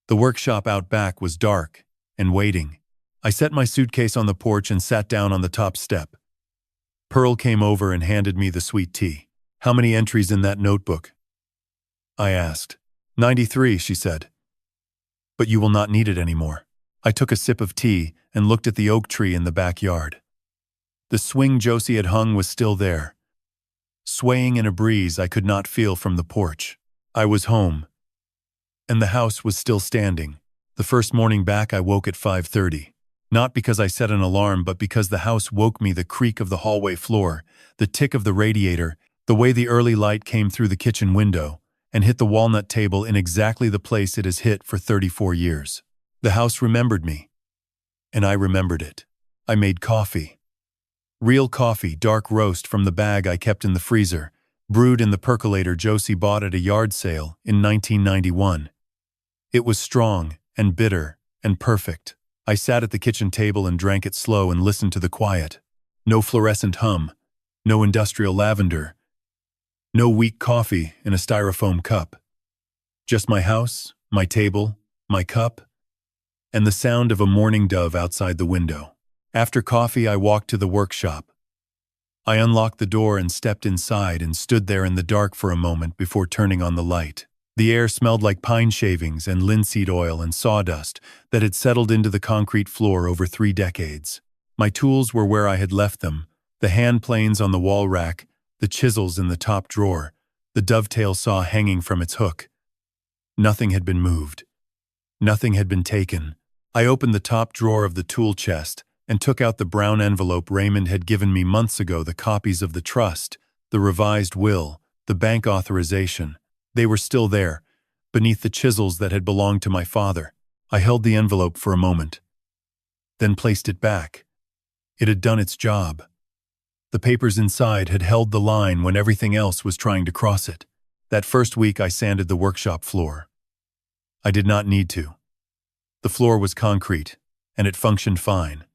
The workshop out back was dark and waiting. I set my suitcase on the porch and sat down on the top step. Pearl came over and handed me the sweet tea. "How many entries in that notebook?" I asked. 93, she said. "But you will not need it anymore." I took a sip of tea and looked at the oak tree in the backyard. The swing Josie had hung was still there, swaying in a breeze I could not feel from the porch. I was home, and the house was still standing. The first morning back I woke at 5:30. Not because I set an alarm, but because the house woke me. The creak of the hallway floor, the tick of the radiator, the way the early light came through the kitchen window and hit the walnut table in exactly the place it has hit for 34 years. The house remembered me, and I remembered it. I made coffee. Real coffee, dark roast from the bag I kept in the freezer, brewed in the percolator Josie bought at a yard sale in 1991. It was strong and bitter and perfect. I sat at the kitchen table and drank it slow and listened to the quiet. No fluorescent hum, no industrial lavender, no weak coffee in a styrofoam cup. Just my house, my table, my cup, and the sound of a mourning dove outside the window. After coffee, I walked to the workshop. I unlocked the door and stepped inside and stood there in the dark for a moment before turning on the light. The air smelled like pine shavings and linseed oil and sawdust that had settled into the concrete floor over 3 decades. My tools were where I had left them, the hand planes on the wall rack, the chisels in the top drawer, the dovetail saw hanging from its hook. Nothing had been moved. Nothing had been taken. I opened the top drawer of the tool chest and took out the brown envelope Raymond had given me months ago, the copies of the trust, the revised will, the bank authorization. They were still there, beneath the chisels that had belonged to my father. I held the envelope for a moment, then placed it back. It had done its job. The papers inside had held the line when everything else was trying to cross it. That first week I sanded the workshop floor. I did not need to. The floor was concrete, and it functioned fine.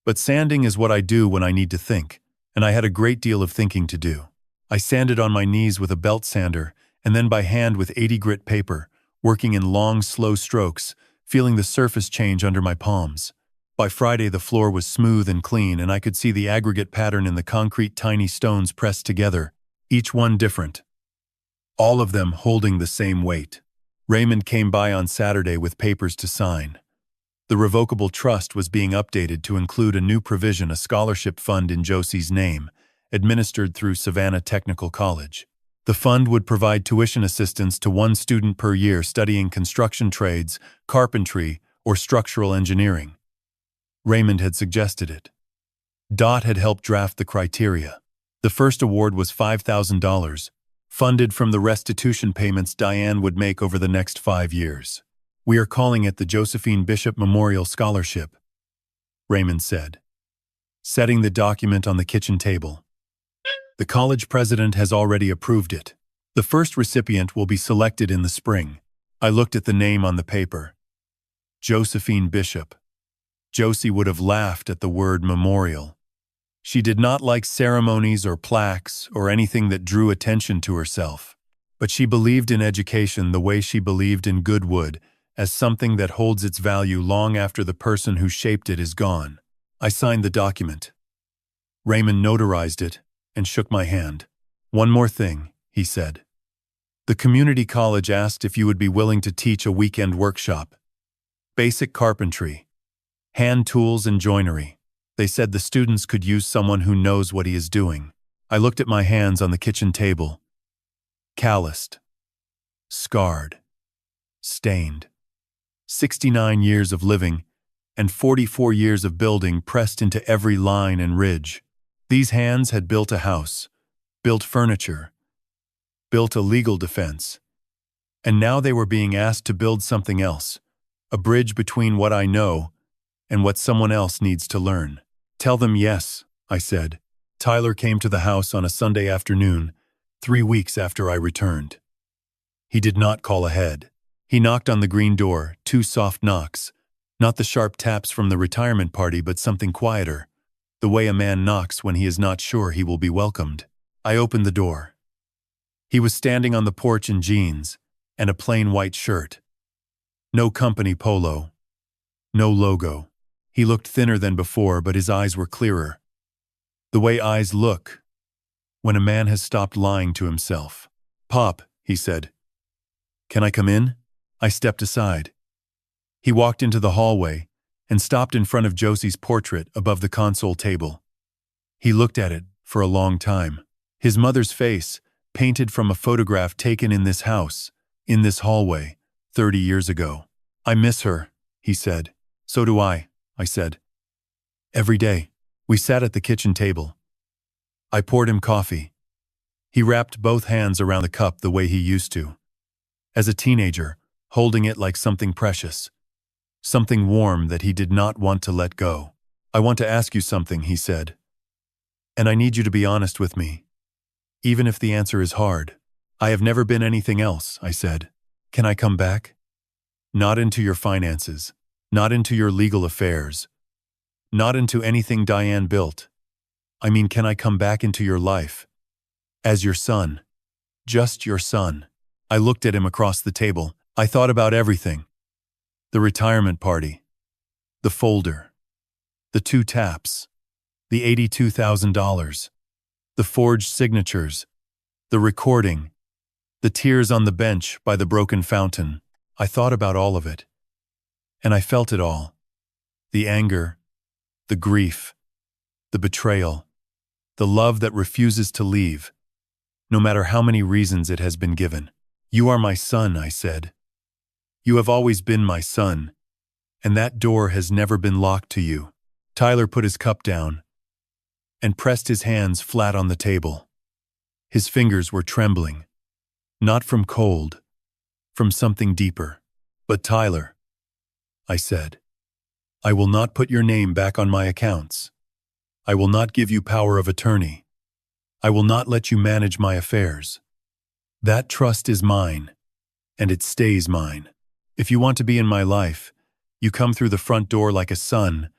But sanding is what I do when I need to think, and I had a great deal of thinking to do. I sanded on my knees with a belt sander, and then by hand with 80 grit paper, working in long, slow strokes, feeling the surface change under my palms. By Friday, the floor was smooth and clean, and I could see the aggregate pattern in the concrete, tiny stones pressed together, each one different, all of them holding the same weight. Raymond came by on Saturday with papers to sign. The revocable trust was being updated to include a new provision, a scholarship fund in Josie's name, administered through Savannah Technical College. The fund would provide tuition assistance to 1 student per year studying construction trades, carpentry, or structural engineering. Raymond had suggested it. Dot had helped draft the criteria. The first award was $5,000, funded from the restitution payments Diane would make over the next 5 years. "We are calling it the Josephine Bishop Memorial Scholarship," Raymond said, setting the document on the kitchen table. "The college president has already approved it. The first recipient will be selected in the spring." I looked at the name on the paper. Josephine Bishop. Josie would have laughed at the word memorial. She did not like ceremonies or plaques or anything that drew attention to herself. But she believed in education the way she believed in good wood, as something that holds its value long after the person who shaped it is gone. I signed the document. Raymond notarized it and shook my hand. "One more thing," he said. "The community college asked if you would be willing to teach a weekend workshop. Basic carpentry, hand tools and joinery. They said the students could use someone who knows what he is doing." I looked at my hands on the kitchen table. Calloused, scarred, stained. 69 years of living and 44 years of building pressed into every line and ridge. These hands had built a house, built furniture, built a legal defense. And now they were being asked to build something else, a bridge between what I know and what someone else needs to learn. "Tell them yes," I said. Tyler came to the house on a Sunday afternoon, 3 weeks after I returned. He did not call ahead. He knocked on the green door, 2 soft knocks, not the sharp taps from the retirement party, but something quieter, the way a man knocks when he is not sure he will be welcomed. I opened the door. He was standing on the porch in jeans and a plain white shirt. No company polo, no logo. He looked thinner than before, but his eyes were clearer. The way eyes look when a man has stopped lying to himself. "Pop," he said. "Can I come in?" I stepped aside. He walked into the hallway and stopped in front of Josie's portrait above the console table. He looked at it for a long time. His mother's face, painted from a photograph taken in this house, in this hallway, 30 years ago. "I miss her," he said. "So do I said. "Every day." We sat at the kitchen table. I poured him coffee. He wrapped both hands around the cup the way he used to. As a teenager, holding it like something precious. Something warm that he did not want to let go. "I want to ask you something," he said. "And I need you to be honest with me, even if the answer is hard." "I have never been anything else," I said. "Can I come back? Not into your finances, not into your legal affairs, not into anything Diane built. I mean, can I come back into your life? As your son. Just your son." I looked at him across the table. I thought about everything. The retirement party. The folder. The 2 taps. The $82,000. The forged signatures. The recording. The tears on the bench by the broken fountain. I thought about all of it. And I felt it all. The anger. The grief, the betrayal, the love that refuses to leave, no matter how many reasons it has been given. "You are my son," I said. "You have always been my son, and that door has never been locked to you." Tyler put his cup down and pressed his hands flat on the table. His fingers were trembling, not from cold, from something deeper. "But Tyler," I said, "I will not put your name back on my accounts. I will not give you power of attorney. I will not let you manage my affairs. That trust is mine, and it stays mine. If you want to be in my life, you come through the front door like a son,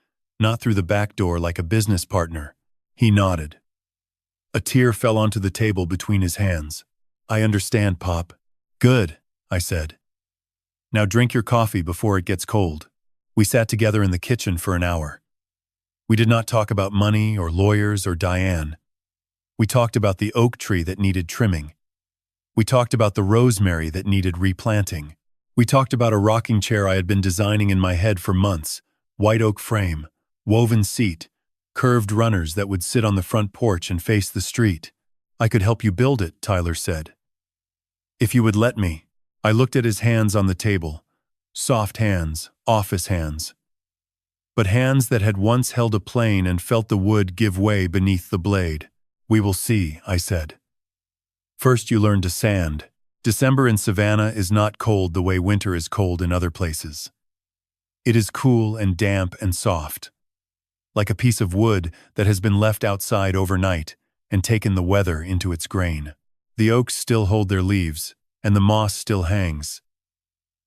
not through the back door like a business partner." He nodded. A tear fell onto the table between his hands. "I understand, Pop." "Good," I said. "Now drink your coffee before it gets cold." We sat together in the kitchen for an hour. We did not talk about money or lawyers or Diane. We talked about the oak tree that needed trimming. We talked about the rosemary that needed replanting. We talked about a rocking chair I had been designing in my head for months, white oak frame, woven seat, curved runners that would sit on the front porch and face the street. "I could help you build it," Tyler said. "If you would let me." I looked at his hands on the table. Soft hands, office hands. But hands that had once held a plane and felt the wood give way beneath the blade. "We will see," I said. "First you learn to sand. December in Savannah is not cold the way winter is cold in other places. It is cool and damp and soft, like a piece of wood that has been left outside overnight and taken the weather into its grain. The oaks still hold their leaves, and the moss still hangs.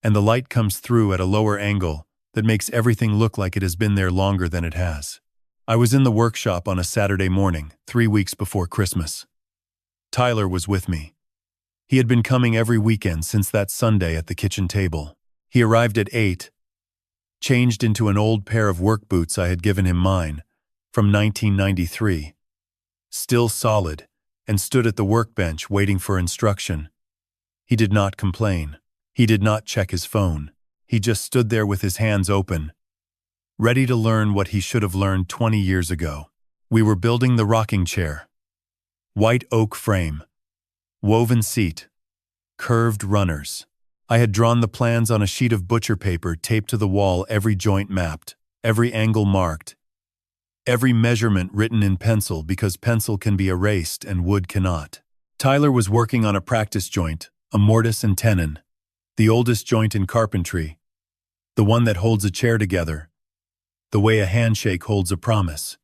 And the light comes through at a lower angle that makes everything look like it has been there longer than it has." I was in the workshop on a Saturday morning, 3 weeks before Christmas. Tyler was with me. He had been coming every weekend since that Sunday at the kitchen table. He arrived at 8, changed into an old pair of work boots I had given him mine, from 1993, still solid, and stood at the workbench waiting for instruction. He did not complain. He did not check his phone. He just stood there with his hands open, ready to learn what he should have learned 20 years ago. We were building the rocking chair. White oak frame, woven seat, curved runners. I had drawn the plans on a sheet of butcher paper taped to the wall, every joint mapped, every angle marked, every measurement written in pencil because pencil can be erased and wood cannot. Tyler was working on a practice joint, a mortise and tenon, the oldest joint in carpentry, the one that holds a chair together, the way a handshake holds a promise.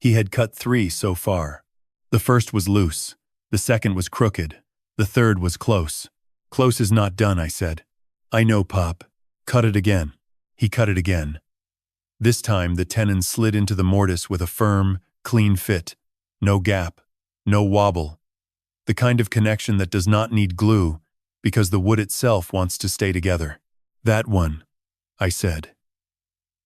He had cut 3 so far. The first was loose, the second was crooked, the third was close. Close is not done, I said. I know, Pop. Cut it again. He cut it again. This time the tenon slid into the mortise with a firm, clean fit. No gap, no wobble. The kind of connection that does not need glue because the wood itself wants to stay together. That one, I said.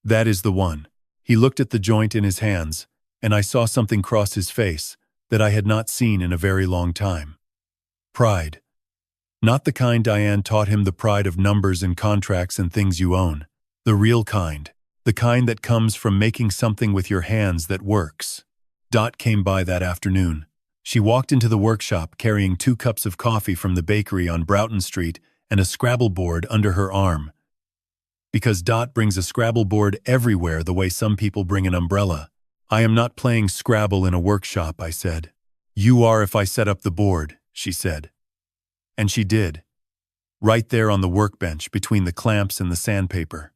That is the one. He looked at the joint in his hands, and I saw something cross his face that I had not seen in a very long time. Pride. Not the kind Diane taught him, the pride of numbers and contracts and things you own. The real kind. The kind that comes from making something with your hands that works. Dot came by that afternoon. She walked into the workshop carrying 2 cups of coffee from the bakery on Broughton Street and a Scrabble board under her arm. Because Dot brings a Scrabble board everywhere the way some people bring an umbrella. I am not playing Scrabble in a workshop, I said. You are if I set up the board, she said. And she did. Right there on the workbench between the clamps and the sandpaper.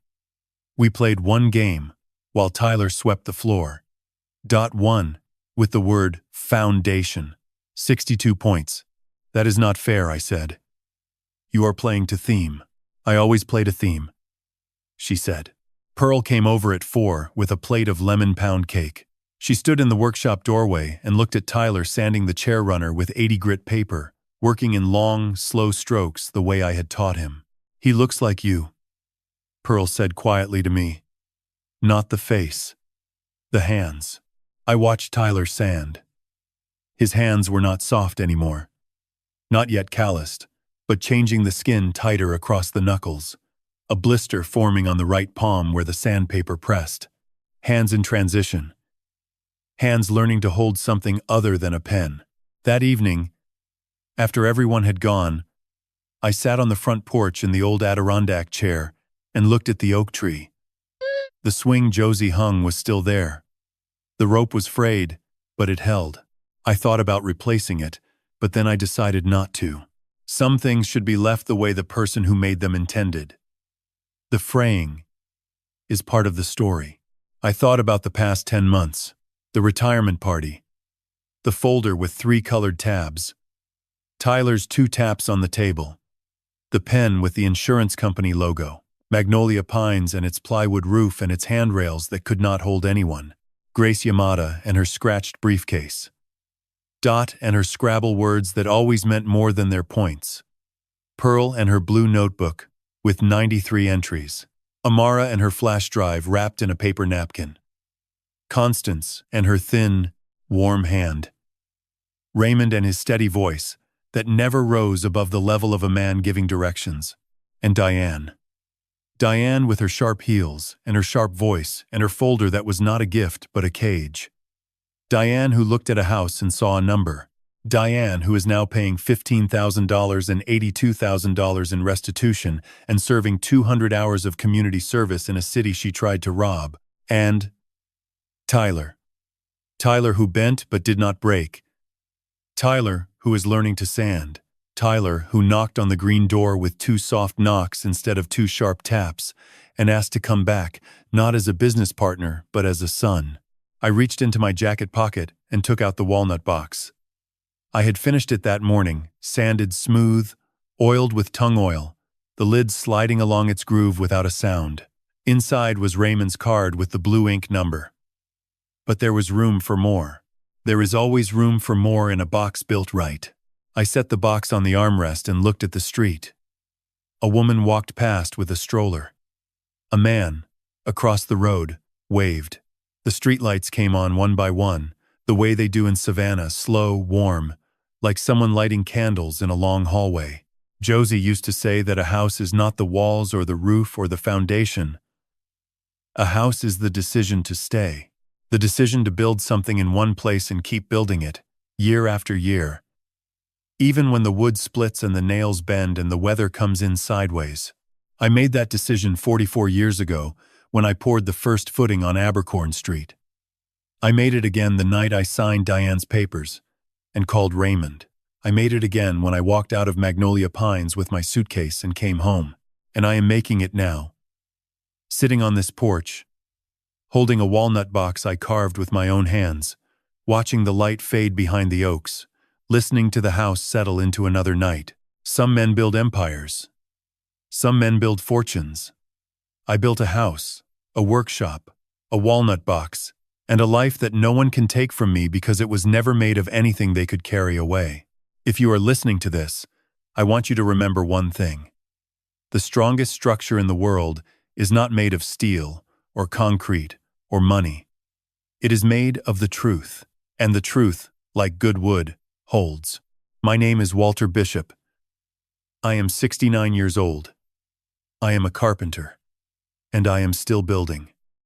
We played 1 game while Tyler swept the floor. Dot won with the word foundation. 62 points. That is not fair, I said. You are playing to theme. I always play to theme, she said. Pearl came over at 4 with a plate of lemon pound cake. She stood in the workshop doorway and looked at Tyler sanding the chair runner with 80 grit paper, working in long, slow strokes the way I had taught him. He looks like you, Pearl said quietly to me. Not the face. The hands. I watched Tyler sand. His hands were not soft anymore. Not yet calloused, but changing the skin tighter across the knuckles. A blister forming on the right palm where the sandpaper pressed. Hands in transition. Hands learning to hold something other than a pen. That evening, after everyone had gone, I sat on the front porch in the old Adirondack chair and looked at the oak tree. The swing Josie hung was still there. The rope was frayed, but it held. I thought about replacing it, but then I decided not to. Some things should be left the way the person who made them intended. The fraying is part of the story. I thought about the past 10 months, the retirement party, the folder with 3 colored tabs, Tyler's 2 taps on the table, the pen with the insurance company logo, Magnolia Pines and its plywood roof and its handrails that could not hold anyone, Grace Yamada and her scratched briefcase, Dot and her Scrabble words that always meant more than their points, Pearl and her blue notebook with 93 entries, Amara and her flash drive wrapped in a paper napkin, Constance and her thin, warm hand, Raymond and his steady voice that never rose above the level of a man giving directions, and Diane. Diane with her sharp heels and her sharp voice and her folder that was not a gift but a cage. Diane who looked at a house and saw a number. Diane who is now paying $15,000 and $82,000 in restitution and serving 200 hours of community service in a city she tried to rob. And Tyler. Tyler who bent but did not break. Tyler who is learning to sand. Tyler who knocked on the green door with 2 soft knocks instead of 2 sharp taps and asked to come back, not as a business partner, but as a son. I reached into my jacket pocket and took out the walnut box. I had finished it that morning, sanded smooth, oiled with tongue oil, the lid sliding along its groove without a sound. Inside was Raymond's card with the blue ink number. But there was room for more. There is always room for more in a box built right. I set the box on the armrest and looked at the street. A woman walked past with a stroller. A man, across the road, waved. The streetlights came on one by one, the way they do in Savannah, slow, warm, like someone lighting candles in a long hallway. Josie used to say that a house is not the walls or the roof or the foundation. A house is the decision to stay. The decision to build something in one place and keep building it, year after year. Even when the wood splits and the nails bend and the weather comes in sideways. I made that decision 44 years ago when I poured the first footing on Abercorn Street. I made it again the night I signed Diane's papers and called Raymond. I made it again when I walked out of Magnolia Pines with my suitcase and came home. And I am making it now. Sitting on this porch, holding a walnut box I carved with my own hands, watching the light fade behind the oaks, listening to the house settle into another night. Some men build empires. Some men build fortunes. I built a house, a workshop, a walnut box, and a life that no one can take from me because it was never made of anything they could carry away. If you are listening to this, I want you to remember one thing. The strongest structure in the world is not made of steel or concrete or money. It is made of the truth, and the truth, like good wood, holds. My name is Walter Bishop. I am 69 years old. I am a carpenter, and I am still building.